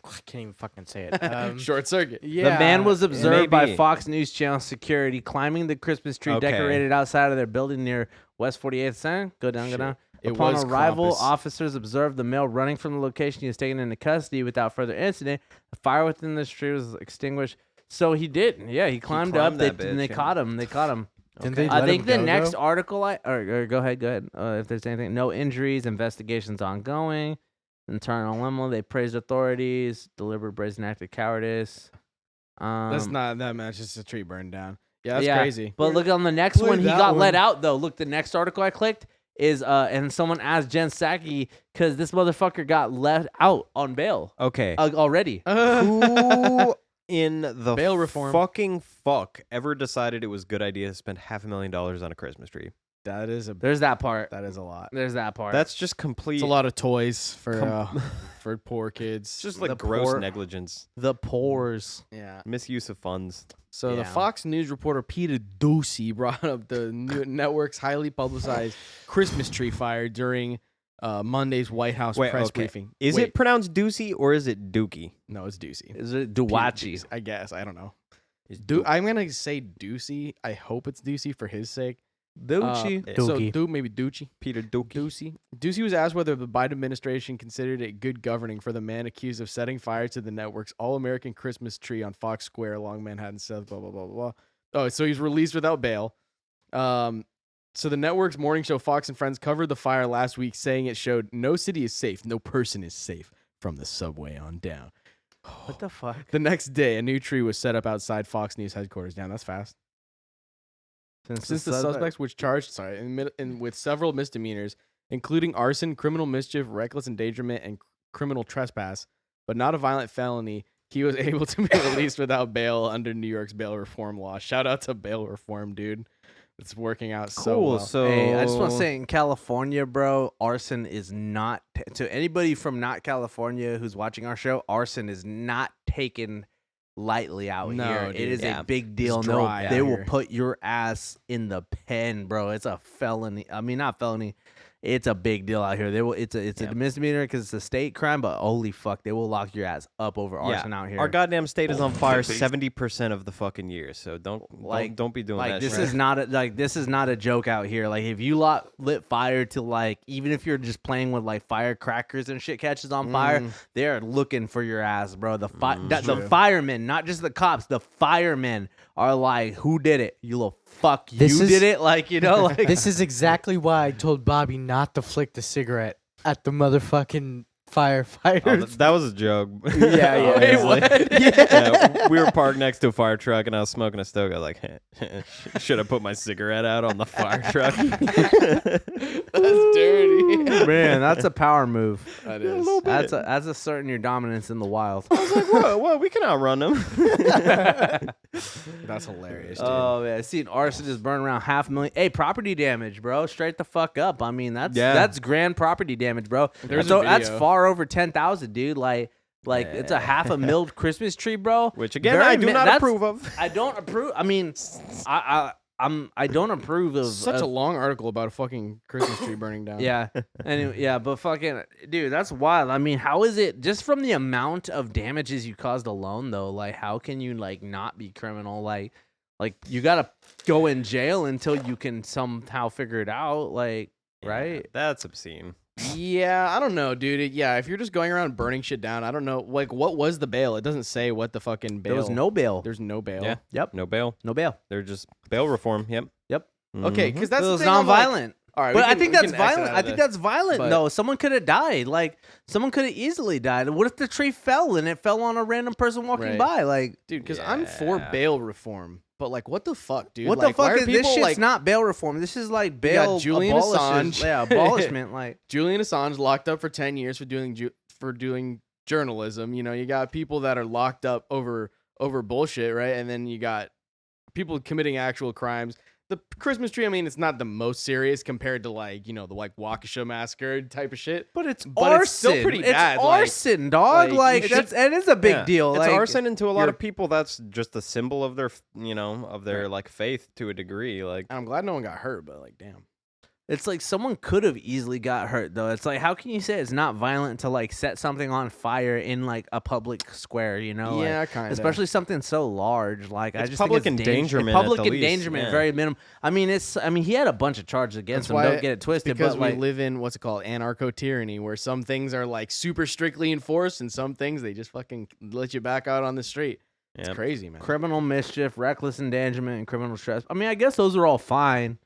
Speaker 8: I can't even fucking say it.
Speaker 2: Short circuit.
Speaker 8: Yeah,
Speaker 3: The man was observed by
Speaker 1: maybe.
Speaker 3: Fox News Channel security climbing the Christmas tree
Speaker 1: Okay.
Speaker 3: decorated outside of their building near West 48th Center. Go down.
Speaker 2: It
Speaker 3: Upon
Speaker 2: was
Speaker 3: arrival,
Speaker 2: Krampus.
Speaker 3: officers observed the male running from the location. He was taken into custody without further incident. The fire within the tree was extinguished. So he did. Yeah, he climbed up.
Speaker 1: climbed that
Speaker 3: And they
Speaker 1: bitch,
Speaker 3: caught him. They caught him.
Speaker 8: Didn't they
Speaker 3: I
Speaker 8: let
Speaker 3: think
Speaker 8: him
Speaker 3: the
Speaker 8: go,
Speaker 3: next
Speaker 8: though?
Speaker 3: article, or go ahead. If there's anything, no injuries, investigations ongoing, internal memo. They praised authorities, deliberate brazen act of cowardice.
Speaker 2: That's not that much. Just a tree burned down. Yeah, that's
Speaker 3: yeah,
Speaker 2: crazy.
Speaker 3: But look on the next
Speaker 2: play
Speaker 3: one, he
Speaker 2: that
Speaker 3: got let
Speaker 2: one.
Speaker 3: out though. Look, the next article I clicked is and someone asked Jen Psaki because this motherfucker got let out on bail
Speaker 1: Okay.
Speaker 3: already.
Speaker 1: Who in the
Speaker 2: Bail reform.
Speaker 1: fucking fuck ever decided it was a good idea to spend $500,000 on a Christmas tree?
Speaker 2: That is a
Speaker 3: There's that part.
Speaker 2: that is a lot.
Speaker 3: There's that part.
Speaker 1: That's just complete.
Speaker 2: It's a lot of toys for poor kids.
Speaker 1: It's just like
Speaker 3: the
Speaker 1: gross
Speaker 3: poor-
Speaker 1: negligence,
Speaker 3: the pores.
Speaker 2: Yeah.
Speaker 1: misuse of funds.
Speaker 2: So the
Speaker 3: Yeah.
Speaker 2: Fox News reporter Peter Ducey brought up the network's highly publicized Christmas tree fire during Monday's White House
Speaker 1: Wait,
Speaker 2: press
Speaker 1: okay.
Speaker 2: briefing.
Speaker 1: Is
Speaker 2: Wait,
Speaker 1: it pronounced Doocy or is it Dookie?
Speaker 2: No, it's Ducey.
Speaker 3: Is it
Speaker 2: Peter
Speaker 3: Duwachi?
Speaker 2: Ducey, I guess. I don't know.
Speaker 1: Is
Speaker 2: I'm gonna say Ducey. I hope it's Ducey for his sake.
Speaker 3: Ducci.
Speaker 2: So
Speaker 8: Dookie.
Speaker 2: maybe Ducci.
Speaker 1: Peter Dookie.
Speaker 2: Ducey. Ducey was asked whether the Biden administration considered it good governing for the man accused of setting fire to the network's all-American Christmas tree on Fox Square along Manhattan South, blah, blah, blah, blah. Oh, so he's released without bail. So the network's morning show Fox and Friends covered the fire last week, saying it showed no city is safe, no person is safe from the subway on down.
Speaker 3: What the fuck?
Speaker 2: The next day, a new tree was set up outside Fox News headquarters. Damn, that's fast. Since the suspects were charged, with several misdemeanors, including arson, criminal mischief, reckless endangerment, and criminal trespass, but not a violent felony, he was able to be released without bail under New York's bail reform law. Shout out to bail reform, dude. It's working out so
Speaker 1: Cool.
Speaker 2: well.
Speaker 1: So
Speaker 3: Hey, I just want to say in California, bro, arson is not to anybody from not California who's watching our show. Arson is not taken lightly out
Speaker 2: No,
Speaker 3: here.
Speaker 2: dude.
Speaker 3: It is
Speaker 1: Yeah.
Speaker 3: a big deal.
Speaker 2: It's
Speaker 3: No,
Speaker 2: dry
Speaker 3: they
Speaker 2: out
Speaker 3: will
Speaker 2: here.
Speaker 3: put your ass in the pen, bro. It's a felony. I mean, not felony. It's a big deal out here. They will. It's a misdemeanor because it's a state crime. But holy fuck, they will lock your ass up over arson out here.
Speaker 1: Our goddamn state is on fire 70% of the fucking year. So don't be doing
Speaker 3: like
Speaker 1: that
Speaker 3: this
Speaker 1: shit.
Speaker 3: is not this is not a joke out here. Like if you lit fire to like even if you're just playing with like firecrackers and shit catches on fire, they're looking for your ass, bro. The firemen, not just the cops, the firemen are like, who did it? You little fuck,
Speaker 8: This
Speaker 3: you
Speaker 8: is-
Speaker 3: did it, like you know, like
Speaker 8: This is exactly why I told Bobby not to flick the cigarette at the motherfucking
Speaker 1: Oh,
Speaker 8: firefighters.
Speaker 1: that was a joke.
Speaker 8: Yeah, yeah.
Speaker 1: Honestly.
Speaker 8: What?
Speaker 1: Yeah, we were parked next to a fire truck, and I was smoking a stoke. I was like, should I put my cigarette out on the fire truck?
Speaker 2: That's dirty.
Speaker 3: man, that's a power move.
Speaker 2: That is.
Speaker 3: That's asserting your dominance in the wild.
Speaker 1: I was like, whoa, we can outrun them.
Speaker 2: That's hilarious, dude.
Speaker 3: Oh man, I seen arson just burn around $500,000. Hey, property damage, bro. Straight the fuck up. I mean, that's grand property damage, bro.
Speaker 2: There's
Speaker 3: so
Speaker 2: a
Speaker 3: that's
Speaker 2: video.
Speaker 3: far over 10,000, dude. Like it's a half a milled Christmas tree, bro.
Speaker 1: Which again,
Speaker 3: Very
Speaker 1: I do
Speaker 3: mi-
Speaker 1: not
Speaker 3: that's-
Speaker 1: approve of.
Speaker 3: I don't approve. I mean, I don't approve of
Speaker 2: Such a long article about a fucking Christmas tree burning down.
Speaker 3: yeah. Anyway, yeah, but fucking dude, that's wild. I mean, how is it just from the amount of damages you caused alone though? Like how can you like not be criminal? Like you got to go in jail until you can somehow figure it out, like right?
Speaker 1: That's obscene.
Speaker 2: Yeah, I don't know, dude. Yeah, if you're just going around burning shit down, I don't know. Like, what was the bail? It doesn't say what the fucking bail.
Speaker 3: There was no bail.
Speaker 2: There's no bail.
Speaker 1: Yeah.
Speaker 3: Yep.
Speaker 1: No bail.
Speaker 3: No bail.
Speaker 1: They're just bail reform. Yep.
Speaker 3: Yep.
Speaker 2: Okay, because that's
Speaker 3: It
Speaker 2: the
Speaker 3: was
Speaker 2: thing. I'm like-
Speaker 3: nonviolent.
Speaker 2: all right,
Speaker 3: But
Speaker 2: we
Speaker 3: I
Speaker 2: can-
Speaker 3: think
Speaker 2: we
Speaker 3: that's
Speaker 2: can exit
Speaker 3: violent.
Speaker 2: out
Speaker 3: I
Speaker 2: of
Speaker 3: think
Speaker 2: this.
Speaker 3: that's violent.
Speaker 2: But-
Speaker 3: No, someone could have died. Like someone could have easily died. What if the tree fell and it fell on a random person walking
Speaker 2: Right.
Speaker 3: by? Like
Speaker 2: dude. Because I'm for
Speaker 1: Yeah.
Speaker 2: bail reform, but like, what the fuck, dude?
Speaker 3: what
Speaker 2: Like,
Speaker 3: the
Speaker 2: why
Speaker 3: fuck
Speaker 2: are
Speaker 3: is this
Speaker 2: people,
Speaker 3: shit's
Speaker 2: like,
Speaker 3: not bail reform. This is like
Speaker 2: got
Speaker 3: bail
Speaker 2: Julian
Speaker 3: abolishes-
Speaker 2: Assange.
Speaker 3: Yeah, abolishment. Like
Speaker 2: Julian Assange locked up for 10 years for doing journalism. You know, you got people that are locked up over bullshit, right? And then you got people committing actual crimes. The Christmas tree, I mean, it's not the most serious compared to like, you know, the like Waukesha massacre type of shit.
Speaker 3: but it's
Speaker 2: But
Speaker 3: arson.
Speaker 2: it's still pretty bad,
Speaker 3: It's
Speaker 2: like-
Speaker 3: arson, dog.
Speaker 2: like,
Speaker 3: Like,
Speaker 2: you
Speaker 3: that's it is a big
Speaker 1: Yeah.
Speaker 3: deal.
Speaker 1: It's
Speaker 3: like,
Speaker 1: arson, and to a lot
Speaker 2: you're-
Speaker 1: of people, that's just a symbol of their, of their like faith to a degree. Like,
Speaker 2: And I'm glad no one got hurt, but like, damn.
Speaker 3: It's like someone could have easily got hurt though. It's like, how can you say it's not violent to like set something on fire in like a public square? You know, like,
Speaker 2: Yeah, kind of.
Speaker 3: especially something so large. Like I
Speaker 1: It's
Speaker 3: just
Speaker 1: public
Speaker 3: think it's
Speaker 1: endangerment
Speaker 3: Public
Speaker 1: at the least,
Speaker 3: endangerment,
Speaker 1: yeah.
Speaker 3: very minimum. I mean, he had a bunch of charges against him. Don't get it twisted.
Speaker 2: Because
Speaker 3: but like,
Speaker 2: we live in what's it called, anarcho-tyranny, where some things are like super strictly enforced, and some things they just fucking let you back out on the street. It's
Speaker 1: Yep.
Speaker 2: crazy, man.
Speaker 3: criminal mischief, reckless endangerment, and criminal stress. I mean, I guess those are all fine.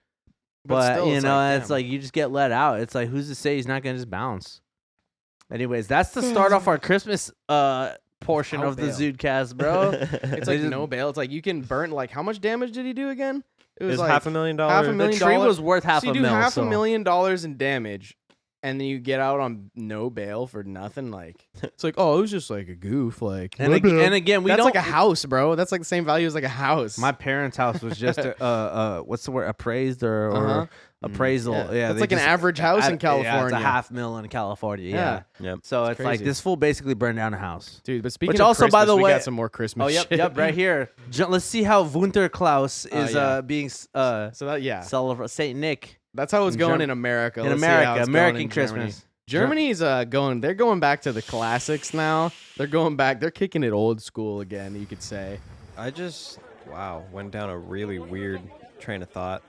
Speaker 3: But
Speaker 2: still,
Speaker 3: you
Speaker 2: it's
Speaker 3: know,
Speaker 2: like,
Speaker 3: it's
Speaker 2: damn.
Speaker 3: like you just get let out. It's like, who's to say he's not gonna just bounce? Anyways, that's to start off our Christmas portion
Speaker 2: Without
Speaker 3: of the
Speaker 2: bail.
Speaker 3: Zudecast, bro.
Speaker 2: It's like no bail. It's like you can burn. Like, how much damage did he do again? It
Speaker 1: It was
Speaker 2: like
Speaker 1: $500,000.
Speaker 2: $500,000.
Speaker 3: The tree was worth half
Speaker 2: so you
Speaker 3: a
Speaker 2: do
Speaker 3: mil.
Speaker 2: half
Speaker 3: so.
Speaker 2: $1,000,000 in damage, and then you get out on no bail for nothing. Like, it's like, oh, it was just like a goof. Like,
Speaker 3: And again, we
Speaker 2: that's
Speaker 3: don't.
Speaker 2: like a house, bro. That's like the same value as like a house.
Speaker 3: My parents' house was just what's the word? Appraised or
Speaker 2: Uh-huh.
Speaker 3: appraisal?
Speaker 2: Yeah.
Speaker 3: Yeah,
Speaker 2: That's
Speaker 3: they
Speaker 2: like an
Speaker 3: just-
Speaker 2: average house in
Speaker 3: Yeah, it's
Speaker 2: California.
Speaker 3: a $500,000 in California. Yeah.
Speaker 1: Yep.
Speaker 3: So
Speaker 2: It's
Speaker 3: it's like
Speaker 2: crazy.
Speaker 3: this fool basically burned down a house.
Speaker 2: Dude, but speaking
Speaker 3: Which
Speaker 2: of
Speaker 3: also,
Speaker 2: Christmas,
Speaker 3: by the
Speaker 2: we
Speaker 3: way-
Speaker 2: got some more Christmas
Speaker 3: Oh, yep,
Speaker 2: shit.
Speaker 3: yep, right here. Let's see how Winterklaus is
Speaker 2: yeah.
Speaker 3: being
Speaker 2: So that, yeah,
Speaker 3: celebrated. Saint Nick
Speaker 2: that's how it's
Speaker 3: in
Speaker 2: going
Speaker 3: Germ-
Speaker 2: in America.
Speaker 3: in
Speaker 2: Let's see how
Speaker 3: America.
Speaker 2: it's going
Speaker 3: American
Speaker 2: in Germany.
Speaker 3: Christmas.
Speaker 2: Germany's they're going back to the classics now. They're going back. They're kicking it old school again, you could say.
Speaker 1: I just, went down a really weird train of thought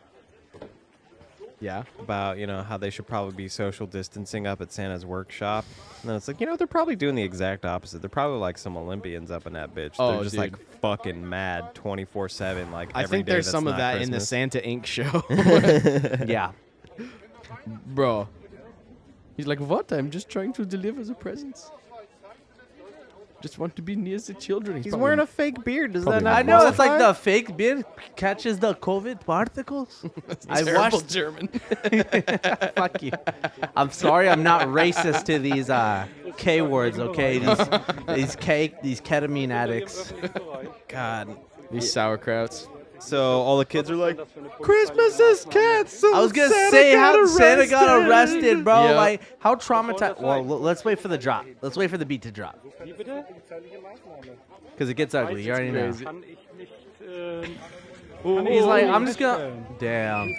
Speaker 2: Yeah.
Speaker 1: about, how they should probably be social distancing up at Santa's workshop. And then it's like, they're probably doing the exact opposite. They're probably like some Olympians up in that bitch.
Speaker 2: Oh,
Speaker 1: They're just
Speaker 2: dude.
Speaker 1: like fucking mad 24/7. Like
Speaker 2: I
Speaker 1: every
Speaker 2: think
Speaker 1: day
Speaker 2: there's
Speaker 1: that's
Speaker 2: some of
Speaker 1: not
Speaker 2: that in the
Speaker 1: Christmas.
Speaker 2: Santa Inc. show.
Speaker 3: Yeah.
Speaker 2: Bro. He's like, what? I'm just trying to deliver the presents. Just want to be near the children.
Speaker 1: He's wearing a fake beard. Does that
Speaker 2: probably
Speaker 1: not
Speaker 3: I know it's like
Speaker 1: qualify?
Speaker 3: the fake beard catches the COVID particles. I
Speaker 2: terrible
Speaker 3: watched.
Speaker 2: German.
Speaker 3: Fuck you. I'm sorry, I'm not racist to these K words. Okay, these ketamine addicts.
Speaker 1: God.
Speaker 2: These sauerkrauts.
Speaker 1: So all the kids are like, Christmas is canceled.
Speaker 3: I was gonna
Speaker 1: Santa
Speaker 3: say
Speaker 1: got
Speaker 3: how Santa got
Speaker 1: arrested."
Speaker 3: arrested, bro.
Speaker 2: Yeah.
Speaker 3: Like how traumatized. Well, let's wait for the drop. Let's wait for the beat to drop. Because it gets ugly. You already know. And he's like, I'm just gonna. Damn.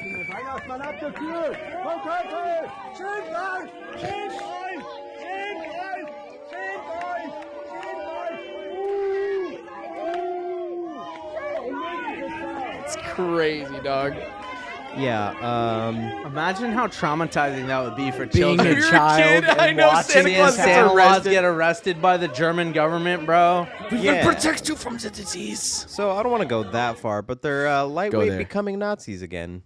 Speaker 2: It's crazy, dog.
Speaker 1: Yeah.
Speaker 3: Imagine how traumatizing that would be for
Speaker 8: Being
Speaker 3: children.
Speaker 8: a child
Speaker 2: I
Speaker 8: and
Speaker 2: know
Speaker 8: watching
Speaker 2: Santa
Speaker 3: Seeing
Speaker 2: Claus gets
Speaker 3: Santa Claus
Speaker 2: arrested.
Speaker 3: get arrested by the German government, bro.
Speaker 1: Yeah.
Speaker 8: protect you from the disease.
Speaker 1: So I don't want to go that far, but they're lightweight
Speaker 2: there.
Speaker 1: becoming Nazis again.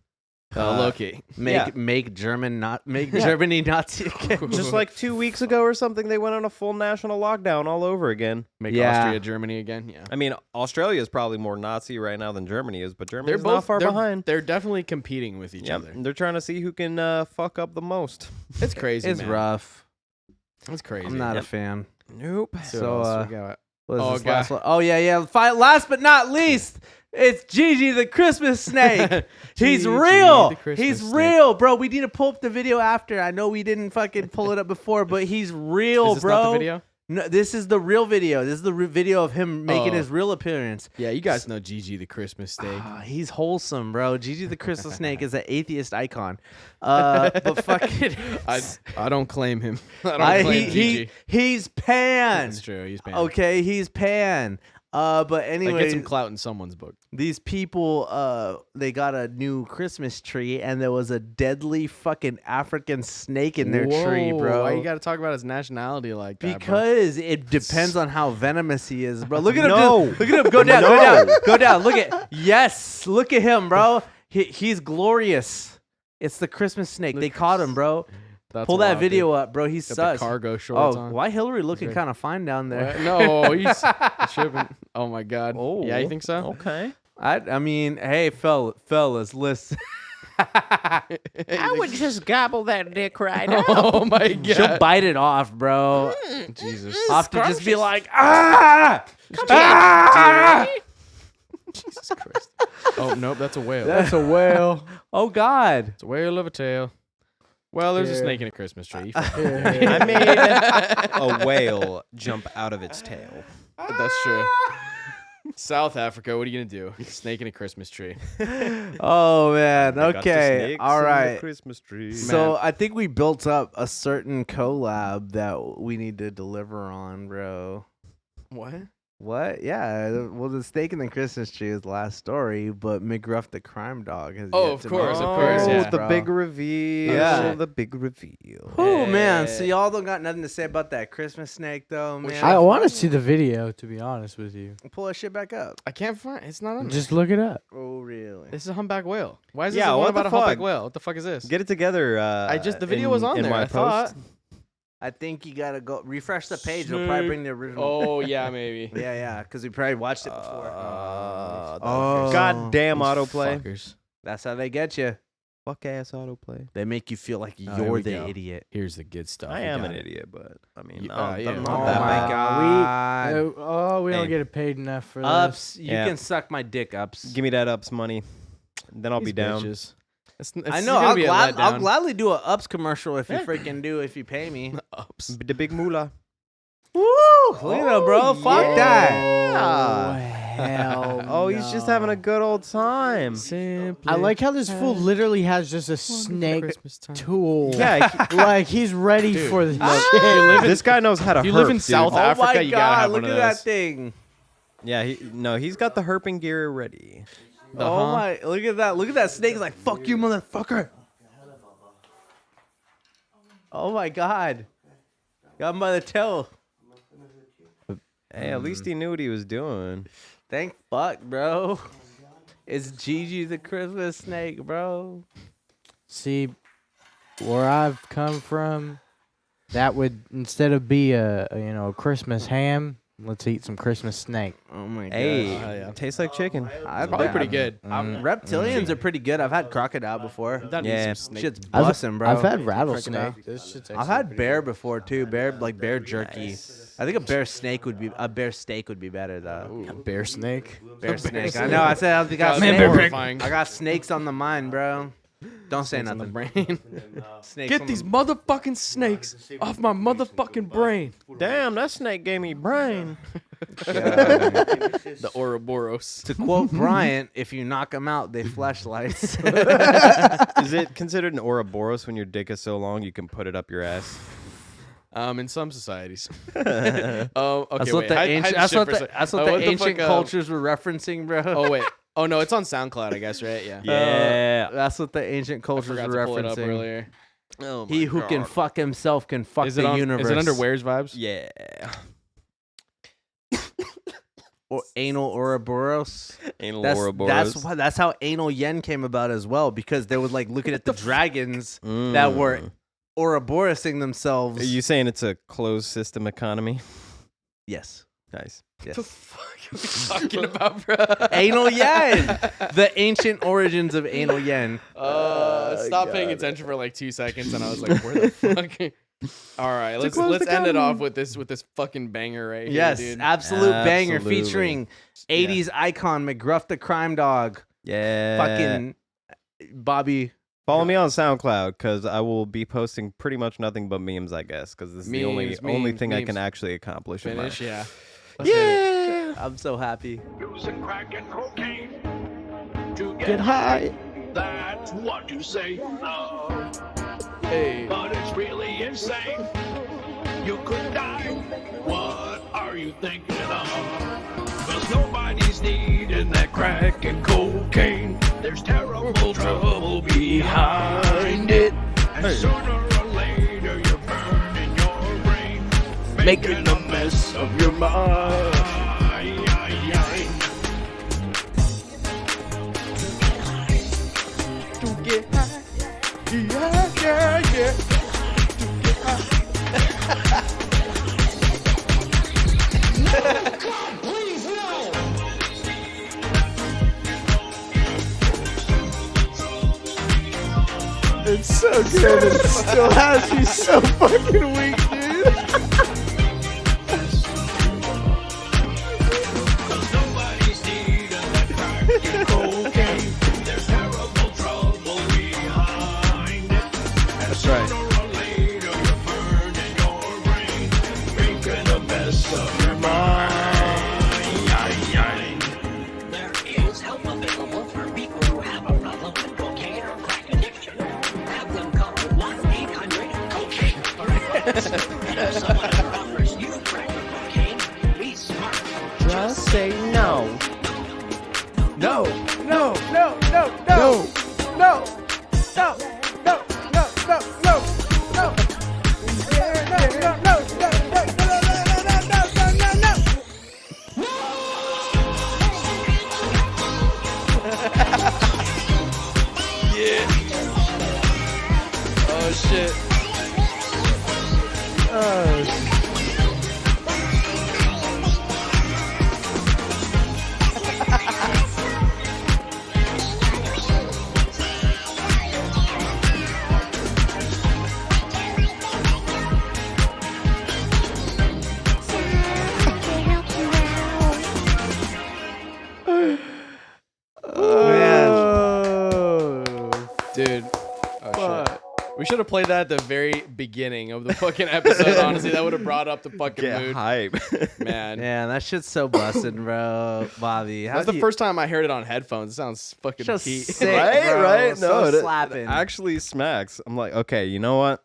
Speaker 2: Low-key.
Speaker 3: Make Germany Nazi again.
Speaker 1: Just like 2 weeks ago or something, they went on a full national lockdown all over again.
Speaker 2: Make
Speaker 3: Yeah.
Speaker 2: Austria, Germany again. Yeah.
Speaker 1: I mean, Australia is probably more Nazi right now than Germany is, but Germany's
Speaker 2: They're both
Speaker 1: not far
Speaker 2: they're,
Speaker 1: behind.
Speaker 2: They're definitely competing with each
Speaker 1: Yep,
Speaker 2: other.
Speaker 1: they're trying to see who can fuck up the most.
Speaker 2: It's crazy.
Speaker 3: It's
Speaker 2: man.
Speaker 3: rough.
Speaker 2: It's crazy.
Speaker 3: I'm not a
Speaker 1: Yep.
Speaker 3: fan.
Speaker 1: Nope.
Speaker 3: So,
Speaker 2: else we got?
Speaker 3: what is
Speaker 2: Oh,
Speaker 3: this
Speaker 2: God.
Speaker 3: last one? Oh yeah. Last but not least, it's Gigi the Christmas snake. He's
Speaker 2: Gigi
Speaker 3: real.
Speaker 2: the Christmas
Speaker 3: He's
Speaker 2: snake.
Speaker 3: real, bro. We need to pull up the video after. I know we didn't fucking pull it up before, but he's real,
Speaker 2: Is this
Speaker 3: bro.
Speaker 2: not the video?
Speaker 3: No, this is the real video. This is the video of him making
Speaker 2: Oh.
Speaker 3: his real appearance.
Speaker 2: Yeah, you guys know Gigi the Christmas steak.
Speaker 3: He's wholesome, bro. Gigi the Crystal Snake is an atheist icon. But fucking,
Speaker 2: I don't claim him. I don't claim Gigi.
Speaker 3: he's pan.
Speaker 2: That's true. He's banned.
Speaker 3: Okay, he's pan. But
Speaker 2: Like,
Speaker 3: anyway,
Speaker 2: get some clout in someone's book.
Speaker 3: these people, they got a new Christmas tree, and there was a deadly fucking African snake in their tree,
Speaker 2: Whoa,
Speaker 3: bro.
Speaker 2: Why you got to talk about his nationality like that, bro?
Speaker 3: Because it depends on how venomous he is, bro. Look at him.
Speaker 1: No.
Speaker 3: Look at him. Go down.
Speaker 1: No.
Speaker 3: Go down. Go down. Look at. Yes. Look at him, bro. He's glorious. It's the Christmas snake. They caught him, bro.
Speaker 2: That's
Speaker 3: Pull that
Speaker 2: wild,
Speaker 3: video
Speaker 2: dude.
Speaker 3: up, bro. He's
Speaker 2: Got
Speaker 3: sus.
Speaker 2: the cargo shorts
Speaker 3: Oh,
Speaker 2: on.
Speaker 3: why Hillary looking
Speaker 2: Right.
Speaker 3: kind of fine down there?
Speaker 2: What? No, he's tripping. Oh my god.
Speaker 1: Oh.
Speaker 2: Yeah, you think so?
Speaker 1: Okay.
Speaker 3: I mean, hey, fellas, listen.
Speaker 2: I would
Speaker 1: just gobble that dick right now.
Speaker 2: Oh my god.
Speaker 3: She'll bite it off, bro.
Speaker 2: Jesus.
Speaker 3: I'll have to just be like, ah!
Speaker 2: Jesus Christ. Oh nope, that's a whale.
Speaker 3: That's a whale. Oh God.
Speaker 2: It's a whale of a tail. Well, there's a snake in a Christmas tree.
Speaker 1: I made a whale jump out of its tail.
Speaker 2: That's true. South Africa. What are you gonna do? Snake in a Christmas tree.
Speaker 3: Oh man.
Speaker 1: They got the
Speaker 3: Okay.
Speaker 1: snakes
Speaker 3: All
Speaker 1: in the
Speaker 3: right.
Speaker 1: Christmas tree.
Speaker 3: So I think we built up a certain collab that we need to deliver on, bro.
Speaker 2: What?
Speaker 3: What? Yeah. Well, the steak in the Christmas tree is the last story, but McGruff the crime dog has.
Speaker 2: Oh,
Speaker 3: yet
Speaker 2: of
Speaker 3: to
Speaker 2: course,
Speaker 3: make
Speaker 2: of course,
Speaker 3: appearance,
Speaker 2: yeah.
Speaker 1: the
Speaker 3: bro.
Speaker 1: big reveal.
Speaker 3: Yeah.
Speaker 1: The big reveal.
Speaker 3: Oh man, so y'all don't got nothing to say about that Christmas snake though, man.
Speaker 8: I want to see the video, to be honest with you.
Speaker 3: Pull that shit back up.
Speaker 2: I can't find. It's not on.
Speaker 8: Just look it up.
Speaker 3: Oh really?
Speaker 2: This is a humpback whale. Why is this
Speaker 1: Yeah,
Speaker 2: one
Speaker 1: what
Speaker 2: about
Speaker 1: the
Speaker 2: a humpback
Speaker 1: fuck?
Speaker 2: whale? What the fuck is this?
Speaker 1: Get it together.
Speaker 2: The video was on
Speaker 1: in
Speaker 2: there.
Speaker 1: my
Speaker 2: I thought.
Speaker 1: post.
Speaker 3: I think you gotta go refresh the page. It'll probably bring the original.
Speaker 2: Oh yeah, maybe.
Speaker 3: Yeah, because we probably watched it before.
Speaker 1: Goddamn
Speaker 2: These
Speaker 1: autoplay.
Speaker 2: fuckers.
Speaker 3: That's how they get you.
Speaker 1: Fuck ass autoplay.
Speaker 3: They make you feel like
Speaker 2: here
Speaker 3: you're
Speaker 2: we
Speaker 3: the
Speaker 2: go.
Speaker 3: idiot.
Speaker 2: Here's the good stuff.
Speaker 1: I
Speaker 2: We
Speaker 1: am
Speaker 2: got
Speaker 1: an
Speaker 2: it.
Speaker 1: idiot, but I mean,
Speaker 2: Yeah, yeah.
Speaker 1: I'm
Speaker 2: Oh
Speaker 1: not that
Speaker 3: my
Speaker 1: bad.
Speaker 3: God.
Speaker 8: We don't
Speaker 1: Hey.
Speaker 8: get paid enough for
Speaker 3: Ups, you
Speaker 1: Yeah.
Speaker 3: can suck my dick, Ups.
Speaker 1: Give me that ups money, then I'll be
Speaker 2: These
Speaker 1: down.
Speaker 2: bitches.
Speaker 3: I know. I'll gladly do a Ups commercial if you freaking do. If you pay me.
Speaker 2: Ups.
Speaker 1: The big moolah.
Speaker 3: Woo! Look at that, bro. Fuck that.
Speaker 8: Oh, hell
Speaker 1: Oh, he's just having a good old time.
Speaker 8: I like how this fool literally has just a snake tool.
Speaker 1: Yeah,
Speaker 8: Like, he's ready
Speaker 2: Dude.
Speaker 8: for this
Speaker 2: Ah!
Speaker 8: shit.
Speaker 1: this guy knows how to
Speaker 2: If you
Speaker 1: herp,
Speaker 2: live in
Speaker 1: dude.
Speaker 2: South
Speaker 3: Oh
Speaker 2: Africa,
Speaker 3: my
Speaker 2: you gotta have
Speaker 3: God! Look
Speaker 2: one
Speaker 3: at
Speaker 2: of
Speaker 3: that
Speaker 2: those.
Speaker 3: thing.
Speaker 1: Yeah, he's got the herping gear ready.
Speaker 3: Oh my! Look at that! Look at that snake! It's like, fuck you, motherfucker! Oh my God! Got him by the tail.
Speaker 1: Hey, at least he knew what he was doing.
Speaker 3: Thank fuck, bro. It's Gigi the Christmas snake, bro.
Speaker 8: See, where I've come from, that would, instead of be a Christmas ham, let's eat some Christmas snake.
Speaker 3: Oh my God!
Speaker 1: Hey, tastes like chicken.
Speaker 2: Probably pretty good.
Speaker 3: Reptilians are pretty good. I've had crocodile before.
Speaker 1: Yeah.
Speaker 3: Shit's bussin', bro.
Speaker 8: I've had rattlesnake.
Speaker 3: I've had bear before too. Bear jerky. I think a bear steak would be better though.
Speaker 8: A bear snake.
Speaker 3: Bear snake. I know. I said I got
Speaker 2: Man,
Speaker 3: snakes.
Speaker 2: horrifying.
Speaker 3: I got snakes on the mind, bro. Don't say
Speaker 2: On the
Speaker 3: nothing.
Speaker 2: brain.
Speaker 3: Snakes
Speaker 2: Get
Speaker 3: on
Speaker 2: these
Speaker 3: the-
Speaker 2: motherfucking snakes off my motherfucking brain.
Speaker 1: Damn, that snake gave me brain.
Speaker 2: The Ouroboros.
Speaker 3: To quote Bryant, if you knock them out, they flashlights.
Speaker 1: Is it considered an Ouroboros when your dick is so long you can put it up your ass?
Speaker 2: In some societies. Okay,
Speaker 3: That's what
Speaker 2: wait.
Speaker 3: the
Speaker 2: hide
Speaker 3: ancient.
Speaker 2: the
Speaker 3: That's
Speaker 2: shit
Speaker 3: what
Speaker 2: for a
Speaker 3: the,
Speaker 2: sec.
Speaker 3: that's what
Speaker 2: Oh,
Speaker 3: the
Speaker 2: what the
Speaker 3: ancient
Speaker 2: fuck,
Speaker 3: cultures were referencing, bro.
Speaker 2: Oh wait. Oh no, it's on SoundCloud, I guess, right? Yeah.
Speaker 1: Yeah.
Speaker 3: That's what the ancient
Speaker 2: I
Speaker 3: cultures
Speaker 2: forgot
Speaker 3: were
Speaker 2: to pull it up
Speaker 3: referencing.
Speaker 2: earlier.
Speaker 1: Oh
Speaker 3: He who can fuck himself can fuck
Speaker 2: Is
Speaker 3: the
Speaker 2: it on?
Speaker 3: universe.
Speaker 2: Is it under Where's Vibes?
Speaker 1: Yeah.
Speaker 3: Or anal Ouroboros.
Speaker 1: Anal
Speaker 3: That's
Speaker 1: Ouroboros.
Speaker 3: that's how anal yen came about as well, because they would like looking at the dragons that were Ouroborosing themselves.
Speaker 1: Are you saying it's a closed system economy?
Speaker 3: Yes.
Speaker 1: Nice.
Speaker 3: Yes.
Speaker 2: What the fuck are we talking about, bro?
Speaker 3: Anal yen. The ancient origins of anal yen.
Speaker 2: Stop paying attention for like 2 seconds, and I was like, "Where the fuck?" All right, let's end it off with this fucking banger right here,
Speaker 3: Yes,
Speaker 2: dude.
Speaker 3: absolute banger
Speaker 1: Absolutely.
Speaker 3: featuring 80s icon McGruff the Crime Dog.
Speaker 1: Yeah.
Speaker 3: Fucking Bobby.
Speaker 1: Follow me on SoundCloud because I will be posting pretty much nothing but memes, I guess, because this is the only
Speaker 2: Memes,
Speaker 1: thing I
Speaker 2: memes.
Speaker 1: can actually accomplish. in my-
Speaker 2: Finish, yeah.
Speaker 3: Yeah. I'm so happy.
Speaker 11: Using crack and cocaine to
Speaker 8: Get high.
Speaker 11: That's what you say. No,
Speaker 2: Hey.
Speaker 11: but it's really insane. You could die. What are you thinking of? 'Cause nobody's needing that crack and cocaine. There's terrible trouble behind it. And sooner or later you're burning your brain, making a mess of your mind.
Speaker 2: To get high. Yeah.
Speaker 8: It's so good. It still has me so fucking weak, dude.
Speaker 11: Nobody's needing that crack and cocaine. There's terrible trouble behind it.
Speaker 3: That's right.
Speaker 11: Sooner or later you're burning your brain, making a mess of your mind.
Speaker 3: No, no, no, no, no, no, no, no, no, no, no, no, no. Yeah, no, no, no, no, no, no, no, no, no, no.
Speaker 2: Oh shit. Dude. Oh shit. We should have played that at the very beginning of the fucking episode, honestly. That would have brought up the fucking
Speaker 1: Get
Speaker 2: mood.
Speaker 1: hype.
Speaker 2: Man.
Speaker 3: Man, that shit's so busted, bro. Bobby,
Speaker 2: That's the first time I heard it on headphones. It sounds fucking
Speaker 3: Just
Speaker 2: heat.
Speaker 3: sick,
Speaker 1: Right,
Speaker 3: bro.
Speaker 1: right.
Speaker 3: So
Speaker 1: No, it
Speaker 3: slapping.
Speaker 1: actually smacks. I'm like, okay, you know what?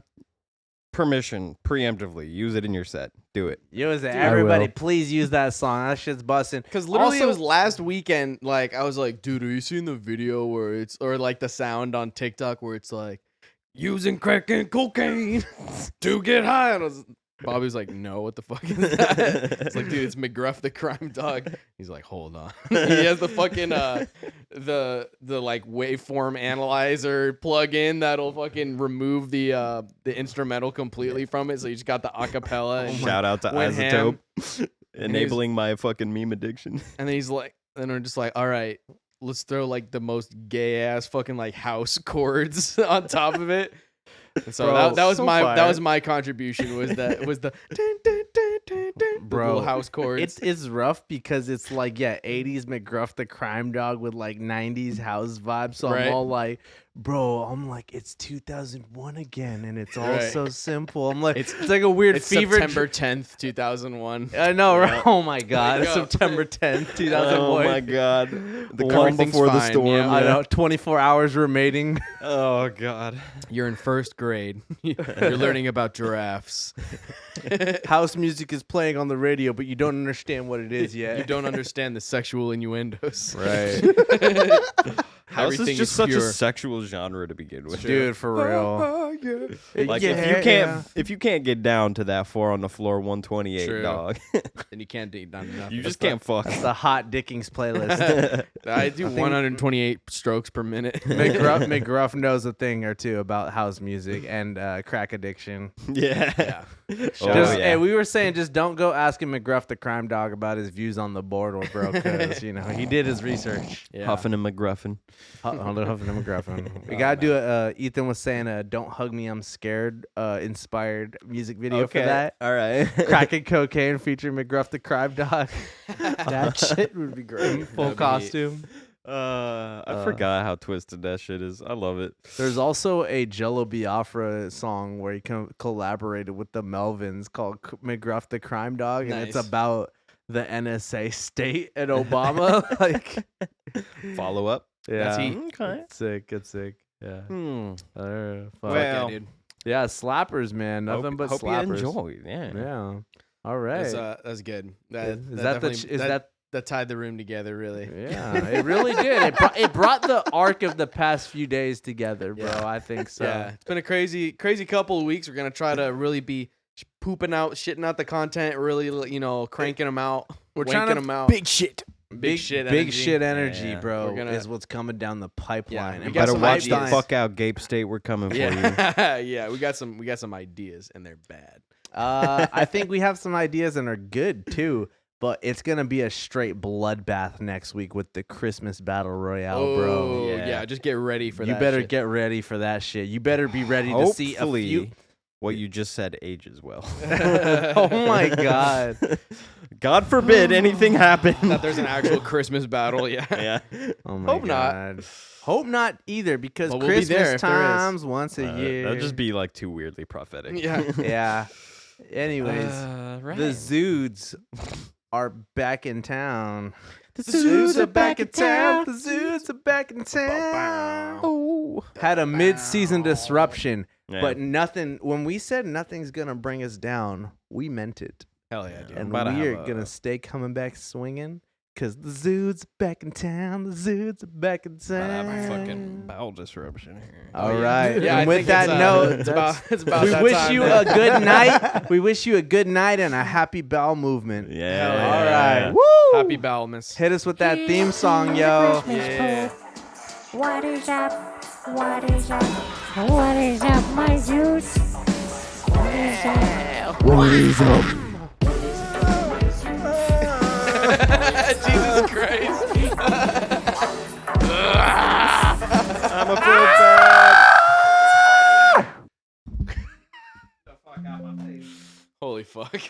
Speaker 1: Permission, preemptively, use it in your set. Do it.
Speaker 3: Use it.
Speaker 8: I
Speaker 3: Everybody,
Speaker 8: will.
Speaker 3: please use that song. That shit's busting.
Speaker 2: Because literally it
Speaker 3: Also-
Speaker 2: was last weekend, like, I was like, dude, are you seeing the video where it's, or like the sound on TikTok where it's like, using crack and cocaine to get high? And Bobby was like, no, what the fuck is that? It's like, dude, it's McGruff the crime dog. He's like, hold on. He has the fucking, the like waveform analyzer plug-in that'll fucking remove the instrumental completely from it. So you just got the acapella. And
Speaker 1: Shout out to
Speaker 2: went ham.
Speaker 1: Isotope, enabling my fucking meme addiction.
Speaker 2: And then he's like, and we're just like, all right, let's throw like the most gay ass fucking like house chords on top of it. And so
Speaker 3: Bro,
Speaker 2: that was
Speaker 3: so
Speaker 2: my
Speaker 3: fire.
Speaker 2: my contribution was the dun, dun, dun, dun, dun,
Speaker 3: Bro,
Speaker 2: the little house chords.
Speaker 3: It's rough because it's like 80s McGruff the crime dog with like 90s house vibes. So
Speaker 2: Right.
Speaker 3: I'm all like, bro, I'm like, it's 2001 again, and it's all
Speaker 2: Right.
Speaker 3: so simple. I'm like, it's like a weird
Speaker 2: It's
Speaker 3: fever.
Speaker 2: September 10th, 2001.
Speaker 3: I know, right? Oh my
Speaker 2: There
Speaker 3: god,
Speaker 2: you go.
Speaker 3: September 10th,
Speaker 1: Oh
Speaker 3: 2001.
Speaker 1: my god. The
Speaker 3: Well,
Speaker 1: calm
Speaker 2: everything's
Speaker 1: before the
Speaker 2: fine,
Speaker 1: storm.
Speaker 2: yeah.
Speaker 3: I
Speaker 1: yeah.
Speaker 3: know, 24 hours remaining.
Speaker 1: Oh god.
Speaker 2: You're in first grade. You're learning about giraffes.
Speaker 3: House music is playing on the radio, but you don't understand what it is yet.
Speaker 2: You don't understand the sexual innuendos.
Speaker 3: Right.
Speaker 1: House
Speaker 2: Everything
Speaker 1: is just
Speaker 2: is
Speaker 1: such
Speaker 2: pure.
Speaker 1: a sexual genre to begin with.
Speaker 3: Dude, for real.
Speaker 1: Like
Speaker 3: Yeah,
Speaker 1: if you can't get down to that 4 on the floor 128
Speaker 2: True.
Speaker 1: dog,
Speaker 2: And you can't do nothing.
Speaker 1: you just can't fuck.
Speaker 3: That's the hot dickings playlist.
Speaker 2: I do 128 strokes per minute.
Speaker 3: McGruff knows a thing or two about house music and crack addiction.
Speaker 1: Yeah.
Speaker 2: Yeah.
Speaker 1: Oh,
Speaker 3: Just,
Speaker 1: yeah.
Speaker 3: Hey, we were saying just don't go asking McGruff the crime dog about his views on the board, bro, because he did his research.
Speaker 2: Yeah.
Speaker 1: Huffing and McGruffin.
Speaker 3: Hold on, Huffing and McGruffin. We gotta do a. Ethan was saying "Don't Hug Me, I'm Scared" inspired music video for that.
Speaker 1: All right.
Speaker 3: Crack and cocaine featuring McGruff the crime dog.
Speaker 8: That shit would be great.
Speaker 3: Full
Speaker 2: That'd be-
Speaker 3: costume.
Speaker 1: I forgot how twisted that shit is. I love it.
Speaker 3: There's also a Jello Biafra song where he collaborated with the Melvins called McGruff the Crime Dog, and it's
Speaker 2: Nice.
Speaker 3: about the NSA state and Obama. Like,
Speaker 1: Follow up.
Speaker 3: yeah,
Speaker 2: That's heat.
Speaker 1: Okay.
Speaker 3: It's sick. It's sick. Yeah. Fuck.
Speaker 1: Well,
Speaker 2: Yeah, dude.
Speaker 3: Yeah, slappers, man. Nothing but
Speaker 1: hope
Speaker 3: slappers.
Speaker 1: you enjoy. Yeah.
Speaker 3: Yeah. All right.
Speaker 2: That's good.
Speaker 3: Is that the?
Speaker 2: definitely-
Speaker 3: Is that?
Speaker 2: that tied the room together? Really?
Speaker 3: Yeah, it really did. It brought the arc of the past few days together, bro.
Speaker 2: Yeah.
Speaker 3: I think so.
Speaker 2: Yeah, it's been a crazy couple of weeks. We're gonna try to really be pooping out, shitting out the content, really, cranking them out.
Speaker 3: We're trying to
Speaker 2: them out.
Speaker 8: Big shit.
Speaker 2: Big shit
Speaker 3: Big
Speaker 2: energy.
Speaker 3: shit energy,
Speaker 1: Yeah.
Speaker 3: bro.
Speaker 2: We're gonna-
Speaker 3: is what's coming down the pipeline.
Speaker 2: we
Speaker 3: And
Speaker 2: got
Speaker 1: Better
Speaker 2: some
Speaker 1: watch the
Speaker 2: ideas.
Speaker 1: fuck out, Gape State. We're coming for you.
Speaker 2: Yeah, yeah. We got some ideas, and they're bad.
Speaker 3: I think we have some ideas and are good too. But it's gonna be a straight bloodbath next week with the Christmas battle royale, bro.
Speaker 2: Oh, yeah. Just get ready for
Speaker 3: You
Speaker 2: that.
Speaker 3: better
Speaker 2: shit.
Speaker 3: get ready for that shit. You better be ready to see a
Speaker 1: Hopefully,
Speaker 3: few.
Speaker 1: what you just said ages well.
Speaker 3: Oh my god.
Speaker 1: God forbid anything happen.
Speaker 2: that there's an actual Christmas battle. Yeah.
Speaker 1: yeah.
Speaker 3: Oh my
Speaker 2: Hope not.
Speaker 3: god. Hope not either, because
Speaker 2: But we'll be there
Speaker 3: Christmas
Speaker 2: if there is.
Speaker 3: times once a year.
Speaker 1: That'd just be like too weirdly prophetic.
Speaker 2: Yeah.
Speaker 3: Yeah. Anyways,
Speaker 1: right.
Speaker 3: the Zudes are back in town.
Speaker 2: The
Speaker 3: Zudes are back in town. The Zudes are back in town.
Speaker 1: Oh.
Speaker 3: Had a mid-season disruption,
Speaker 1: Yeah.
Speaker 3: but nothing. When we said nothing's gonna bring us down, we meant it,
Speaker 2: Hell yeah, dude.
Speaker 3: and
Speaker 1: about to
Speaker 3: we
Speaker 1: have
Speaker 3: are
Speaker 1: a-
Speaker 3: gonna stay coming back swinging. 'Cause the Zudes are back in town. The Zudes are back in
Speaker 1: I have a
Speaker 3: town.
Speaker 1: fucking bowel disruption here.
Speaker 3: All right.
Speaker 2: Yeah, I
Speaker 3: and with
Speaker 2: think
Speaker 3: that
Speaker 2: it's,
Speaker 3: note,
Speaker 2: it's about
Speaker 3: we
Speaker 2: that
Speaker 3: wish
Speaker 2: time
Speaker 3: you
Speaker 2: then.
Speaker 3: a good night. We wish you a good night and a happy bowel movement.
Speaker 1: Yeah.
Speaker 3: All right. Woo!
Speaker 2: Happy Bowelmas.
Speaker 3: Hit us with that theme song, yo.
Speaker 2: Yeah.
Speaker 12: What is up? What is up? What is up, my Zudes? What is up? What is up?
Speaker 2: Jesus Christ.
Speaker 1: I'm a fruit bag.
Speaker 2: Holy fuck.